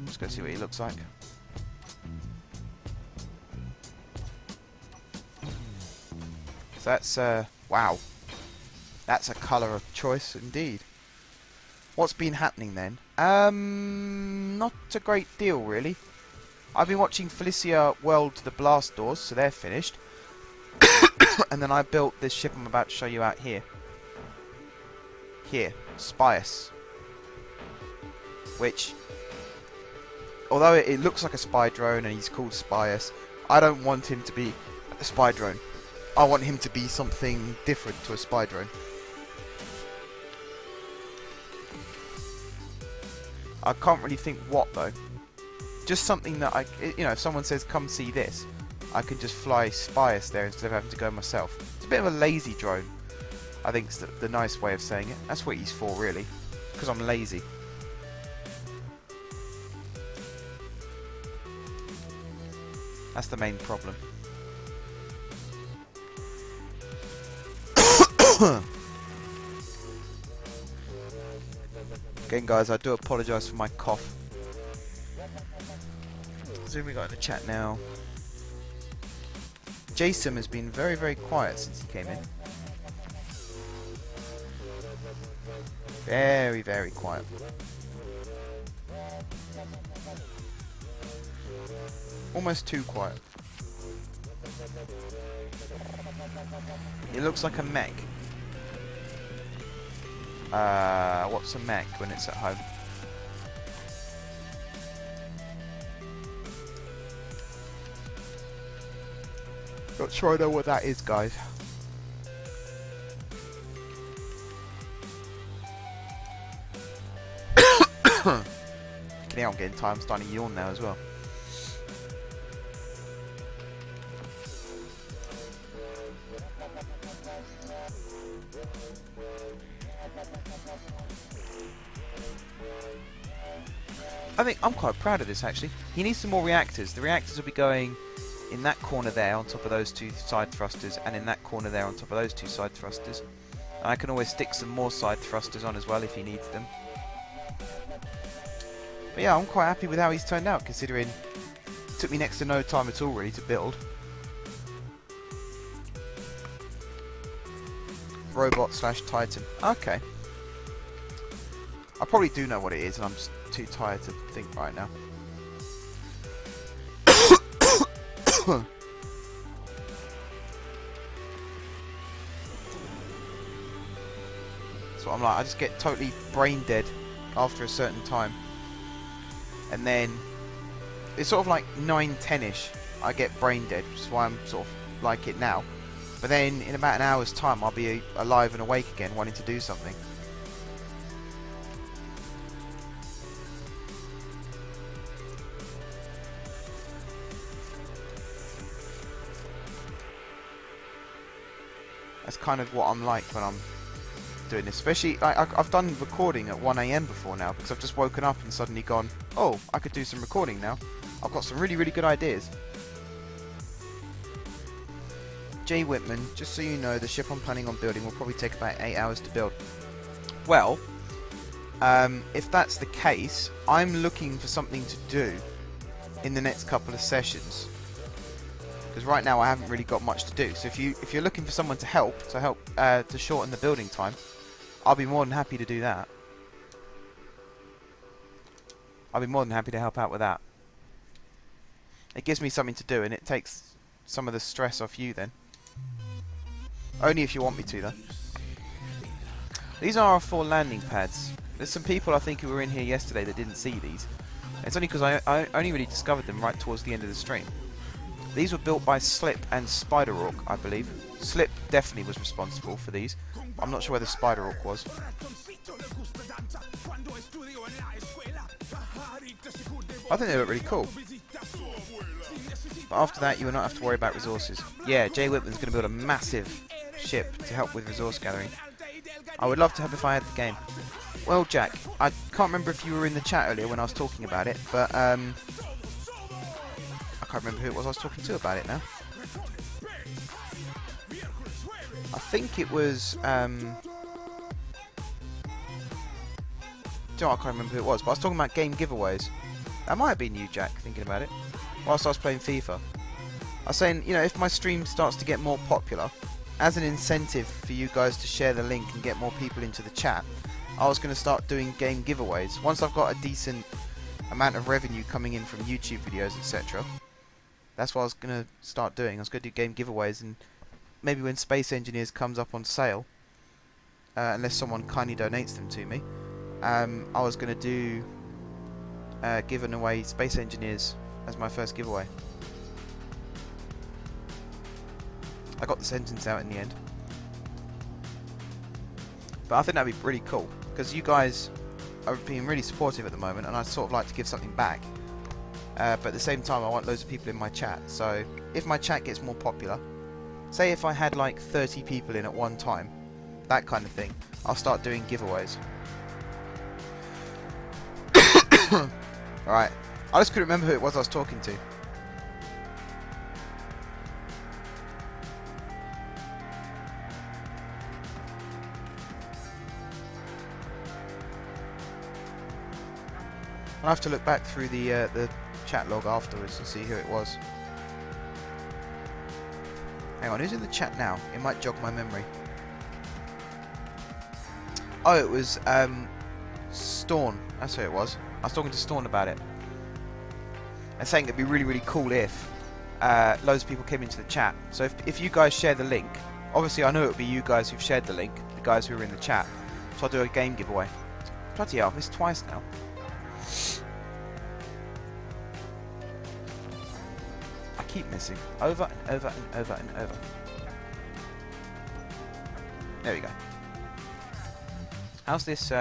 Just go see what he looks like. So that's wow, that's a colour of choice indeed. What's been happening then? Not a great deal really. I've been watching Felicia weld the blast doors, so they're finished. And then I built this ship I'm about to show you out here. Here, Spias. Which, although it looks like a spy drone and he's called Spias, I don't want him to be a spy drone. I want him to be something different to a spy drone. I can't really think what though. Just something that if someone says come see this, I can just fly Spias there instead of having to go myself. It's a bit of a lazy drone, I think is the nice way of saying it. That's what he's for really, because I'm lazy. That's the main problem. Again guys, I do apologise for my cough. So we got in the chat now. Jason has been very, very quiet since he came in. Very, very quiet. Almost too quiet. It looks like a mech. What's a mech when it's at home? Not sure I know what that is, guys. Yeah, I'm getting tired. I'm starting to yawn now as well. I think I'm quite proud of this actually. He needs some more reactors. The reactors will be going in that corner there on top of those two side thrusters, and in that corner there on top of those two side thrusters. And I can always stick some more side thrusters on as well if he needs them. But yeah, I'm quite happy with how he's turned out, considering it took me next to no time at all really to build. Robot / Titan. Okay. I probably do know what it is, and I'm just too tired to think right now. So I'm like, I just get totally brain dead after a certain time, and then it's sort of like 9-10ish I get brain dead, which is why I'm sort of like it now. But then in about an hour's time I'll be alive and awake again, wanting to do something. That's kind of what I'm like when I'm doing this. Especially, I've done recording at 1 AM before now, because I've just woken up and suddenly gone, oh, I could do some recording now. I've got some really, really good ideas. Jay Whitman, just so you know, the ship I'm planning on building will probably take about 8 hours to build. Well, if that's the case, I'm looking for something to do in the next couple of sessions. Because right now I haven't really got much to do. So if you're looking for someone to help to shorten the building time, I'll be more than happy to do that. I'll be more than happy to help out with that. It gives me something to do, and it takes some of the stress off you then. Only if you want me to, though. These are our 4 landing pads. There's some people I think who were in here yesterday that didn't see these. It's only because I only really discovered them right towards the end of the stream. These were built by Slip and Spider-Orc, I believe. Slip definitely was responsible for these. I'm not sure whether Spider-Orc was. I think they look really cool. But after that, you will not have to worry about resources. Yeah, Jay Whitman's going to build a massive ship to help with resource gathering. I would love to have if I had the game. Well, Jack, I can't remember if you were in the chat earlier when I was talking about it, but I can't remember who it was I was talking to about it now. I think it was I can't remember who it was, but I was talking about game giveaways. That might have been you, Jack, thinking about it. Whilst I was playing FIFA. I was saying, you know, if my stream starts to get more popular, as an incentive for you guys to share the link and get more people into the chat, I was going to start doing game giveaways. Once I've got a decent amount of revenue coming in from YouTube videos, etc. That's what I was going to start doing. I was going to do game giveaways, and maybe when Space Engineers comes up on sale, unless someone kindly donates them to me, I was going to do giving away Space Engineers as my first giveaway. I got the sentence out in the end. But I think that'd be pretty cool, because you guys are being really supportive at the moment, and I'd sort of like to give something back. But at the same time, I want loads of people in my chat. So if my chat gets more popular, say if I had like 30 people in at one time, that kind of thing, I'll start doing giveaways. Alright, I just couldn't remember who it was I was talking to. I'll have to look back through the chat log afterwards to see who it was. Hang on, who's in the chat now? It might jog my memory. Oh, it was Storn. That's who it was. I was talking to Storn about it. And saying it'd be really, really cool if loads of people came into the chat. So if you guys share the link, obviously I know it would be you guys who've shared the link, the guys who are in the chat. So I'll do a game giveaway. Bloody hell, I've missed twice now. I keep missing. Over and over and over and over. There we go. How's this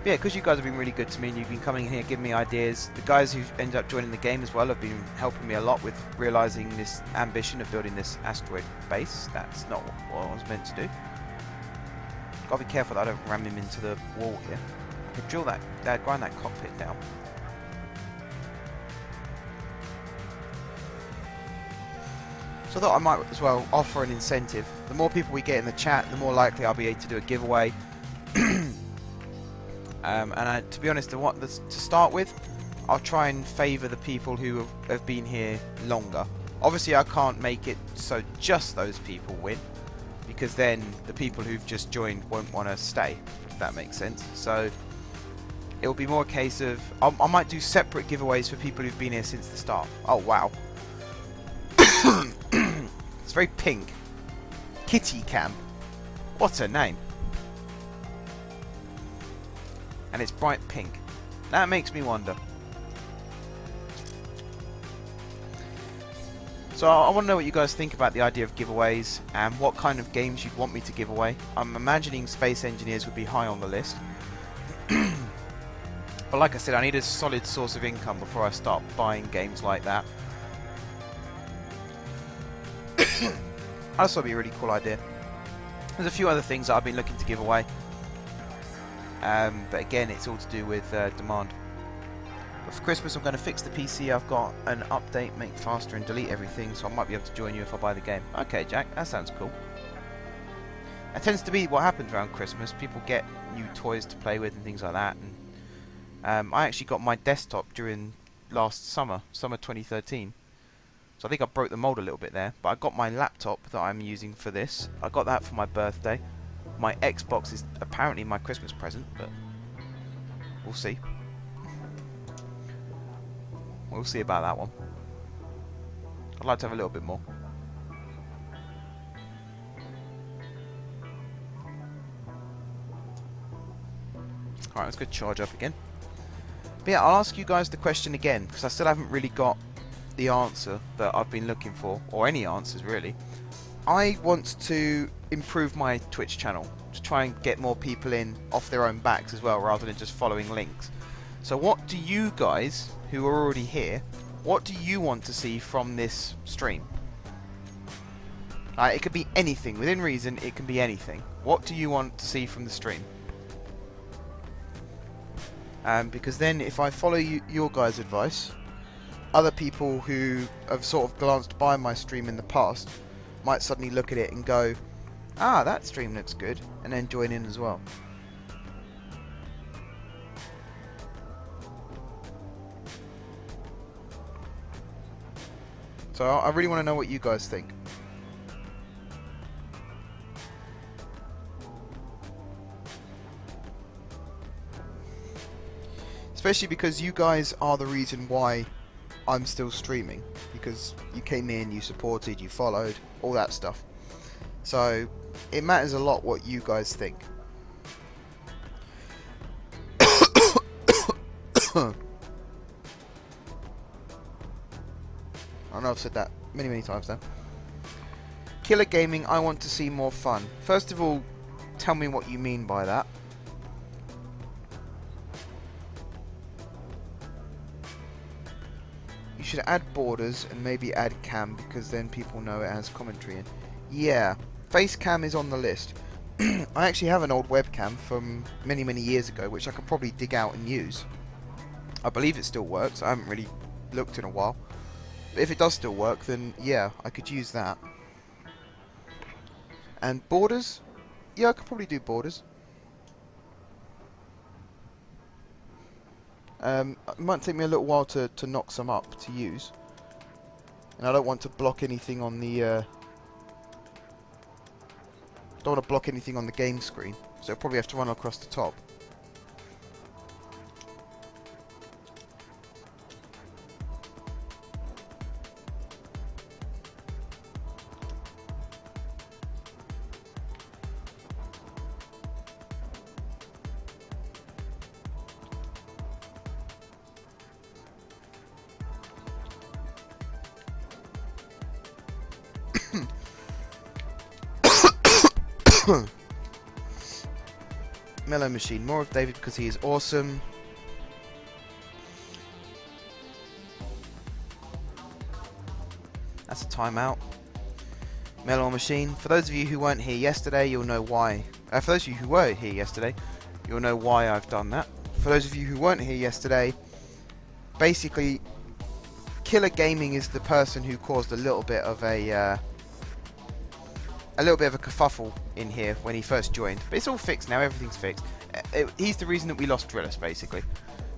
yeah, because you guys have been really good to me and you've been coming in here giving me ideas. The guys who ended up joining the game as well have been helping me a lot with realising this ambition of building this asteroid base. That's not what I was meant to do. Gotta be careful that I don't ram him into the wall here. I could drill that, grind that cockpit down. So I thought I might as well offer an incentive. The more people we get in the chat, the more likely I'll be able to do a giveaway. And to be honest, to start with, I'll try and favour the people who have been here longer. Obviously, I can't make it so just those people win, because then the people who've just joined won't want to stay, if that makes sense. So it'll be more a case of I might do separate giveaways for people who've been here since the start. Oh wow, it's very pink. Kitty Cam, what's her name? And it's bright pink. That makes me wonder. So I want to know what you guys think about the idea of giveaways and what kind of games you'd want me to give away. I'm imagining Space Engineers would be high on the list. But like I said, I need a solid source of income before I start buying games like that. I just thought it'd be a really cool idea. There's a few other things that I've been looking to give away. But again, it's all to do with demand. But for Christmas, I'm going to fix the PC. I've got an update, make faster and delete everything, so I might be able to join you if I buy the game. Okay, Jack, that sounds cool. It tends to be what happens around Christmas. People get new toys to play with and things like that. And I actually got my desktop during last summer 2013. So I think I broke the mold a little bit there. But I got my laptop that I'm using for this. I got that for my birthday. My Xbox is apparently my Christmas present, but we'll see. We'll see about that one. I'd like to have a little bit more. Alright, let's go charge up again. But yeah, I'll ask you guys the question again, because I still haven't really got the answer that I've been looking for, or any answers really. I want to improve my Twitch channel to try and get more people in off their own backs as well, rather than just following links. So what do you guys who are already here, what do you want to see from this stream? It could be anything within reason. It can be anything. What do you want to see from the stream? Because then if I follow your guys' advice, other people who have sort of glanced by my stream in the past might suddenly look at it and go, ah, that stream looks good, and then join in as well. So I really want to know what you guys think. Especially because you guys are the reason why I'm still streaming. Because you came in, you supported, you followed, all that stuff. So it matters a lot what you guys think. I know I've said that many times now. Killer Gaming, I want to see more fun. First of all, tell me what you mean by that. You should add borders and maybe add cam, because then people know it has commentary in. Yeah, face cam is on the list. I actually have an old webcam from many years ago, which I could probably dig out and use. I believe it still works. I haven't really looked in a while. But if it does still work, then yeah, I could use that. And borders? Yeah, I could probably do borders. It might take me a little while to knock some up to use. And I don't want to block anything on the... don't want to block anything on the game screen. So I'll probably have to run across the top. Mellow Machine, more of David because he is awesome. That's a timeout. Mellow Machine, for those of you who weren't here yesterday, you'll know why. For those of you who were here yesterday, you'll know why I've done that. For those of you who weren't here yesterday, basically, Killer Gaming is the person who caused a little bit of a kerfuffle in here when he first joined. But it's all fixed now, everything's fixed. He's the reason that we lost Drillus, basically.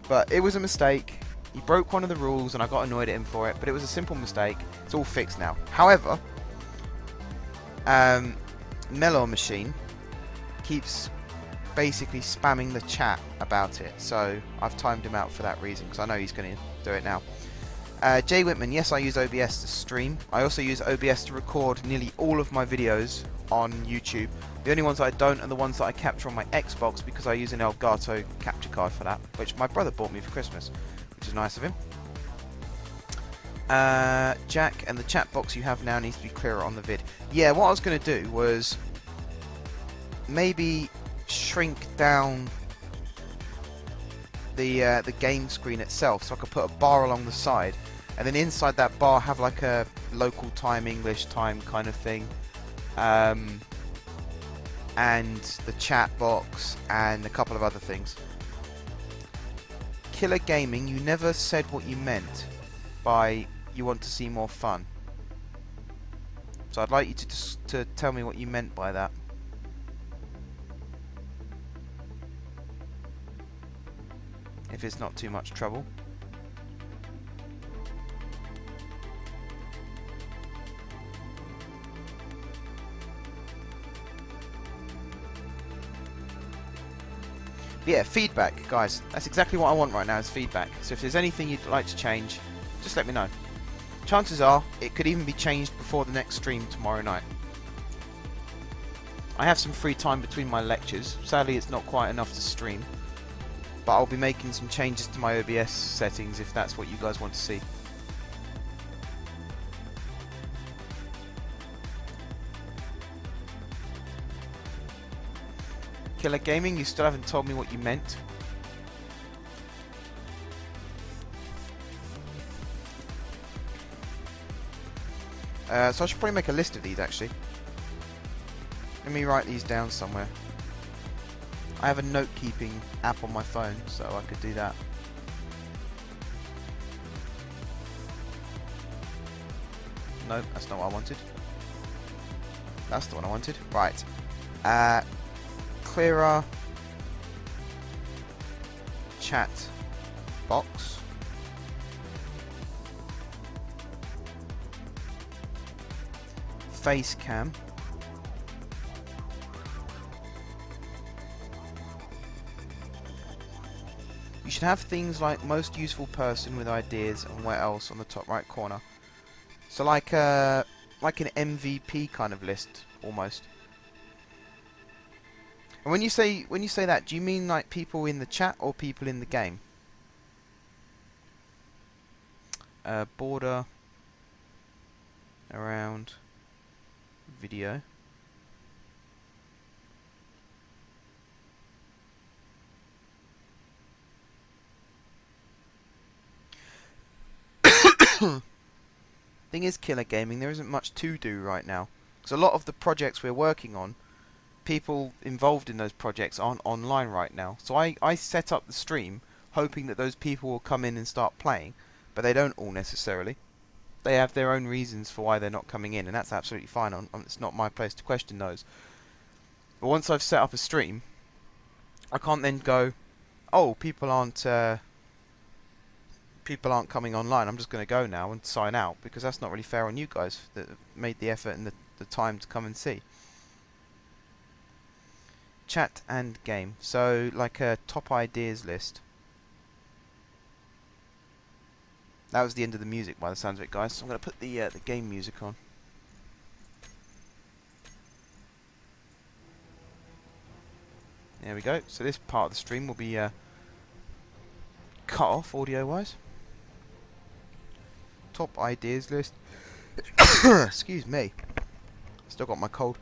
But it was a mistake. He broke one of the rules and I got annoyed at him for it, but it was a simple mistake. It's all fixed now. However, Mellow Machine keeps basically spamming the chat about it, so I've timed him out for that reason, because I know he's going to do it now. Jay Whitman, yes, I use OBS to stream. I also use OBS to record nearly all of my videos on YouTube. The only ones that I don't are the ones that I capture on my Xbox, because I use an Elgato capture card for that, which my brother bought me for Christmas, which is nice of him. Jack, and the chat box you have now needs to be clearer on the vid. Yeah, what I was going to do was maybe shrink down the game screen itself, so I could put a bar along the side, and then inside that bar have like a local time, English time kind of thing, and the chat box and a couple of other things. Killer Gaming, you never said what you meant by you want to see more fun, so I'd like you to tell me what you meant by that. If it's not too much trouble. But yeah, feedback, guys. That's exactly what I want right now, is feedback. So if there's anything you'd like to change, just let me know. Chances are, it could even be changed before the next stream tomorrow night. I have some free time between my lectures. Sadly, it's not quite enough to stream. But I'll be making some changes to my OBS settings if that's what you guys want to see. Killer Gaming, you still haven't told me what you meant. So I should probably make a list of these, actually. Let me write these down somewhere. I have a note-keeping app on my phone, so I could do that. No, that's not what I wanted. That's the one I wanted. Right. Clearer chat box. Face cam. You should have things like most useful person with ideas and what else on the top right corner. So like an MVP kind of list almost. And when you say that, do you mean like people in the chat or people in the game? Border around video. Thing is, Killer Gaming, there isn't much to do right now. Because a lot of the projects we're working on, people involved in those projects aren't online right now. So I set up the stream hoping that those people will come in and start playing, but they don't all necessarily. They have their own reasons for why they're not coming in, and that's absolutely fine. It's not my place to question those. But once I've set up a stream, I can't then go, oh, people aren't coming online, I'm just going to go now and sign out, because that's not really fair on you guys that have made the effort and the time to come and see. Chat and game. So, like a top ideas list. That was the end of the music by the sounds of it, guys. So I'm going to put the game music on. There we go. So this part of the stream will be cut off audio-wise. Top ideas list. Excuse me. Still got my cold.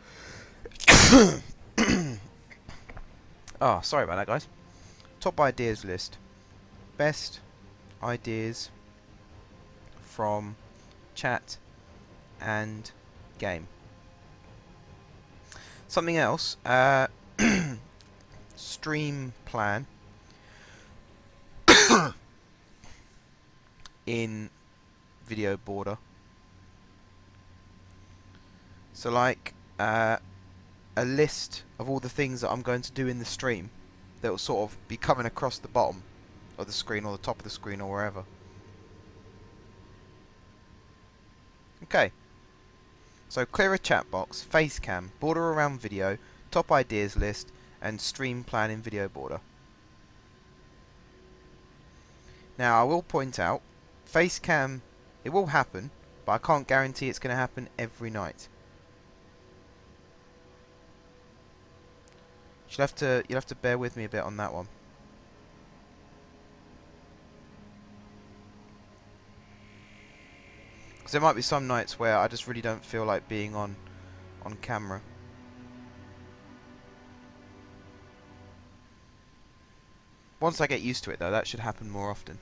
Oh, sorry about that, guys. Top ideas list. Best ideas from chat and game. Something else. Stream plan in video border. So like a list of all the things that I'm going to do in the stream that will sort of be coming across the bottom of the screen or the top of the screen or wherever. Okay. So clear a chat box, face cam, border around video, top ideas list, and stream plan in video border. Now I will point out, face cam, it will happen, but I can't guarantee it's going to happen every night. You'll have to bear with me a bit on that one. Because there might be some nights where I just really don't feel like being on camera. Once I get used to it though, that should happen more often.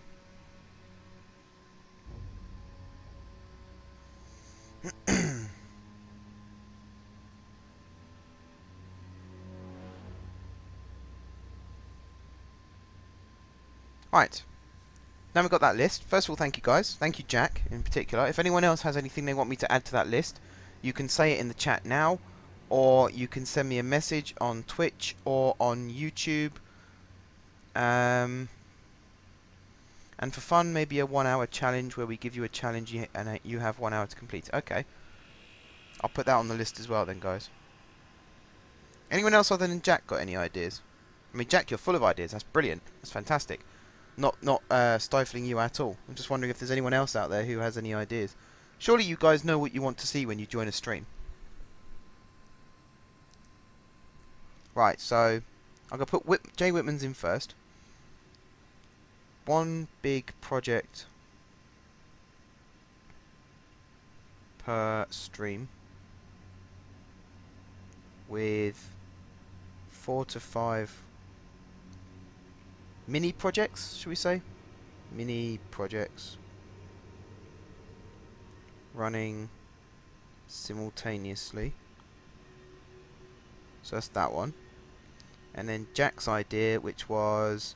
Right. Now we've got that list. First of all, thank you guys. Thank you, Jack, in particular. If anyone else has anything they want me to add to that list, you can say it in the chat now, or you can send me a message on Twitch or on YouTube. And for fun, maybe a 1-hour challenge where we give you a challenge and you have 1 hour to complete. Okay. I'll put that on the list as well then, guys. Anyone else other than Jack got any ideas? I mean, Jack, you're full of ideas. That's brilliant. That's fantastic. Not stifling you at all. I'm just wondering if there's anyone else out there who has any ideas. Surely you guys know what you want to see when you join a stream. Right, so I'm going to put Jay Whitman's in first. One big project per stream with 4 to 5 mini projects, should we say? Mini projects running simultaneously. So that's that one. And then Jack's idea, which was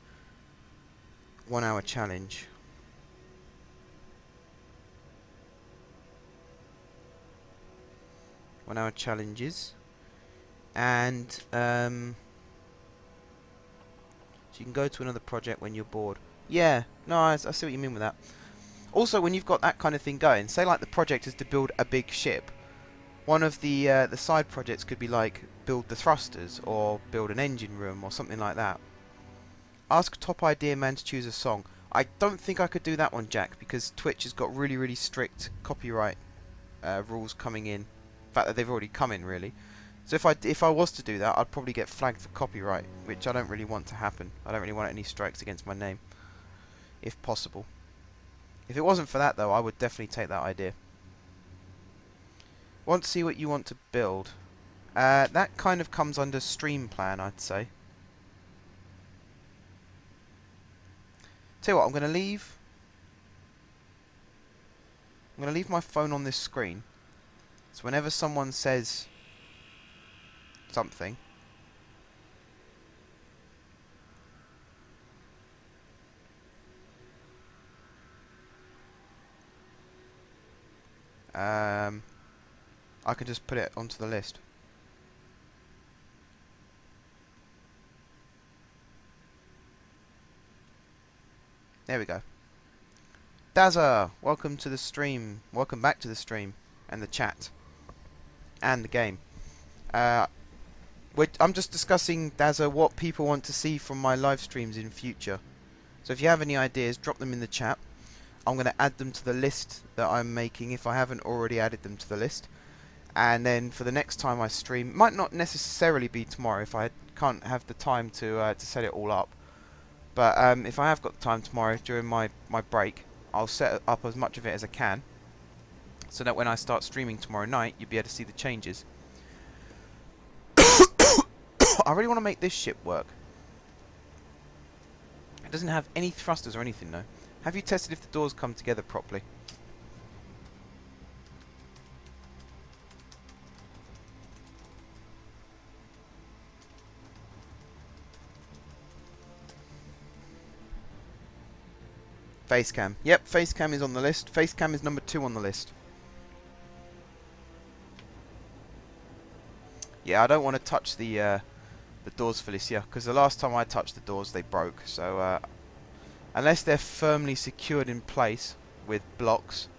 1 hour challenge. One-hour challenges, and so you can go to another project when you're bored. Yeah, no, I see what you mean with that. Also, when you've got that kind of thing going, say like the project is to build a big ship, one of the side projects could be like build the thrusters or build an engine room or something like that. Ask top idea man to choose a song. I don't think I could do that one, Jack, because Twitch has got really strict copyright rules coming in. Fact that they've already come in, really. So if I was to do that, I'd probably get flagged for copyright, which I don't really want to happen. I don't really want any strikes against my name, if possible. If it wasn't for that, though, I would definitely take that idea. Want to see what you want to build? That kind of comes under stream plan, I'd say. Tell you what, I'm going to leave my phone on this screen. So whenever someone says something, I can just put it onto the list. There we go. Dazza, welcome to the stream. Welcome back to the stream and the chat. And the game. I'm just discussing, Dazza, what people want to see from my live streams in future. So if you have any ideas, drop them in the chat. I'm going to add them to the list that I'm making if I haven't already added them to the list. And then for the next time I stream, might not necessarily be tomorrow if I can't have the time to set it all up. But if I have got the time tomorrow during my break, I'll set up as much of it as I can, so that when I start streaming tomorrow night, you'll be able to see the changes. I really want to make this ship work. It doesn't have any thrusters or anything, though. Have you tested if the doors come together properly? Facecam. Yep, Facecam is on the list. Facecam is number 2 on the list. Yeah, I don't want to touch the doors, Felicia, because the last time I touched the doors, they broke. So, unless they're firmly secured in place with blocks.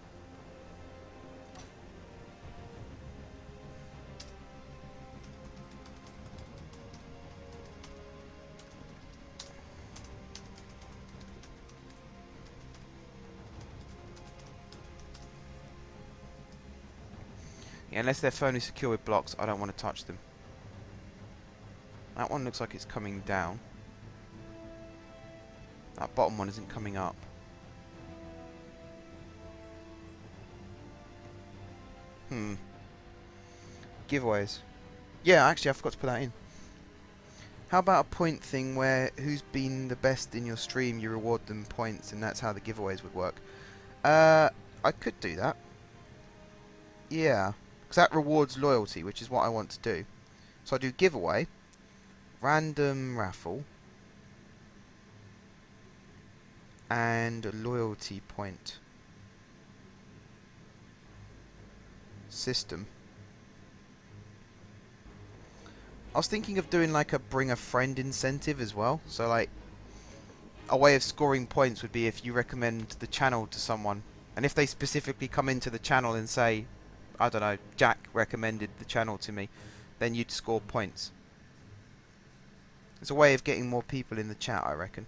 Yeah, unless they're firmly secure with blocks, I don't want to touch them. That one looks like it's coming down. That bottom one isn't coming up. Giveaways. Yeah, actually, I forgot to put that in. How about a point thing where who's been the best in your stream, you reward them points, and that's how the giveaways would work? I could do that. Yeah. Because that rewards loyalty, which is what I want to do. So I do giveaway, random raffle, and a loyalty point system. I was thinking of doing like a bring a friend incentive as well. So like a way of scoring points would be if you recommend the channel to someone, and if they specifically come into the channel and say, I don't know, Jack recommended the channel to me, then you'd score points. It's a way of getting more people in the chat, I reckon.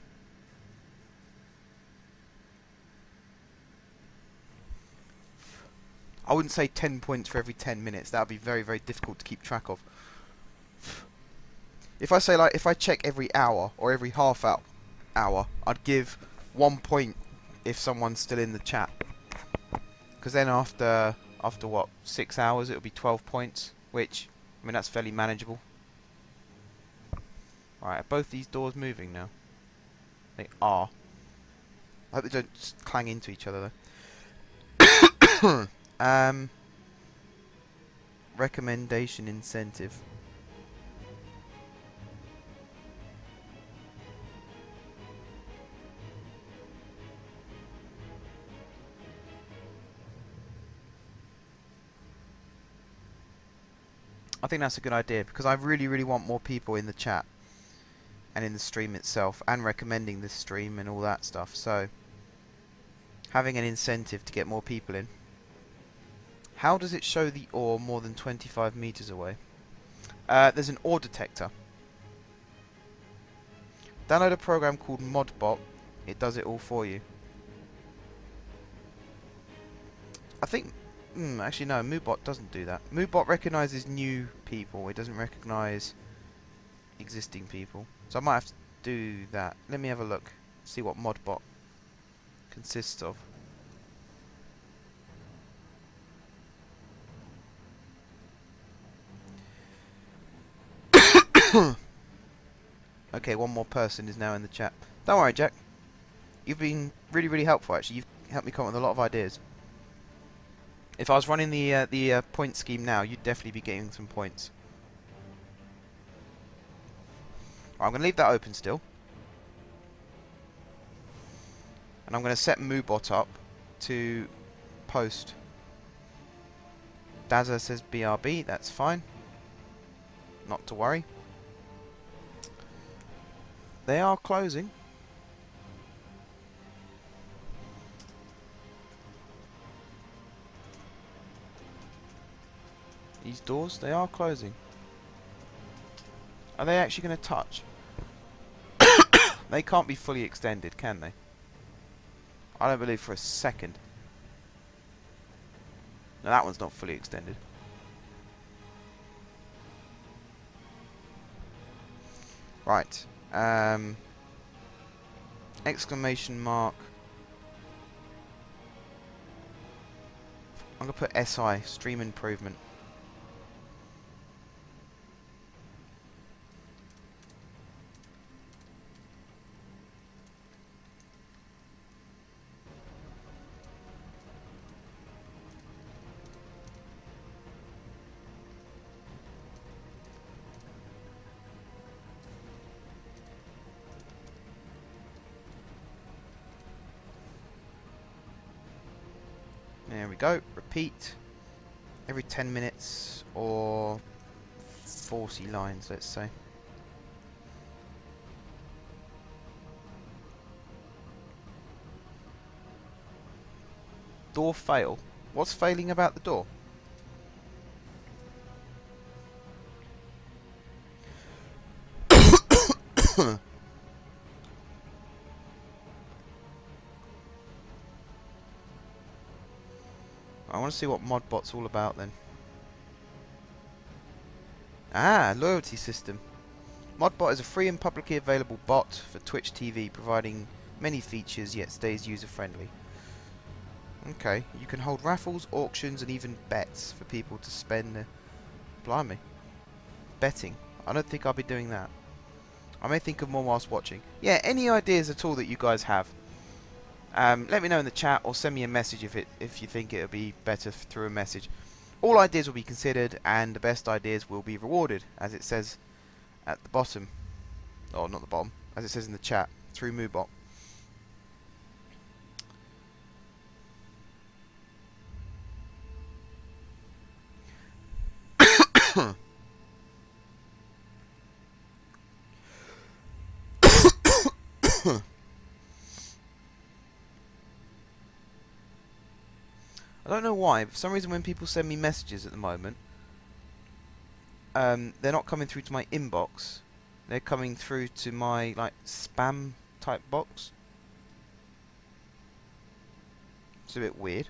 I wouldn't say 10 points for every 10 minutes. That would be very, very difficult to keep track of. If I say, like, if I check every hour or every half hour, I'd give 1 point if someone's still in the chat. Because then after what, 6 hours, it would be 12 points, which, I mean, that's fairly manageable. Right, are both these doors moving now? They are. I hope they don't just clang into each other though. Recommendation incentive. I think that's a good idea because I really, really want more people in the chat and in the stream itself and recommending this stream and all that stuff. So, having an incentive to get more people in. How does it show the ore more than 25 meters away? There's an ore detector. Download a program called Modbot. It does it all for you. I think... actually no, Moobot doesn't do that. Moobot recognises new people. It doesn't recognise existing people. So I might have to do that. Let me have a look. See what Modbot consists of. Okay, one more person is now in the chat. Don't worry, Jack. You've been really, really helpful, actually. You've helped me come up with a lot of ideas. If I was running the point scheme now, you'd definitely be getting some points. Right, I'm going to leave that open still. And I'm going to set Moobot up to post. Dazza says BRB, that's fine. Not to worry. They are closing. These doors, they are closing. Are they actually going to touch? They can't be fully extended, can they? I don't believe for a second. No, that one's not fully extended. Right. Exclamation mark. I'm going to put SI, stream improvement. There we go. Repeat every 10 minutes or 40 lines, let's say. Door fail. What's failing about the door? I want to see what Modbot's all about then. Ah, loyalty system. Modbot is a free and publicly available bot for Twitch TV, providing many features yet stays user-friendly. Okay, you can hold raffles, auctions, and even bets for people to spend. Blimey. Betting. I don't think I'll be doing that. I may think of more whilst watching. Yeah, any ideas at all that you guys have? Let me know in the chat or send me a message if you think it would be better through a message. All ideas will be considered and the best ideas will be rewarded, as it says at the bottom. Or not the bottom, as it says in the chat, through Moobot. I don't know why, for some reason when people send me messages at the moment, they're not coming through to my inbox. They're coming through to my, like, spam type box. It's a bit weird.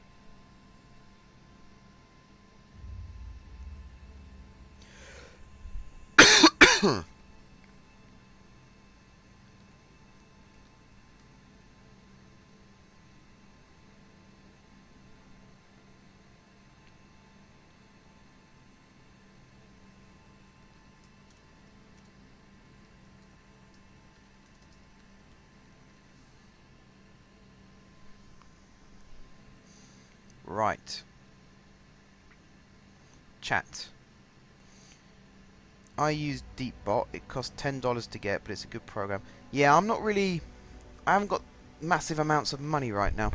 Right. Chat. I use DeepBot. It costs $10 to get, but it's a good program. Yeah, I'm not really... I haven't got massive amounts of money right now.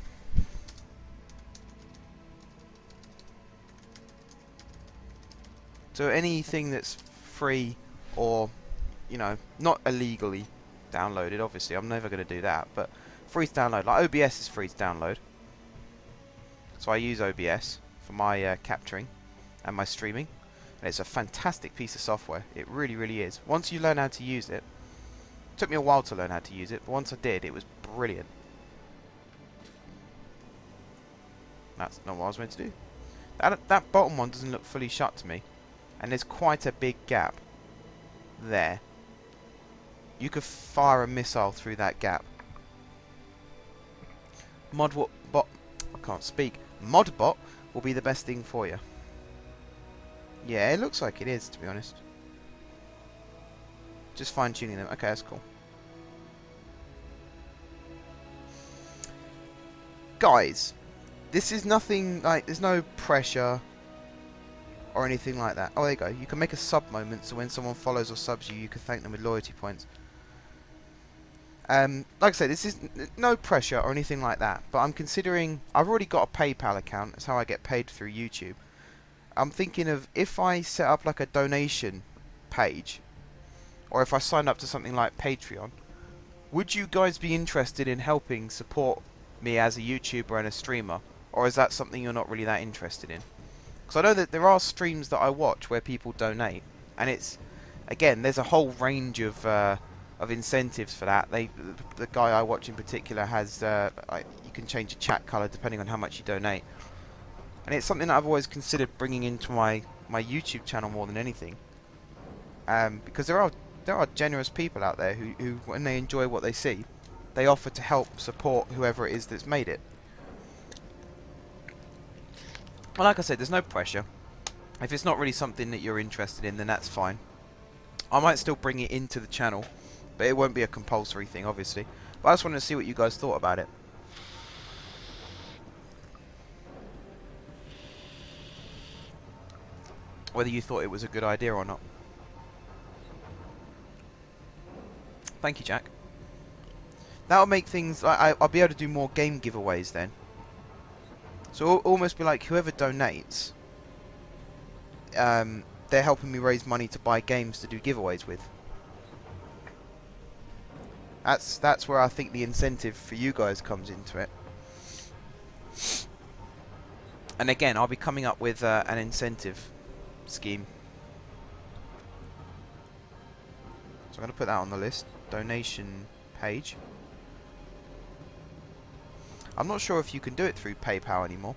So anything that's free or, you know, not illegally downloaded, obviously, I'm never going to do that, but free to download. Like OBS is free to download. So I use OBS for my capturing and my streaming. And it's a fantastic piece of software. It really, really is. Once you learn how to use it, took me a while to learn how to use it, but once I did, it was brilliant. That's not what I was meant to do. That bottom one doesn't look fully shut to me. And there's quite a big gap there. You could fire a missile through that gap. Modbot will be the best thing for you. Yeah, it looks like it is, to be honest. Just fine-tuning them. Okay, that's cool. Guys, this is nothing like... There's no pressure or anything like that. Oh, there you go. You can make a sub moment, so when someone follows or subs you, you can thank them with loyalty points. Like I said, this is no pressure or anything like that, but I'm considering... I've already got a PayPal account. That's how I get paid through YouTube. I'm thinking of if I set up like a donation page, or if I signed up to something like Patreon, would you guys be interested in helping support me as a YouTuber and a streamer? Or is that something you're not really that interested in? Because I know that there are streams that I watch where people donate, and it's, again, there's a whole range of incentives for that. The guy I watch in particular has, you can change the chat colour depending on how much you donate. And it's something that I've always considered bringing into my YouTube channel more than anything. Because there are generous people out there who, when they enjoy what they see, they offer to help support whoever it is that's made it. Well, like I said, there's no pressure. If it's not really something that you're interested in, then that's fine. I might still bring it into the channel, but it won't be a compulsory thing, obviously. But I just wanted to see what you guys thought about it. Whether you thought it was a good idea or not. Thank you, Jack. That'll make things... I'll be able to do more game giveaways then. So it'll almost be like whoever donates, they're helping me raise money to buy games to do giveaways with. That's where I think the incentive for you guys comes into it. And again, I'll be coming up with an incentive scheme. So I'm going to put that on the list. Donation page. I'm not sure if you can do it through PayPal anymore.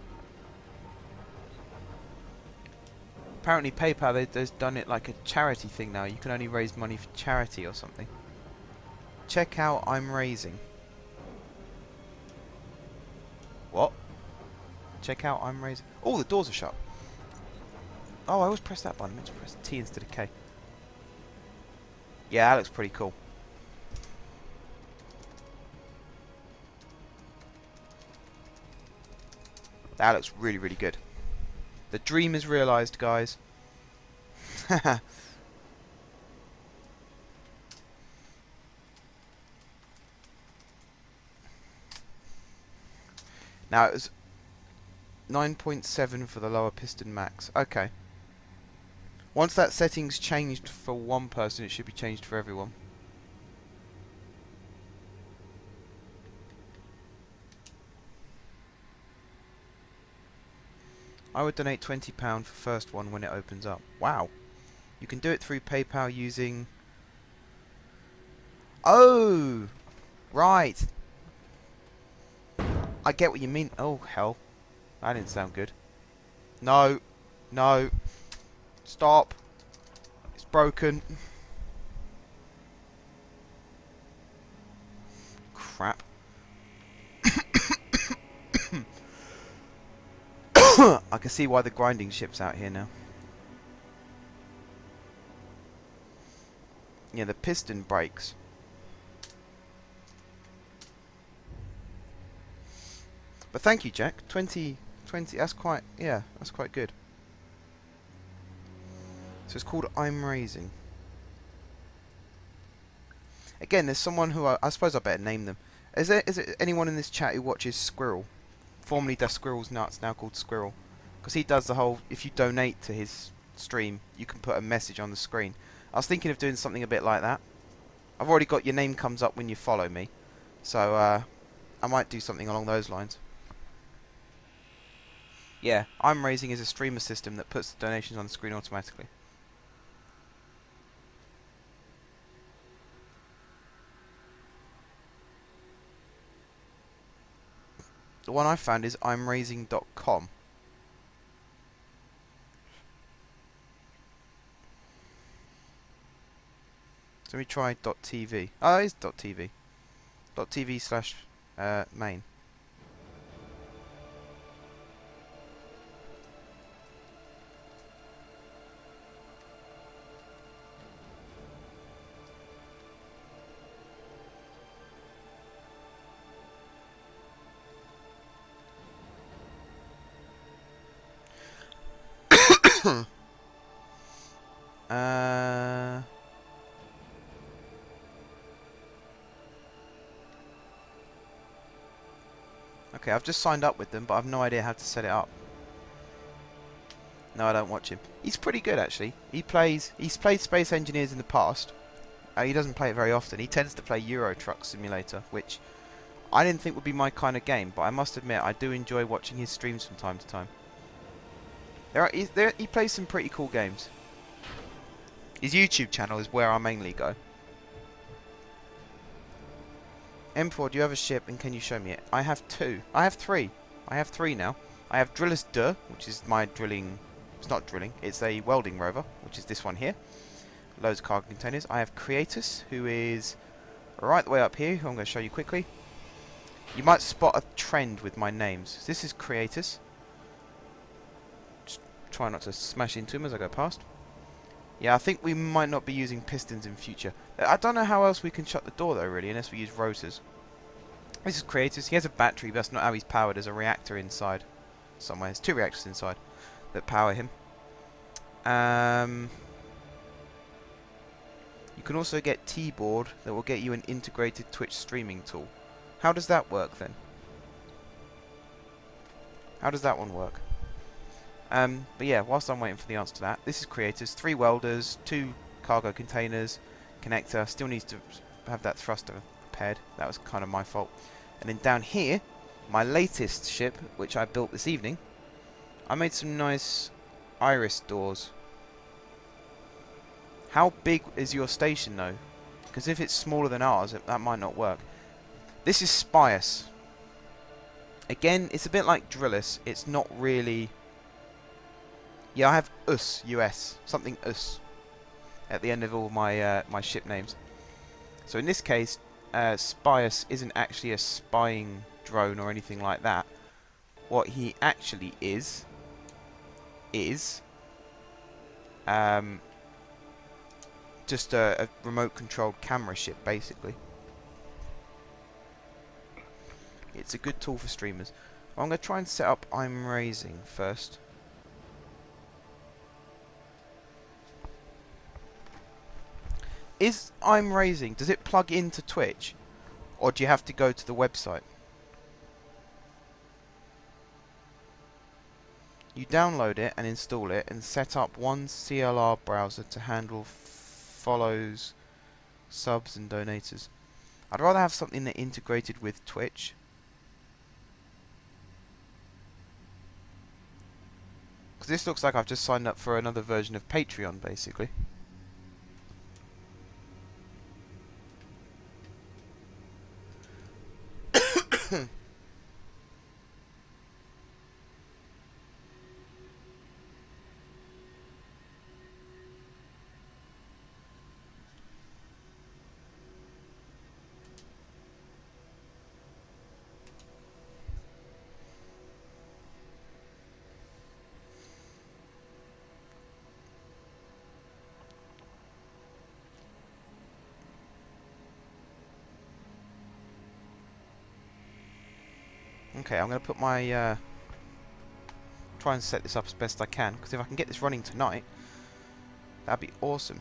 Apparently PayPal, they've done it like a charity thing now. You can only raise money for charity or something. Check out I'm raising. What? Check out I'm raising. Oh, the doors are shut. Oh, I always press that button. I meant to press T instead of K. Yeah, that looks pretty cool. That looks really, really good. The dream is realised, guys. Now, it was 9.7 for the lower piston max. Okay. Once that setting's changed for one person, it should be changed for everyone. I would donate £20 for first one when it opens up. Wow. You can do it through PayPal using... Oh! Right. I get what you mean. Oh, hell. That didn't sound good. No. No. Stop. It's broken. Crap. I can see why the grinding ship's out here now. Yeah, the piston breaks. But thank you, Jack. 20 20. That's quite, yeah, that's quite good. So it's called I'm Raising. Again, there's someone who I suppose I better name them. Is there anyone in this chat who watches Squirrel? Formerly Das Squirrel's Nuts, now called Squirrel. Because he does the whole, if you donate to his stream, you can put a message on the screen. I was thinking of doing something a bit like that. I've already got your name comes up when you follow me. So, I might do something along those lines. Yeah, I'm Raising is a streamer system that puts the donations on the screen automatically. The one I found is imraising.com. So let me try .tv. Oh, it is .tv. .tv/main. Okay, I've just signed up with them, but I've no idea how to set it up. No, I don't watch him. He's pretty good, actually. He's played Space Engineers in the past. He doesn't play it very often. He tends to play Euro Truck Simulator, which I didn't think would be my kind of game, but I must admit I do enjoy watching his streams from time to time. He plays some pretty cool games. His YouTube channel is where I mainly go. M4, do you have a ship and can you show me it? I have two. I have three. I have three now. I have Drillus 2, which is my drilling... It's not drilling, it's a welding rover, which is this one here. Loads of cargo containers. I have Creatus, who is right the way up here, who I'm going to show you quickly. You might spot a trend with my names. This is Creatus. Just try not to smash into him as I go past. Yeah, I think we might not be using pistons in future. I don't know how else we can shut the door though, really, unless we use rotors. This is Creatus. He has a battery, but that's not how he's powered. There's a reactor inside somewhere. There's two reactors inside that power him. You can also get T-Board that will get you an integrated Twitch streaming tool. How does that work then? How does that one work? But yeah, whilst I'm waiting for the answer to that, this is Creators, 3 welders, 2 cargo containers, connector, still needs to have that thruster repaired, that was kind of my fault. And then down here, my latest ship, which I built this evening, I made some nice iris doors. How big is your station though? Because if it's smaller than ours, that might not work. This is Spius. Again, it's a bit like Drillus, it's not really... Yeah, I have US, something US, at the end of all my my ship names. So in this case, Spius isn't actually a spying drone or anything like that. What he actually is just a remote-controlled camera ship, basically. It's a good tool for streamers. I'm going to try and set up I'm Raising first. Is I'm Raising, does it plug into Twitch? Or do you have to go to the website? You download it and install it and set up one CLR browser to handle follows, subs and donators. I'd rather have something that integrated with Twitch. Because this looks like I've just signed up for another version of Patreon, basically. Okay, I'm going to put my try and set this up as best I can, because if I can get this running tonight, that'd be awesome.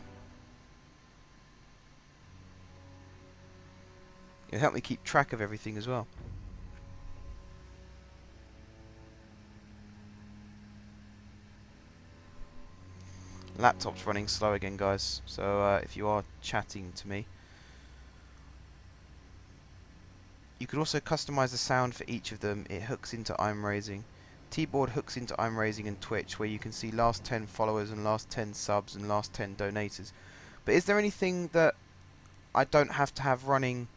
It'll help me keep track of everything as well. Laptop's running slow again, guys, so if you are chatting to me, you could also customize the sound for each of them. It hooks into iMrazing. T-Board hooks into iMrazing and Twitch, where you can see last 10 followers and last 10 subs and last 10 donators. But is there anything that I don't have to have running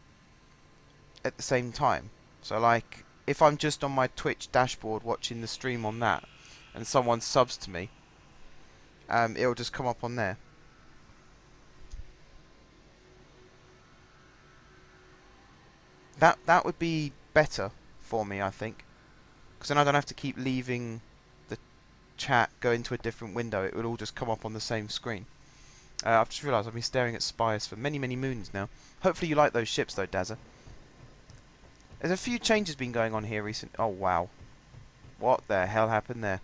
at the same time? So like, if I'm just on my Twitch dashboard watching the stream on that, and someone subs to me, it'll just come up on there. That would be better for me, I think, because then I don't have to keep leaving the chat, go into a different window. It would all just come up on the same screen. I've just realised I've been staring at Spires for many, many moons now. Hopefully you like those ships though, Dazza. There's a few changes been going on here recently. Oh wow. What the hell happened there?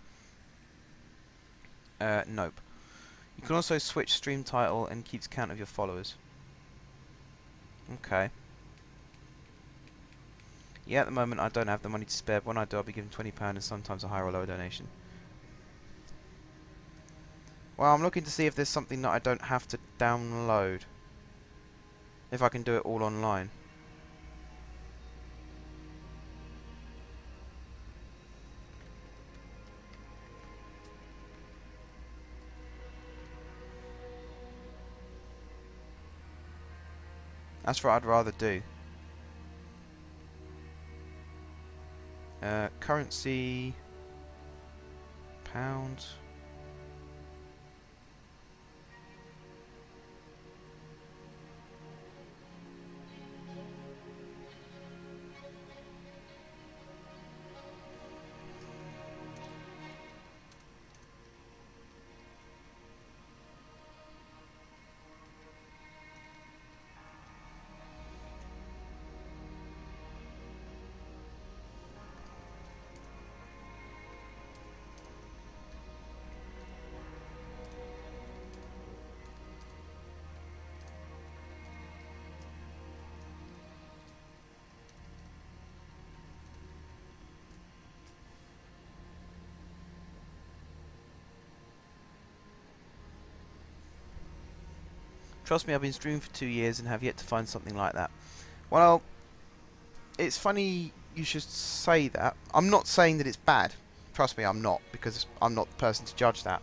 Nope. You can also switch stream title and keeps count of your followers. Okay. Yeah, at the moment I don't have the money to spare, but when I do I'll be given £20 and sometimes a higher or lower donation. Well, I'm looking to see if there's something that I don't have to download. If I can do it all online. That's what I'd rather do. Currency, pound. Trust me, I've been streaming for 2 years and have yet to find something like that. Well, it's funny you should say that. I'm not saying that it's bad. Trust me, I'm not, because I'm not the person to judge that.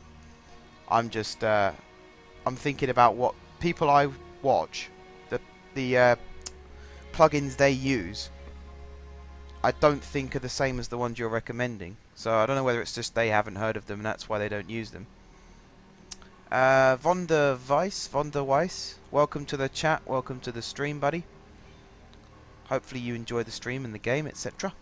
I'm just, I'm thinking about what people I watch, the plugins they use, I don't think are the same as the ones you're recommending. So I don't know whether it's just they haven't heard of them and that's why they don't use them. Von der Weiss, welcome to the chat, welcome to the stream, buddy. Hopefully you enjoy the stream and the game, etc.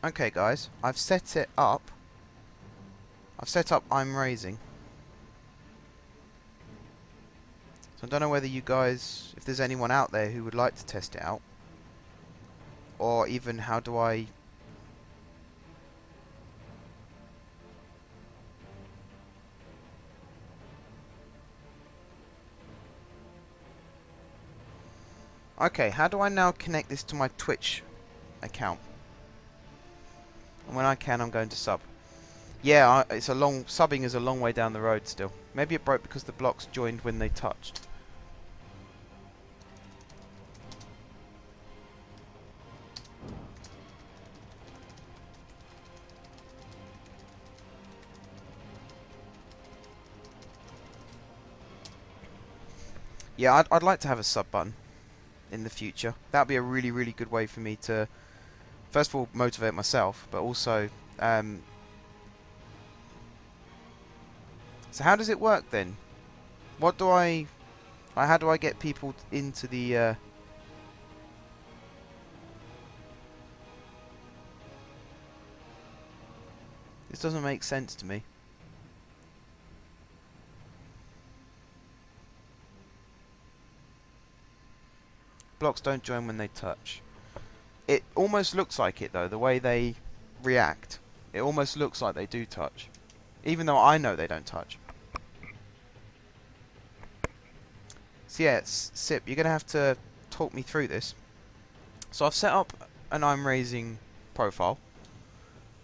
Okay guys, I've set it up. I've set up iMrazing. So I don't know whether you guys, if there's anyone out there who would like to test it out. Or even how do I... Okay, how do I now connect this to my Twitch account? And when I can, I'm going to sub. Yeah, it's a long... Subbing is a long way down the road still. Maybe it broke because the blocks joined when they touched. Yeah, I'd like to have a sub button in the future. That'd be a really, really good way for me to, first of all, motivate myself, but also, so how does it work then? What do how do I get people into the, this doesn't make sense to me. Blocks don't join when they touch. It almost looks like it though, the way they react. It almost looks like they do touch. Even though I know they don't touch. So yeah, Sip, you're going to have to talk me through this. So I've set up an I'm Raising profile.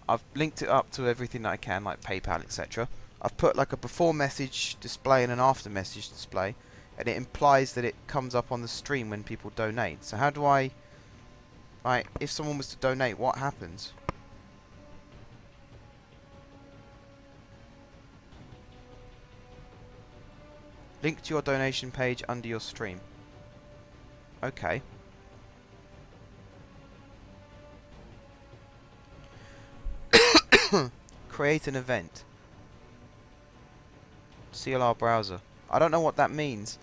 I've linked it up to everything that I can, like PayPal, etc. I've put like a before message display and an after message display, and it implies that it comes up on the stream when people donate. So how do I, like, if someone was to donate, what happens? Link to your donation page under your stream. Okay. Create an event. CLR browser. I don't know what that means.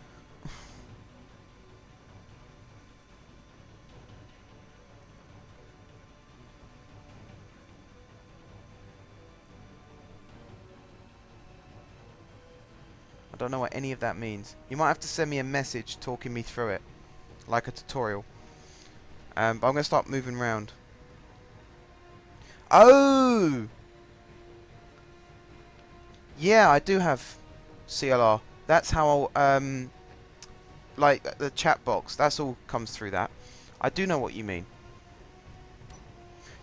I don't know what any of that means. You might have to send me a message talking me through it. Like a tutorial. But I'm going to start moving around. Oh! Yeah, I do have CLR. That's how, like, the chat box. That's all comes through that. I do know what you mean.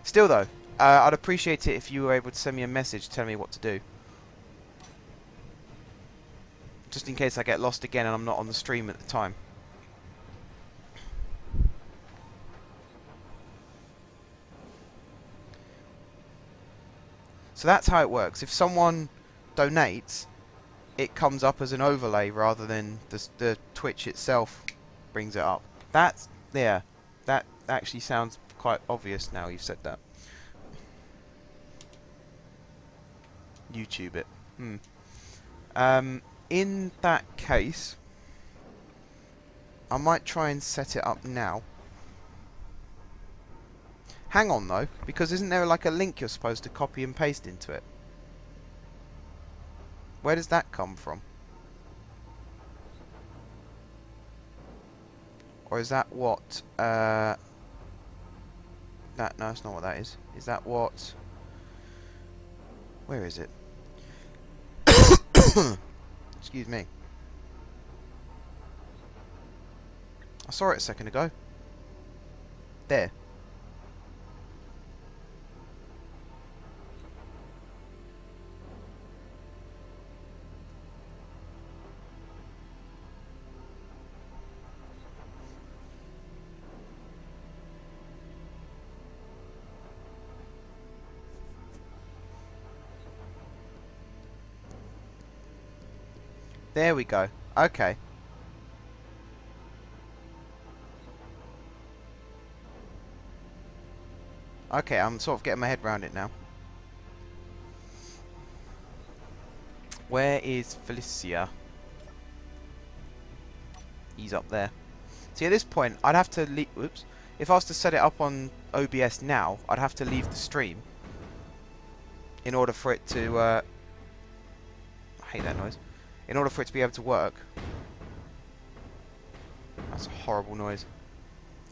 Still, though, I'd appreciate it if you were able to send me a message telling me what to do. Just in case I get lost again and I'm not on the stream at the time. So that's how it works. If someone donates, it comes up as an overlay rather than the Twitch itself brings it up. That's, yeah, that actually sounds quite obvious now you've said that. YouTube it. In that case, I might try and set it up now. Hang on though, because isn't there like a link you're supposed to copy and paste into it? Where does that come from? Or is that what, no, that's not what that is. Is that what... Where is it? Excuse me. I saw it a second ago. There. There we go. Okay. Okay, I'm sort of getting my head around it now. Where is Felicia? He's up there. See, at this point, I'd have to leave... Oops. If I was to set it up on OBS now, I'd have to leave the stream in order for it to... I hate that noise. In order for it to be able to work. That's a horrible noise.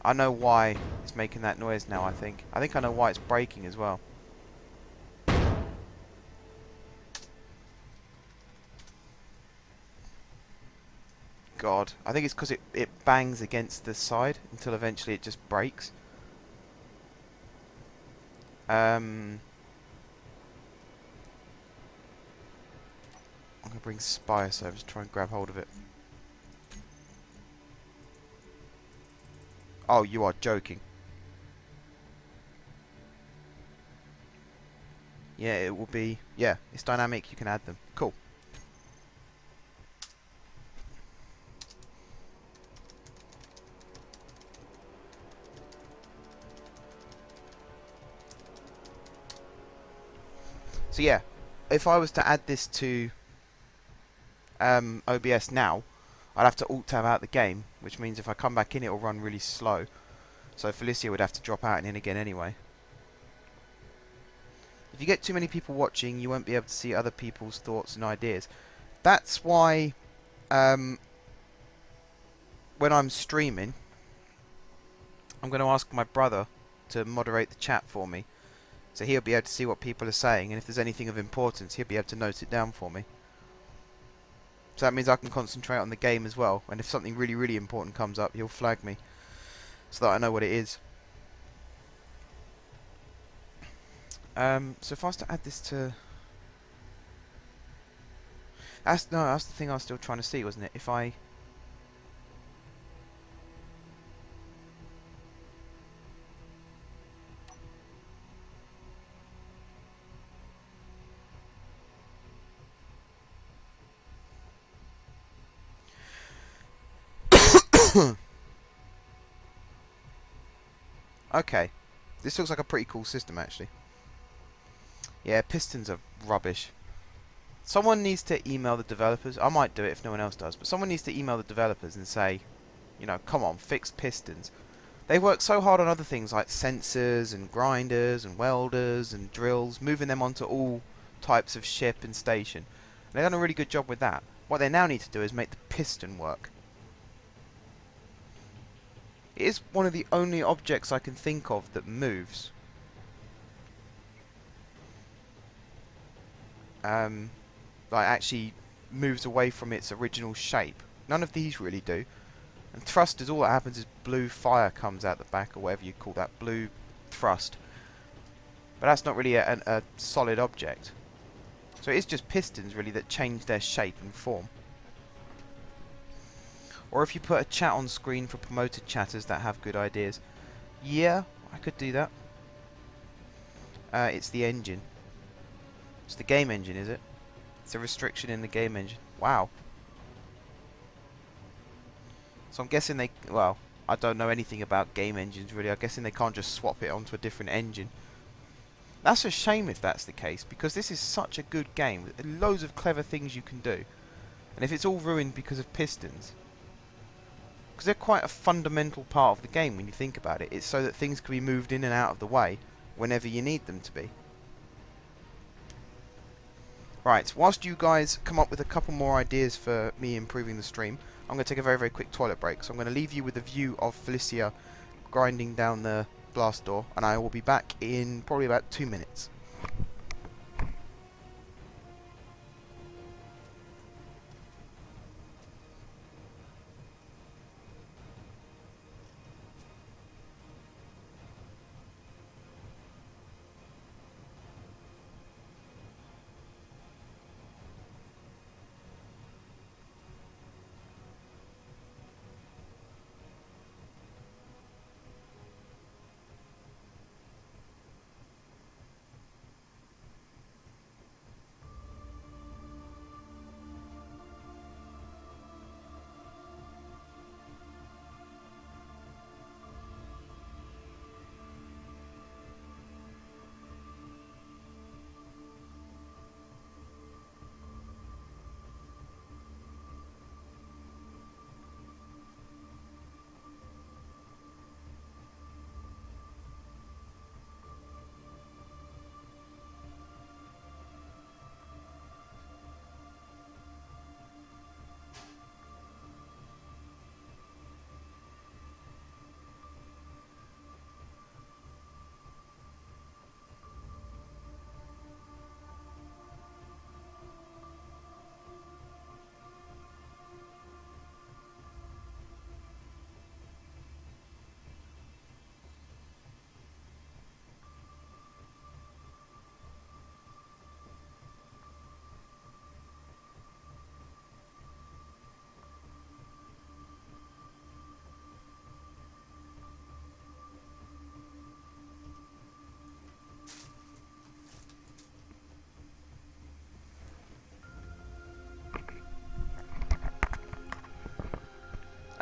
I know why it's making that noise now, I think. I think I know why it's breaking as well. God. I think it's because it bangs against the side until eventually it just breaks. I'm going to bring Spice over to try and grab hold of it. Oh, you are joking. Yeah, it will be... Yeah, it's dynamic. You can add them. Cool. So yeah, if I was to add this to OBS now, I'd have to alt-tab out the game, which means if I come back in, it'll run really slow. So Felicia would have to drop out and in again anyway. If you get too many people watching, you won't be able to see other people's thoughts and ideas. That's why when I'm streaming, I'm going to ask my brother to moderate the chat for me. So he'll be able to see what people are saying, and if there's anything of importance, he'll be able to note it down for me. So that means I can concentrate on the game as well, and if something really, really important comes up, he'll flag me, so that I know what it is. So if I was to add this to... that's the thing I was still trying to see, wasn't it? If I... okay. This looks like a pretty cool system, actually. Yeah, pistons are rubbish. Someone needs to email the developers. I might do it if no one else does, but someone needs to email the developers and say, you know, come on, fix pistons. They work so hard on other things like sensors and grinders and welders and drills, moving them onto all types of ship and station. And they've done a really good job with that. What they now need to do is make the piston work. It is one of the only objects I can think of that moves. Like actually moves away from its original shape. None of these really do. And thrusters, all that happens is blue fire comes out the back, or whatever you call that, blue thrust. But that's not really a solid object. So it is just pistons really that change their shape and form. Or if you put a chat on screen for promoted chatters that have good ideas. Yeah, I could do that. It's the engine. It's the game engine, is it? It's a restriction in the game engine. Wow. So I'm guessing they... well, I don't know anything about game engines really. I'm guessing they can't just swap it onto a different engine. That's a shame if that's the case, because this is such a good game. With loads of clever things you can do. And if it's all ruined because of pistons... because they're quite a fundamental part of the game when you think about it. It's so that things can be moved in and out of the way whenever you need them to be. Right, whilst you guys come up with a couple more ideas for me improving the stream, I'm going to take a very, very quick toilet break. So I'm going to leave you with a view of Felicia grinding down the blast door, and I will be back in probably about 2 minutes.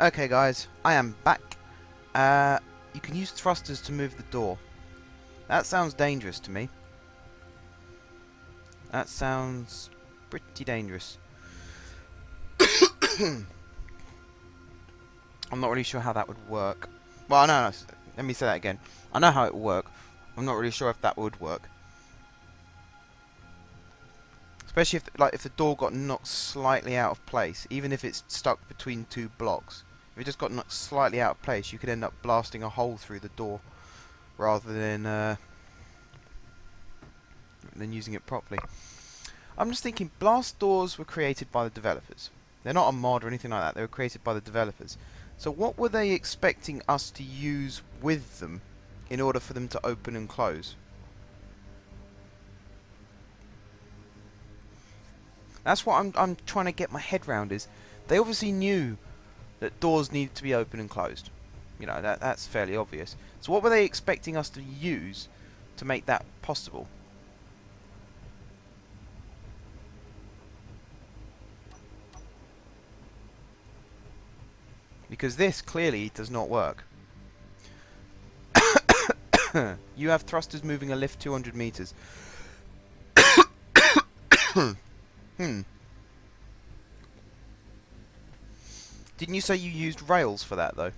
Okay guys, I am back. You can use thrusters to move the door. That sounds dangerous to me. That sounds pretty dangerous. I'm not really sure how that would work. Well, no, let me say that again. I know how it would work. I'm not really sure if that would work. Especially if the door got knocked slightly out of place, even if it's stuck between two blocks. If it just got knocked slightly out of place, you could end up blasting a hole through the door rather than using it properly. I'm just thinking, blast doors were created by the developers. They're not a mod or anything like that. They were created by the developers. So what were they expecting us to use with them in order for them to open and close? That's what I'm trying to get my head round. Is they obviously knew that doors needed to be open and closed. You know, that's fairly obvious. So what were they expecting us to use to make that possible? Because this clearly does not work. You have thrusters moving a lift 200 meters. Didn't you say you used rails for that, though?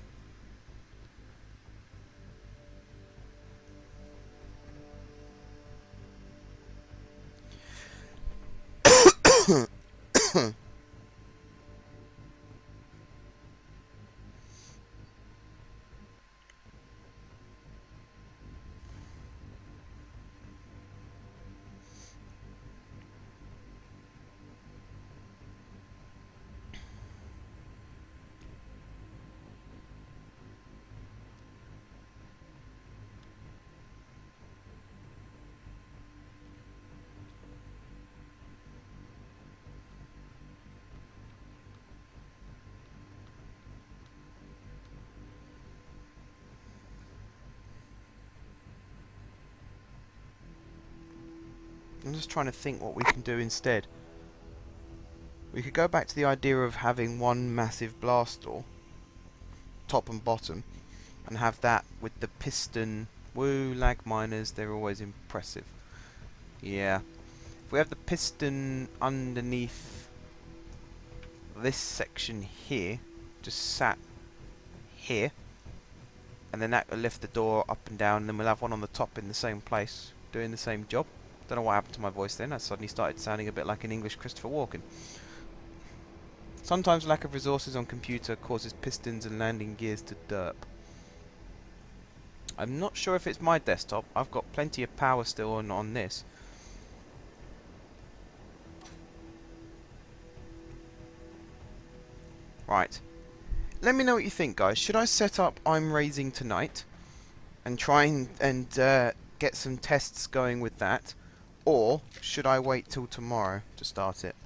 I'm just trying to think what we can do instead. We could go back to the idea of having one massive blast door, top and bottom, and have that with the piston. Woo, lag miners, they're always impressive. Yeah. If we have the piston underneath this section here, just sat here, and then that will lift the door up and down, and then we'll have one on the top in the same place, doing the same job. Don't know what happened to my voice then. I suddenly started sounding a bit like an English Christopher Walken. Sometimes lack of resources on computer causes pistons and landing gears to derp. I'm not sure if it's my desktop. I've got plenty of power still on this. Right. Let me know what you think, guys. Should I set up I'm Raising tonight and try and get some tests going with that? Or should I wait till tomorrow to start it?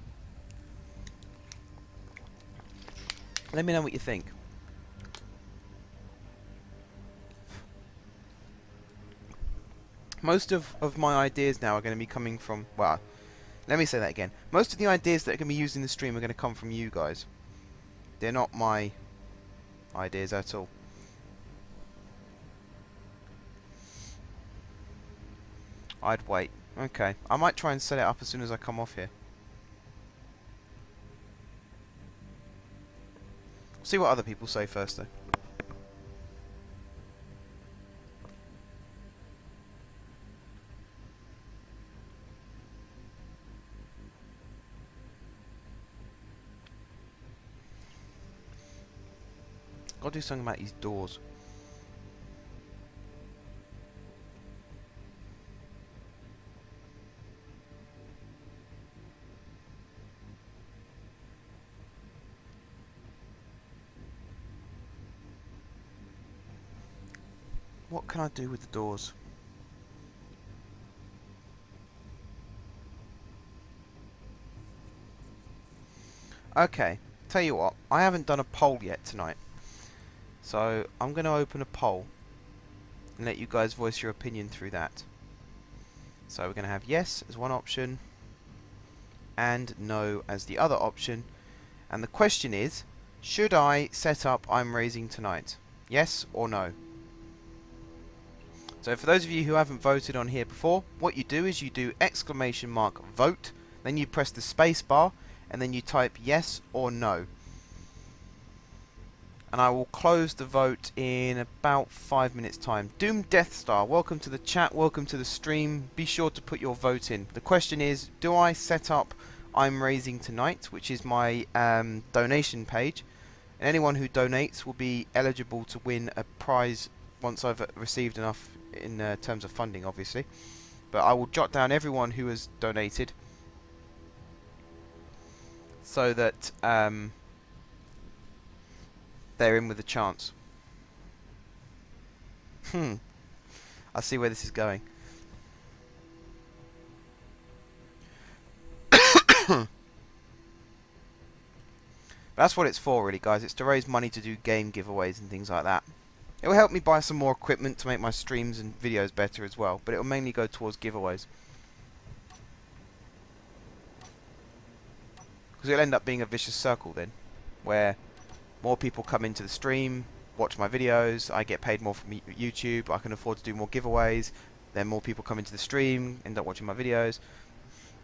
Let me know what you think. Most of my ideas now are going to be coming from... Well, let me say that again. Most of the ideas that are going to be used in the stream are going to come from you guys. They're not my ideas at all. I'd wait. Okay. I might try and set it up as soon as I come off here. See what other people say first, though. Gotta do something about these doors. What can I do with the doors? Okay, tell you what, I haven't done a poll yet tonight. So, I'm going to open a poll and let you guys voice your opinion through that. So we're going to have yes as one option and no as the other option. And the question is, should I set up I'm Raising tonight? Yes or no? So for those of you who haven't voted on here before, what you do is you do !vote, then you press the space bar, and then you type yes or no. And I will close the vote in about 5 minutes time. Doom Death Star, welcome to the chat, welcome to the stream. Be sure to put your vote in. The question is, do I set up I'm Raising Tonight, which is my donation page, and anyone who donates will be eligible to win a prize once I've received enough in terms of funding, obviously. But I will jot down everyone who has donated so that they're in with a chance. I see where this is going. That's what it's for, really, guys. It's to raise money to do game giveaways and things like that. It will help me buy some more equipment to make my streams and videos better as well, but it will mainly go towards giveaways. Because it'll end up being a vicious circle then, where more people come into the stream, watch my videos, I get paid more from YouTube, I can afford to do more giveaways, then more people come into the stream, end up watching my videos,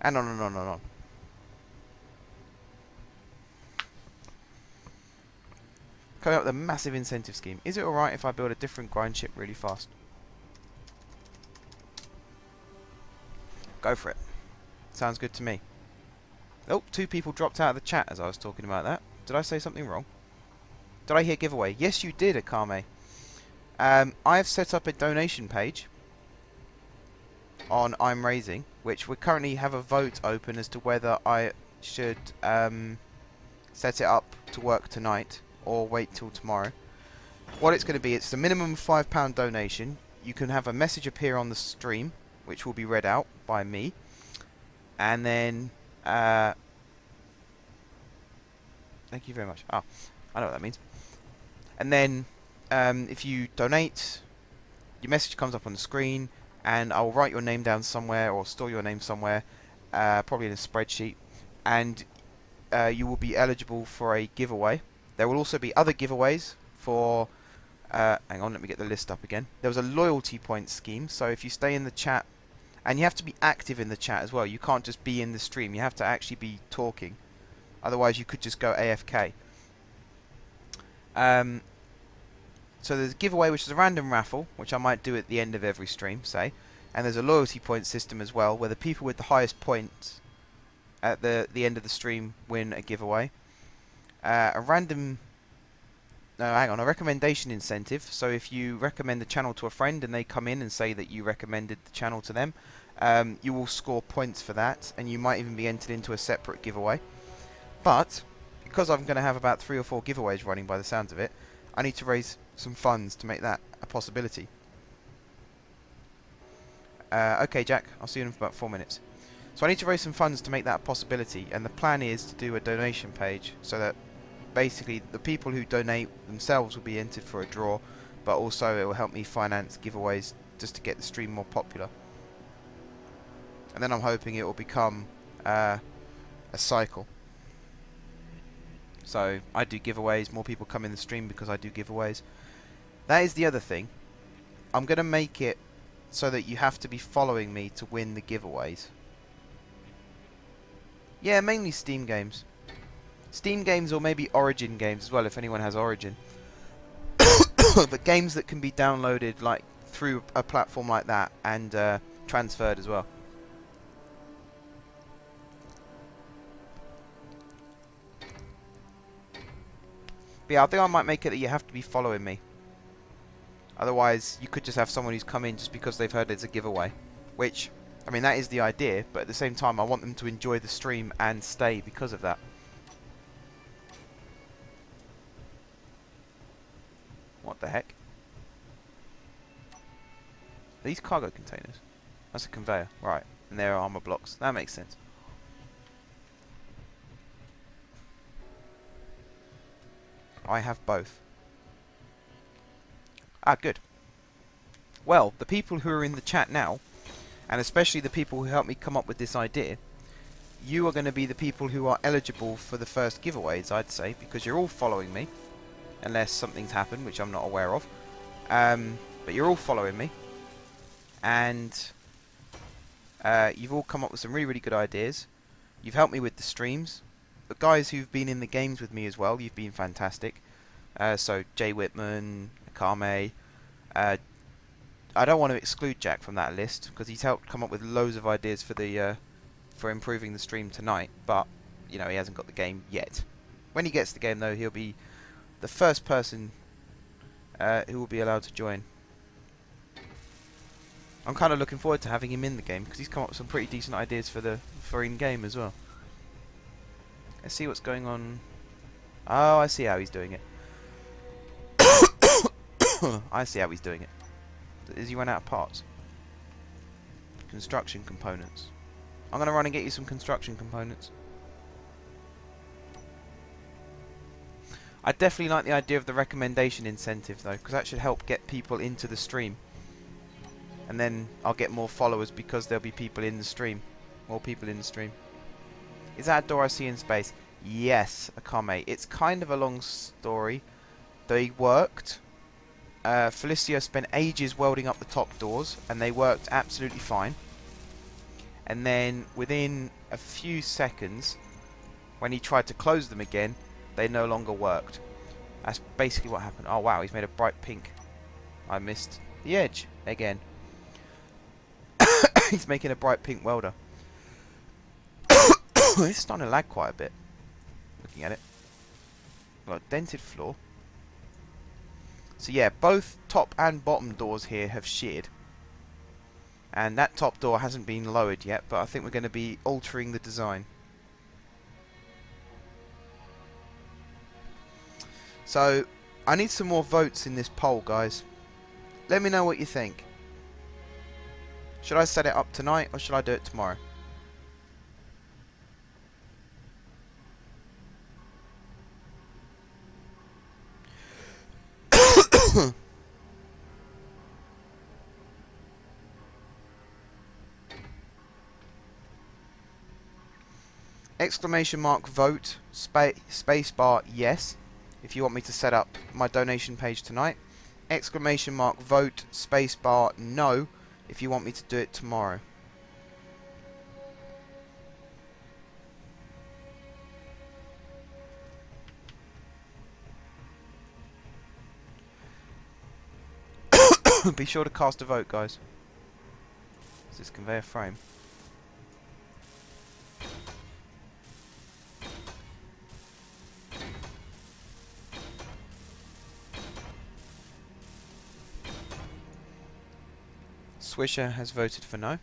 and on and on and on. Coming up with a massive incentive scheme. Is it alright if I build a different grind ship really fast? Go for it. Sounds good to me. Oh, 2 people dropped out of the chat as I was talking about that. Did I say something wrong? Did I hear giveaway? Yes, you did, Akame. I have set up a donation page on I'm Raising, which we currently have a vote open as to whether I should set it up to work tonight or wait till tomorrow. What it's going to be, it's the minimum of £5 donation. You can have a message appear on the stream, which will be read out by me, and then thank you very much. I know what that means. And then if you donate, your message comes up on the screen, and I will write your name down somewhere or store your name somewhere, probably in a spreadsheet, and you will be eligible for a giveaway. There will also be other giveaways for hang on, let me get the list up again. There was a loyalty point scheme, so if you stay in the chat, and you have to be active in the chat as well, you can't just be in the stream, you have to actually be talking, otherwise you could just go AFK. So there's a giveaway, which is a random raffle, which I might do at the end of every stream, say, and there's a loyalty point system as well, where the people with the highest points at the end of the stream win a giveaway. A recommendation incentive. So if you recommend the channel to a friend and they come in and say that you recommended the channel to them, you will score points for that, and you might even be entered into a separate giveaway. But because I'm going to have about 3 or 4 giveaways running by the sounds of it, I need to raise some funds to make that a possibility. Okay, Jack, I'll see you in about 4 minutes. So I need to raise some funds to make that a possibility, and the plan is to do a donation page so that basically the people who donate themselves will be entered for a draw, but also it will help me finance giveaways just to get the stream more popular. And then I'm hoping it will become a cycle. So I do giveaways, more people come in the stream because I do giveaways. That is the other thing. I'm going to make it so that you have to be following me to win the giveaways. Yeah, mainly Steam games. Steam games, or maybe Origin games as well, if anyone has Origin. But games that can be downloaded like through a platform like that and transferred as well. But yeah, I think I might make it that you have to be following me. Otherwise, you could just have someone who's come in just because they've heard it's a giveaway. Which, I mean, that is the idea, but at the same time, I want them to enjoy the stream and stay because of that. What the heck? Are these cargo containers? That's a conveyor. Right. And they're armor blocks. That makes sense. I have both. Ah, good. Well, the people who are in the chat now, and especially the people who helped me come up with this idea, you are going to be the people who are eligible for the first giveaways, I'd say, because you're all following me, unless something's happened, which I'm not aware of. But you're all following me, and you've all come up with some really, really good ideas. You've helped me with the streams. The guys who've been in the games with me as well, you've been fantastic. So Jay Whitman, Akame. I don't want to exclude Jack from that list because he's helped come up with loads of ideas for the for improving the stream tonight. But you know, he hasn't got the game yet. When he gets the game, though, he'll be the first person who will be allowed to join. I'm kind of looking forward to having him in the game because he's come up with some pretty decent ideas for in-game as well. Let's see what's going on. Oh, I see how he's doing it. I see how he's doing it. Is he run out of parts? Construction components. I'm going to run and get you some construction components. I definitely like the idea of the recommendation incentive though, because that should help get people into the stream. And then I'll get more followers because there'll be people in the stream. More people in the stream. Is that a door I see in space? Yes, Akame. It's kind of a long story. They worked. Felicio spent ages welding up the top doors, and they worked absolutely fine. And then, within a few seconds, when he tried to close them again, they no longer worked. That's basically what happened. Oh wow, he's made a bright pink. I missed the edge again. He's making a bright pink welder. It's starting to lag quite a bit. Looking at it. Got a dented floor. So yeah, both top and bottom doors here have sheared. And that top door hasn't been lowered yet, but I think we're going to be altering the design. So, I need some more votes in this poll, guys. Let me know what you think. Should I set it up tonight, or should I do it tomorrow? Exclamation mark vote, space bar yes, if you want me to set up my donation page tonight. Exclamation mark vote, space bar no, if you want me to do it tomorrow. Be sure to cast a vote, guys. Is this conveyor frame? Swisher has voted for no.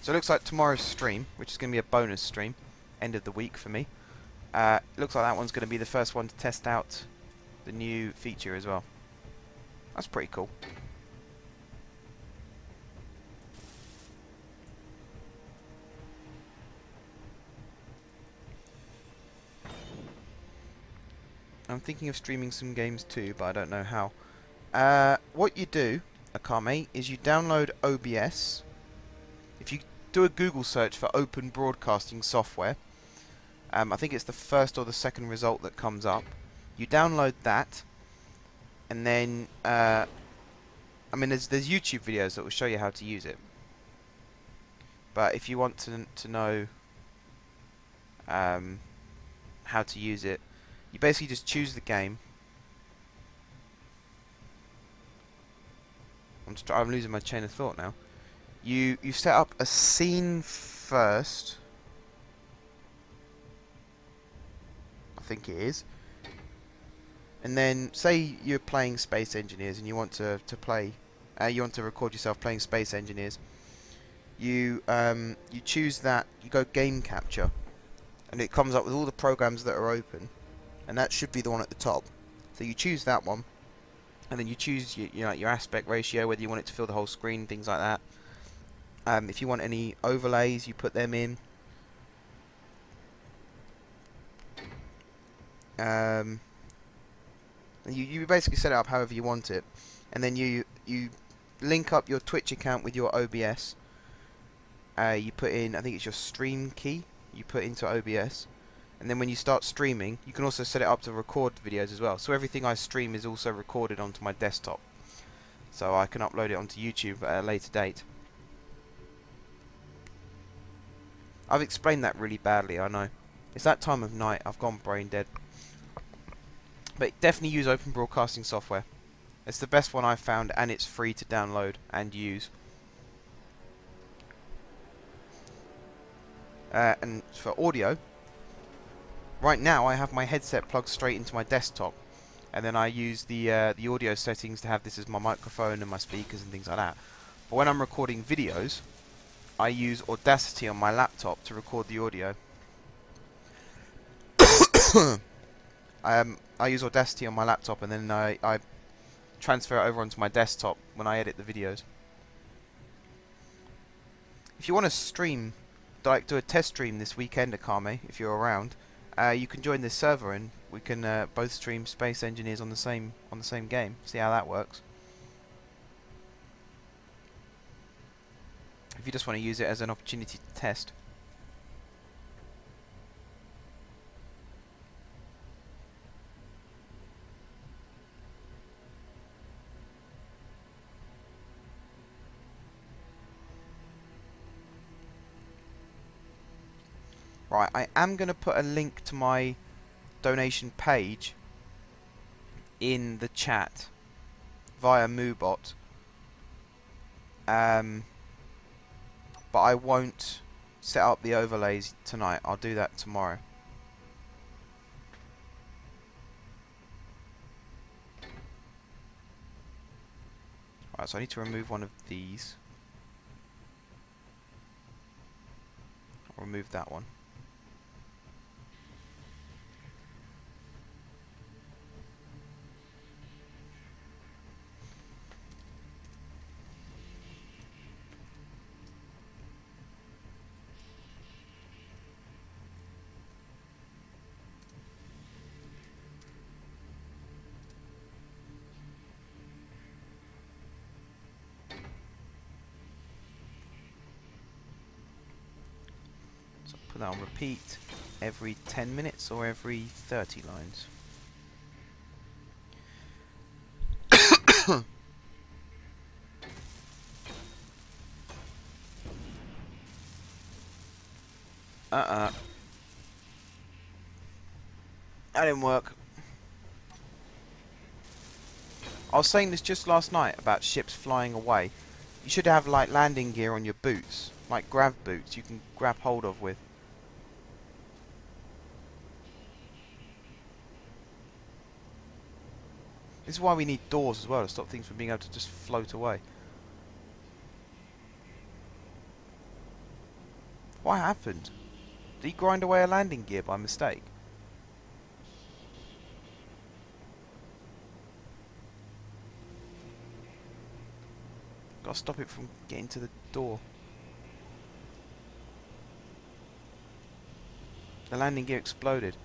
So it looks like tomorrow's stream, which is going to be a bonus stream, end of the week for me. Looks like that one's going to be the first one to test out the new feature as well. That's pretty cool. I'm thinking of streaming some games too, but I don't know how. What you do, Akame, is you download OBS. If you do a Google search for Open Broadcasting Software, I think it's the first or the second result that comes up. You download that, and then I mean, there's YouTube videos that will show you how to use it. But if you want to know how to use it, you basically just choose the game. I'm losing my chain of thought now. You set up a scene first. I think it is. And then say you're playing Space Engineers and you want to play. You want to record yourself playing Space Engineers. You choose that. You go Game Capture, and it comes up with all the programs that are open. And that should be the one at the top. So you choose that one, and then you choose your aspect ratio, whether you want it to fill the whole screen, things like that. If you want any overlays, you put them in. You basically set it up however you want it, and then you link up your Twitch account with your OBS. You put in, I think it's your stream key. You put into OBS. And then when you start streaming, you can also set it up to record videos as well. So everything I stream is also recorded onto my desktop. So I can upload it onto YouTube at a later date. I've explained that really badly, I know. It's that time of night, I've gone brain dead. But definitely use Open Broadcasting software. It's the best one I've found, and it's free to download and use. And for audio, right now I have my headset plugged straight into my desktop, and then I use the audio settings to have this as my microphone and my speakers and things like that. But when I'm recording videos, I use Audacity on my laptop to record the audio. I use Audacity on my laptop, and then I transfer it over onto my desktop when I edit the videos. If you want to stream, like do a test stream this weekend at Kame, if you're around, you can join this server and we can both stream Space Engineers on the same game. See how that works. If you just want to use it as an opportunity to test. Right, I am going to put a link to my donation page in the chat via Moobot. But I won't set up the overlays tonight. I'll do that tomorrow. Right, so I need to remove one of these. I'll remove that one. Put that on repeat every 10 minutes or every 30 lines. That didn't work. I was saying this just last night about ships flying away. You should have like landing gear on your boots, like grav boots you can grab hold of with. This is why we need doors as well, to stop things from being able to just float away. What happened? Did he grind away a landing gear by mistake? Gotta stop it from getting to the door. The landing gear exploded.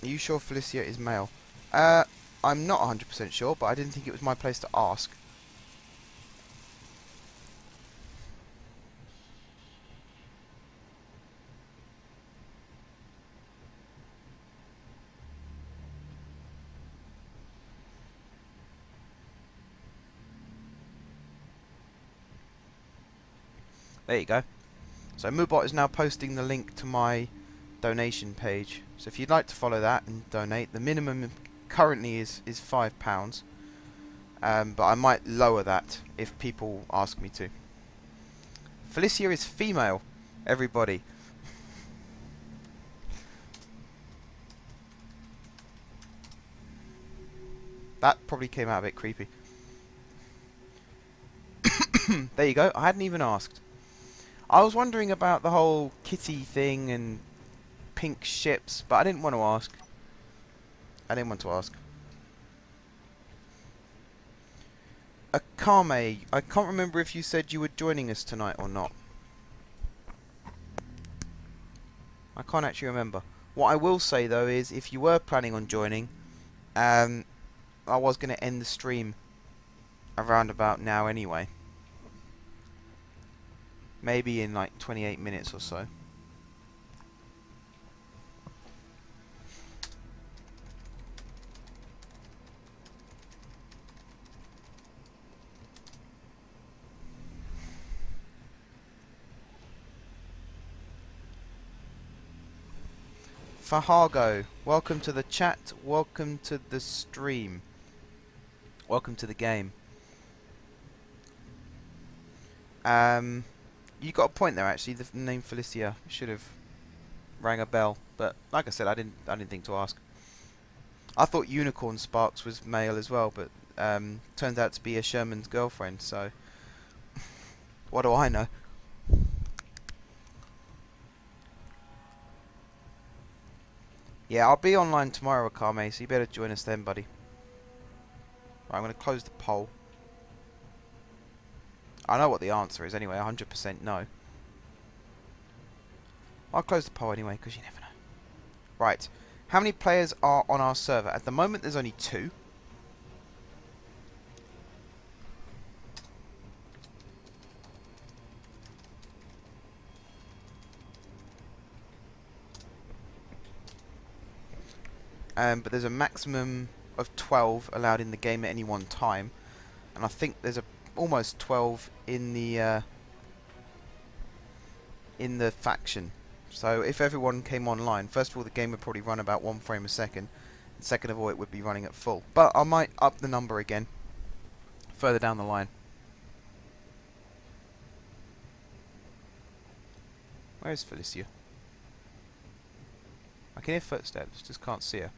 Are you sure Felicia is male? I'm not 100% sure, but I didn't think it was my place to ask. There you go. So Moobot is now posting the link to my donation page. So if you'd like to follow that and donate, the minimum currently is £5. But I might lower that if people ask me to. Felicia is female, everybody. That probably came out a bit creepy. There you go, I hadn't even asked. I was wondering about the whole kitty thing and pink ships, but I didn't want to ask. Akame, I can't remember if you said you were joining us tonight or not. I can't actually remember. What I will say though is, if you were planning on joining, I was going to end the stream around about now anyway. Maybe in like 28 minutes or so. Fahago, welcome to the chat, welcome to the stream, welcome to the game. You got a point there actually. The name Felicia should have rang a bell, but like I said, I didn't think to ask. I thought Unicorn Sparks was male as well, but turns out to be a Sherman's girlfriend. So what do I know? Yeah, I'll be online tomorrow, Akame, so you better join us then, buddy. Right, I'm going to close the poll. I know what the answer is anyway, 100% no. I'll close the poll anyway, because you never know. Right, how many players are on our server? At the moment, there's only 2. But there's a maximum of 12 allowed in the game at any one time. And I think there's almost 12 in the faction. So if everyone came online, first of all the game would probably run about 1 frame a second, and second of all it would be running at full. But I might up the number again further down the line. Where's Felicia? I can hear footsteps, just can't see her.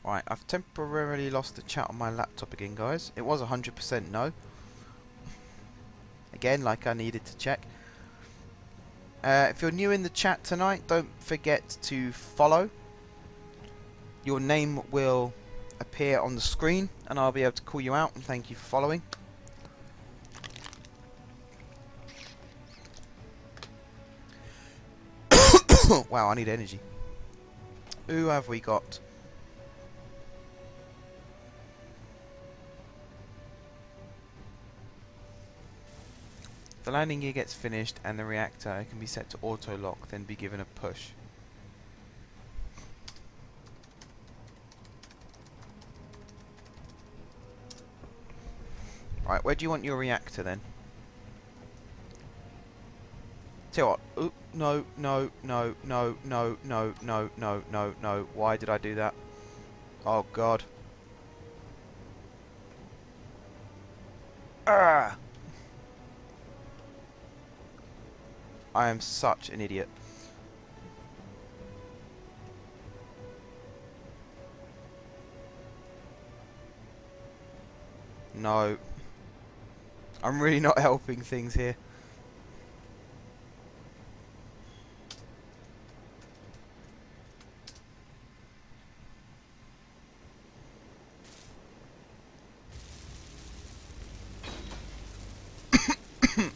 Right, I've temporarily lost the chat on my laptop again, guys. It was 100% no. Again, like I needed to check. If you're new in the chat tonight, don't forget to follow. Your name will appear on the screen, and I'll be able to call you out and thank you for following. Wow, I need energy. Who have we got? The landing gear gets finished and the reactor can be set to auto lock, then be given a push. Right, where do you want your reactor then? Tell you what, oop, no, no, no, no, no, no, no, no, no, no. Why did I do that? Oh god. Ah! I am such an idiot. No. I'm really not helping things here.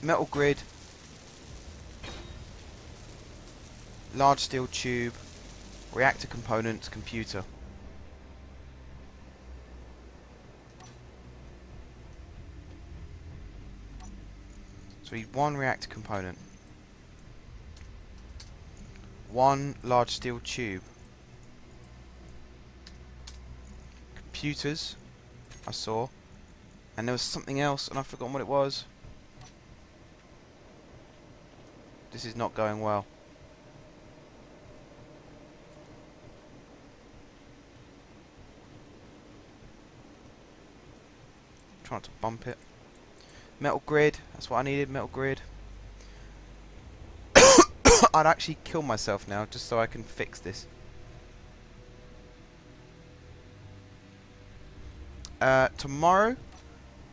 Metal grid. Large steel tube. Reactor components. Computer. So we need 1 reactor component. 1 large steel tube. Computers. I saw. And there was something else and I've forgotten what it was. This is not going well. Try not to bump it. Metal grid, that's what I needed, metal grid. I'd actually kill myself now just so I can fix this. Tomorrow,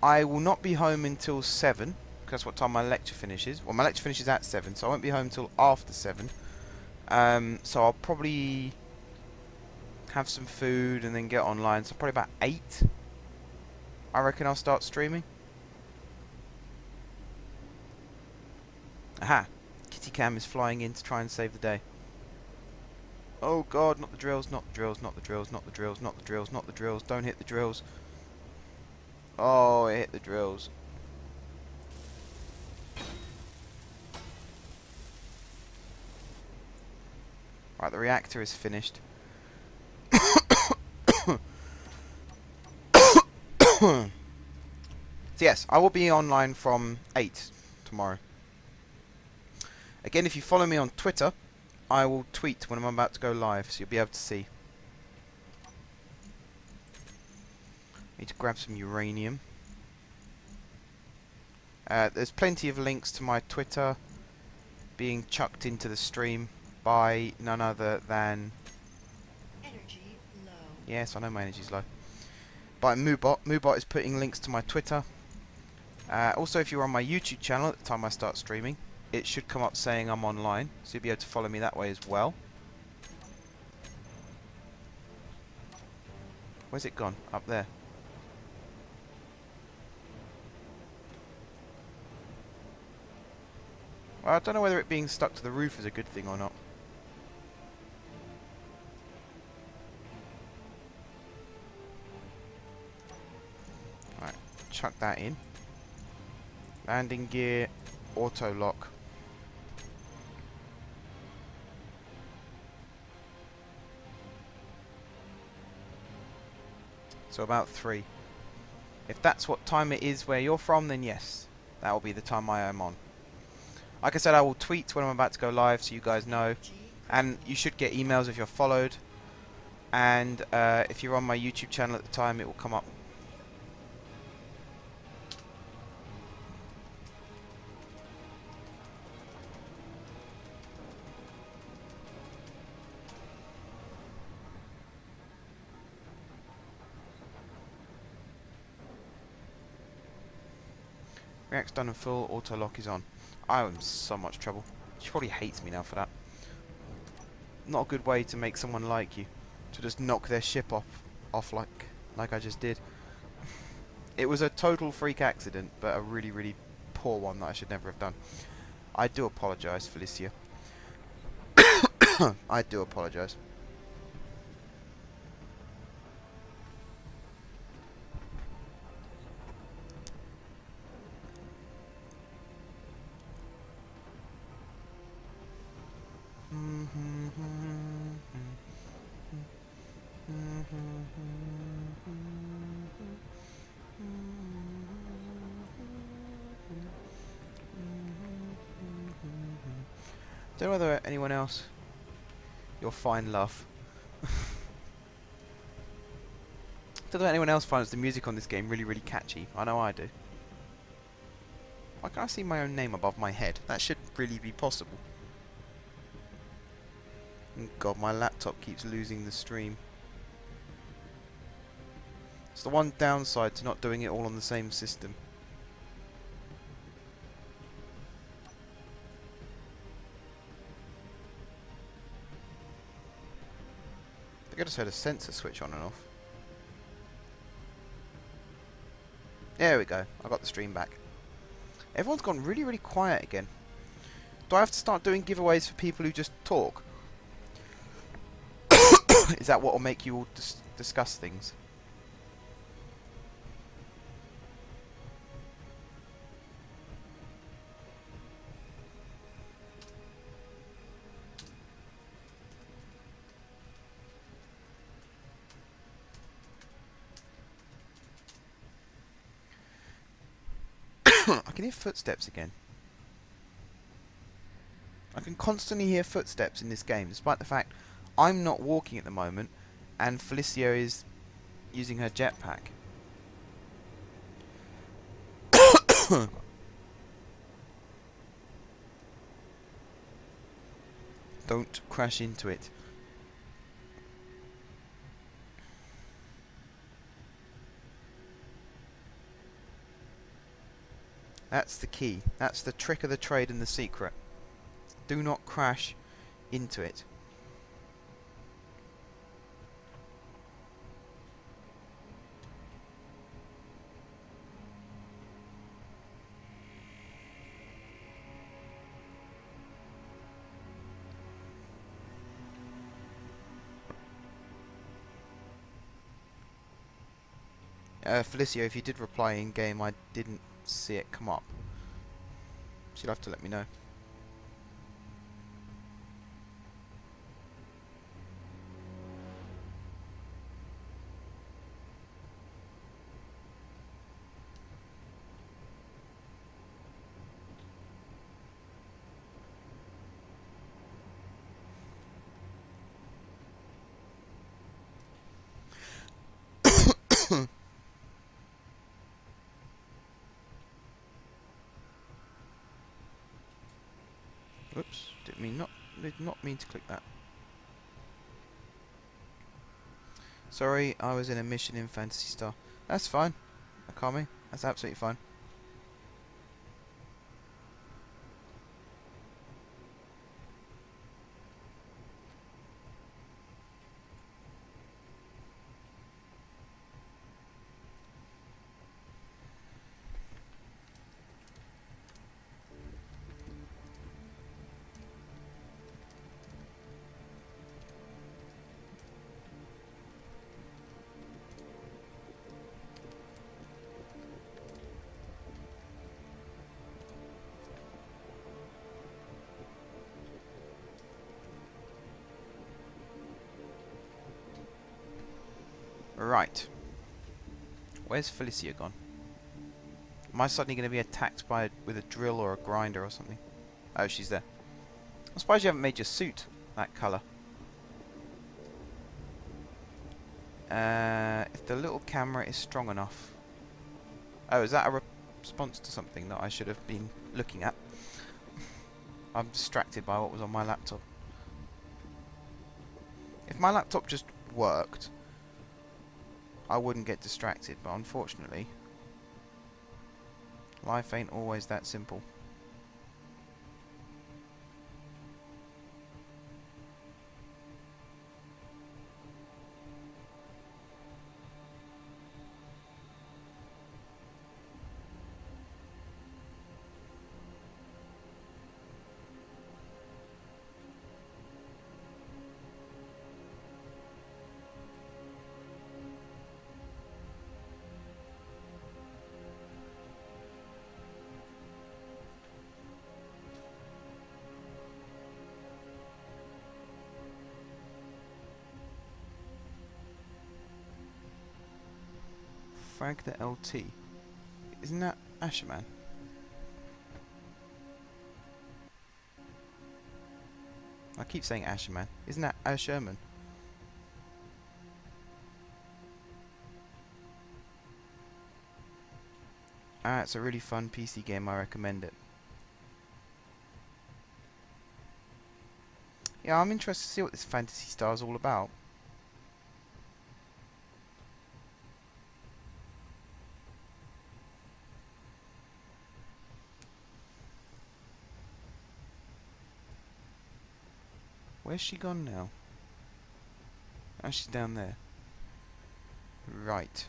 I will not be home until 7, because that's what time my lecture finishes. Well, my lecture finishes at 7, so I won't be home until after 7. So I'll probably have some food and then get online. So probably about 8, I reckon I'll start streaming. Aha! Kitty Cam is flying in to try and save the day. Oh god, not the drills, not the drills, not the drills, not the drills, not the drills, not the drills. Don't hit the drills. Oh, it hit the drills. Right, the reactor is finished. So yes, I will be online from 8 tomorrow. Again, if you follow me on Twitter, I will tweet when I'm about to go live, so you'll be able to see. Need to grab some uranium. There's plenty of links to my Twitter being chucked into the stream by none other than... Energy low. Yes, I know my energy's low. By Moobot. Moobot is putting links to my Twitter. Also, if you're on my YouTube channel at the time I start streaming, it should come up saying I'm online, so you'll be able to follow me that way as well. Where's it gone? Up there. Well, I don't know whether it being stuck to the roof is a good thing or not. Right, chuck that in. Landing gear, auto lock. So about 3. If that's what time it is where you're from, then yes, that will be the time I am on. Like I said, I will tweet when I'm about to go live so you guys know. And you should get emails if you're followed. And if you're on my YouTube channel at the time, it will come up. React's done and full, auto lock is on. I'm in so much trouble. She probably hates me now for that. Not a good way to make someone like you. To just knock their ship off like I just did. It was a total freak accident, but a really, really poor one that I should never have done. I do apologise, Felicia. I do apologise. Don't know whether anyone else... You're fine, love. Don't know if anyone else finds the music on this game really, really catchy. I know I do. Why can't I see my own name above my head? That should really be possible. Oh God, my laptop keeps losing the stream. It's the one downside to not doing it all on the same system. I think I just heard a sensor switch on and off. There we go. I got the stream back. Everyone's gone really, really quiet again. Do I have to start doing giveaways for people who just talk? Is that what will make you all discuss things? I can hear footsteps again. I can constantly hear footsteps in this game, despite the fact I'm not walking at the moment, and Felicia is using her jetpack. Don't crash into it. That's the key. That's the trick of the trade and the secret. Do not crash into it. Felicio, if you did reply in game, I didn't see it come up. So you'll have to let me know. Oops, did not mean to click that. Sorry, I was in a mission in Phantasy Star. That's fine, Akami. That's absolutely fine. Right. Where's Felicia gone? Am I suddenly going to be attacked with a drill or a grinder or something? Oh, she's there. I'm surprised you haven't made your suit that colour. If the little camera is strong enough. Oh, is that a response to something that I should have been looking at? I'm distracted by what was on my laptop. If my laptop just worked, I wouldn't get distracted, but unfortunately, life ain't always that simple. Frag the LT. Isn't that Asherman? I keep saying Asherman. Isn't that Asherman? Ah, it's a really fun PC game. I recommend it. Yeah, I'm interested to see what this Phantasy Star is all about. Where's she gone now? Oh, she's down there. Right.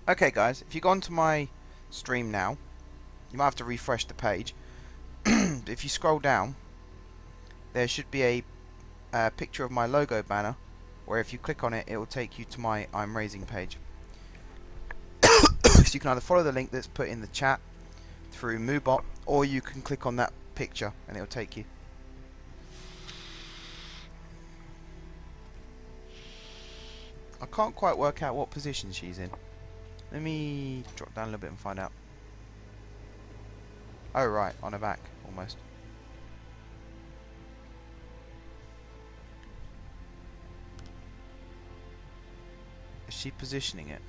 Okay guys, if you go onto my stream now, you might have to refresh the page. If you scroll down, there should be a picture of my logo banner, where if you click on it, it will take you to my I'm Raising page. So you can either follow the link that's put in the chat through Moobot, or you can click on that picture and it will take you. I can't quite work out what position she's in. Let me drop down a little bit and find out. Oh right, on her back, almost. Is she positioning it?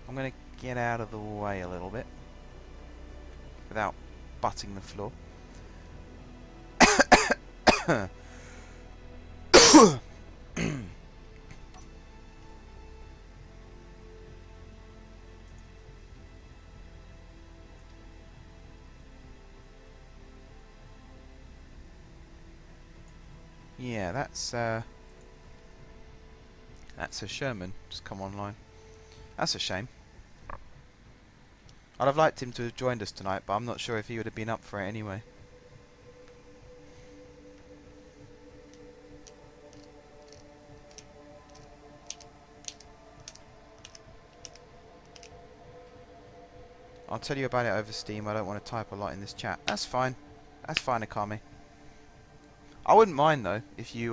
I'm gonna get out of the way a little bit without butting the floor. Yeah, that's a Sherman just come online. That's a shame. I'd have liked him to have joined us tonight, but I'm not sure if he would have been up for it anyway. I'll tell you about it over Steam. I don't want to type a lot in this chat. That's fine. That's fine, Akami. I wouldn't mind though if you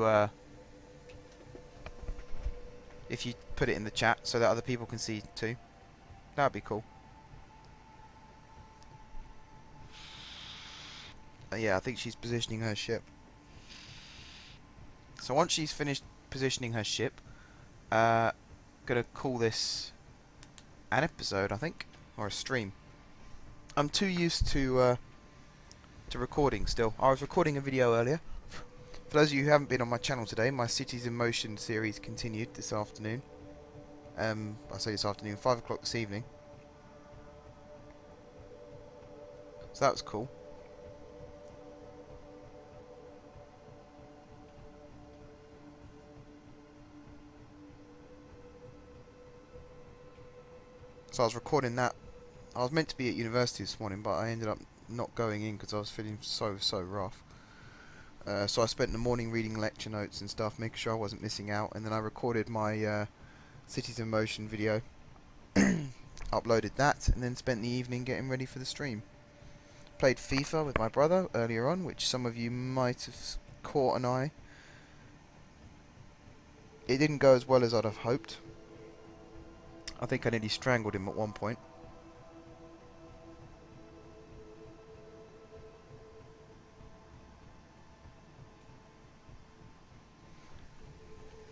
put it in the chat so that other people can see too. That'd be cool. Yeah, I think she's positioning her ship. So once she's finished positioning her ship, gonna call this an episode, I think, or a stream. I'm too used to recording still. I was recording a video earlier. For those of you who haven't been on my channel today, my Cities in Motion series continued this afternoon. I say this afternoon, 5 o'clock this evening. So that was cool. So I was recording that. I was meant to be at university this morning, but I ended up not going in because I was feeling so rough. So I spent the morning reading lecture notes and stuff, making sure I wasn't missing out, and then I recorded my Cities in Motion video, uploaded that, and then spent the evening getting ready for the stream. Played FIFA with my brother earlier on, which some of you might have caught an eye. It didn't go as well as I'd have hoped. I think I nearly strangled him at one point.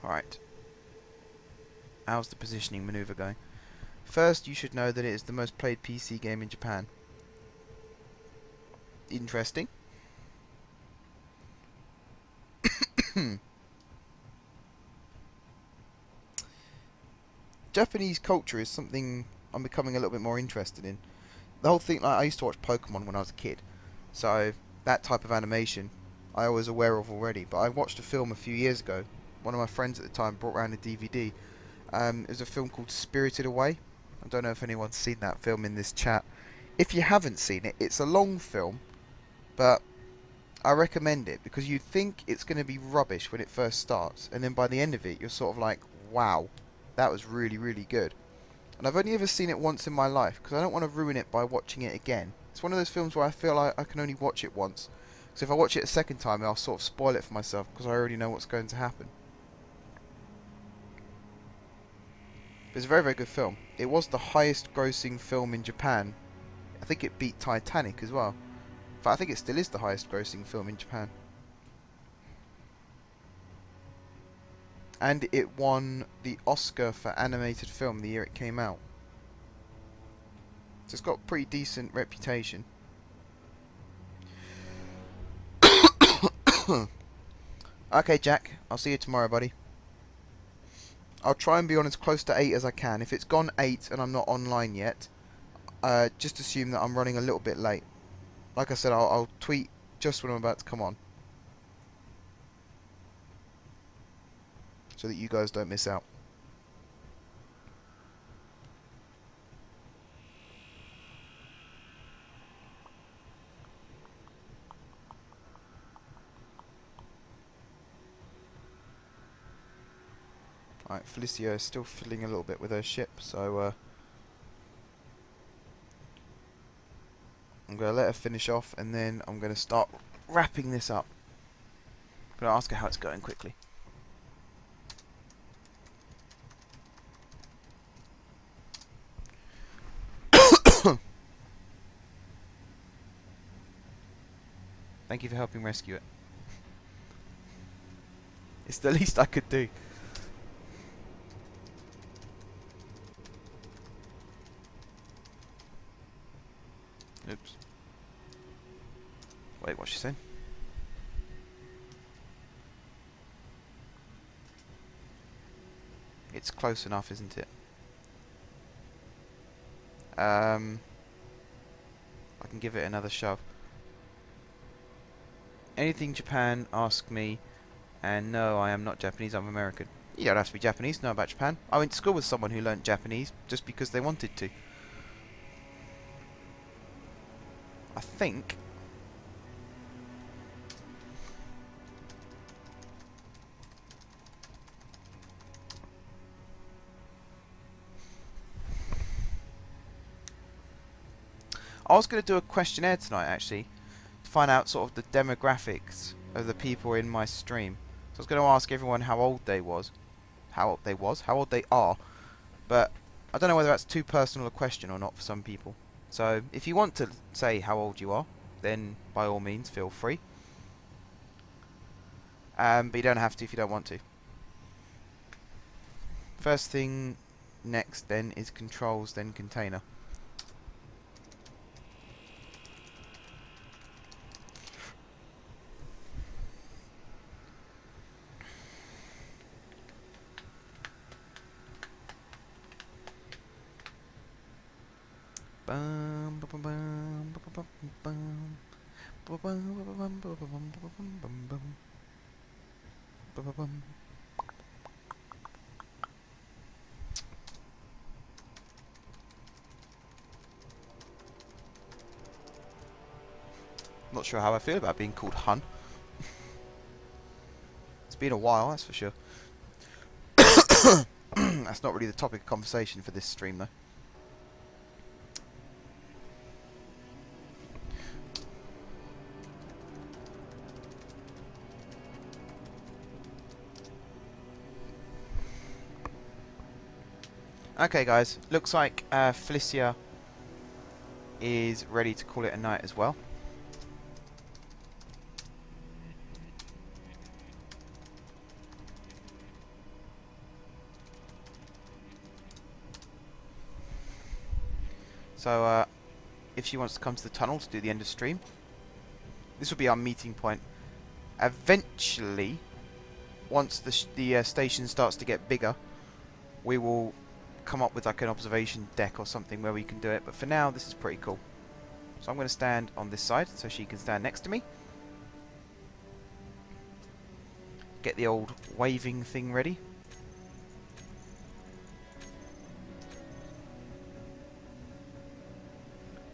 Alright. How's the positioning maneuver going? First, you should know that it is the most played PC game in Japan. Interesting. Japanese culture is something I'm becoming a little bit more interested in. The whole thing, like, I used to watch Pokemon when I was a kid, so that type of animation I was aware of already. But I watched a film a few years ago. One of my friends at the time brought around a DVD. It was a film called Spirited Away. I don't know if anyone's seen that film in this chat. If you haven't seen it, it's a long film, but I recommend it because you think it's going to be rubbish when it first starts, and then by the end of it, you're sort of like, wow, that was really good. And I've only ever seen it once in my life because I don't want to ruin it by watching it again. It's one of those films where I feel like I can only watch it once. So if I watch it a second time, I'll sort of spoil it for myself because I already know what's going to happen. But it's a very good film. It was the highest grossing film in Japan. I think it beat Titanic as well. In fact, I think it still is the highest grossing film in Japan. And it won the Oscar for animated film the year it came out. So it's got a pretty decent reputation. Okay, Jack, I'll see you tomorrow, buddy. I'll try and be on as close to 8 as I can. If it's gone 8 and I'm not online yet, just assume that I'm running a little bit late. Like I said, I'll tweet just when I'm about to come on, so that you guys don't miss out. Alright, Felicia is still fiddling a little bit with her ship, so I'm going to let her finish off, and then I'm going to start wrapping this up. I'm going to ask her how it's going quickly. Thank you for helping rescue it. It's the least I could do. Oops. Wait, what's she saying? It's close enough, isn't it? I can give it another shove. Anything Japan, ask me. And no, I am not Japanese, I'm American. You don't have to be Japanese to know about Japan. I went to school with someone who learnt Japanese just because they wanted to. I think... I was going to do a questionnaire tonight, actually, to find out sort of the demographics of the people in my stream. So I was going to ask everyone how old they how old they are, but I don't know whether that's too personal a question or not for some people. So if you want to say how old you are, then by all means feel free. But you don't have to if you don't want to. First thing next then is controls, then container. Not sure how I feel about being called Hun. It's been a while, that's for sure. That's not really the topic of conversation for this stream, though. Okay, guys. Looks like Felicia is ready to call it a night as well. So, if she wants to come to the tunnel to do the end of stream, this will be our meeting point. Eventually, once the station starts to get bigger, we will come up with like an observation deck or something where we can do it. But for now, this is pretty cool. So I'm going to stand on this side so she can stand next to me. Get the old waving thing ready.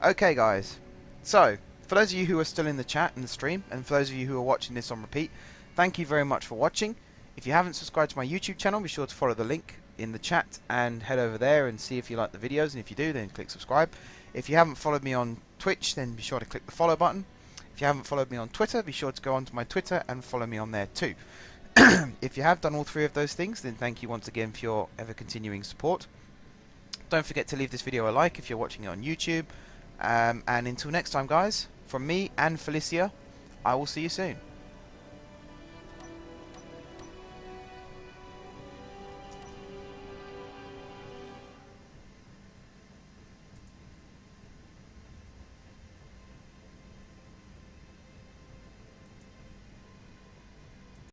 Okay, guys. So, for those of you who are still in the chat and the stream, and for those of you who are watching this on repeat, thank you very much for watching. If you haven't subscribed to my YouTube channel, be sure to follow the link in the chat and head over there and see if you like the videos, and if you do, then click subscribe. If you haven't followed me on Twitch, then be sure to click the follow button. If you haven't followed me on Twitter, be sure to go onto my Twitter and follow me on there too. If you have done all three of those things, then thank you once again for your ever continuing support. Don't forget to leave this video a like if you're watching it on YouTube. And until next time, guys, from me and Felicia, I will see you soon.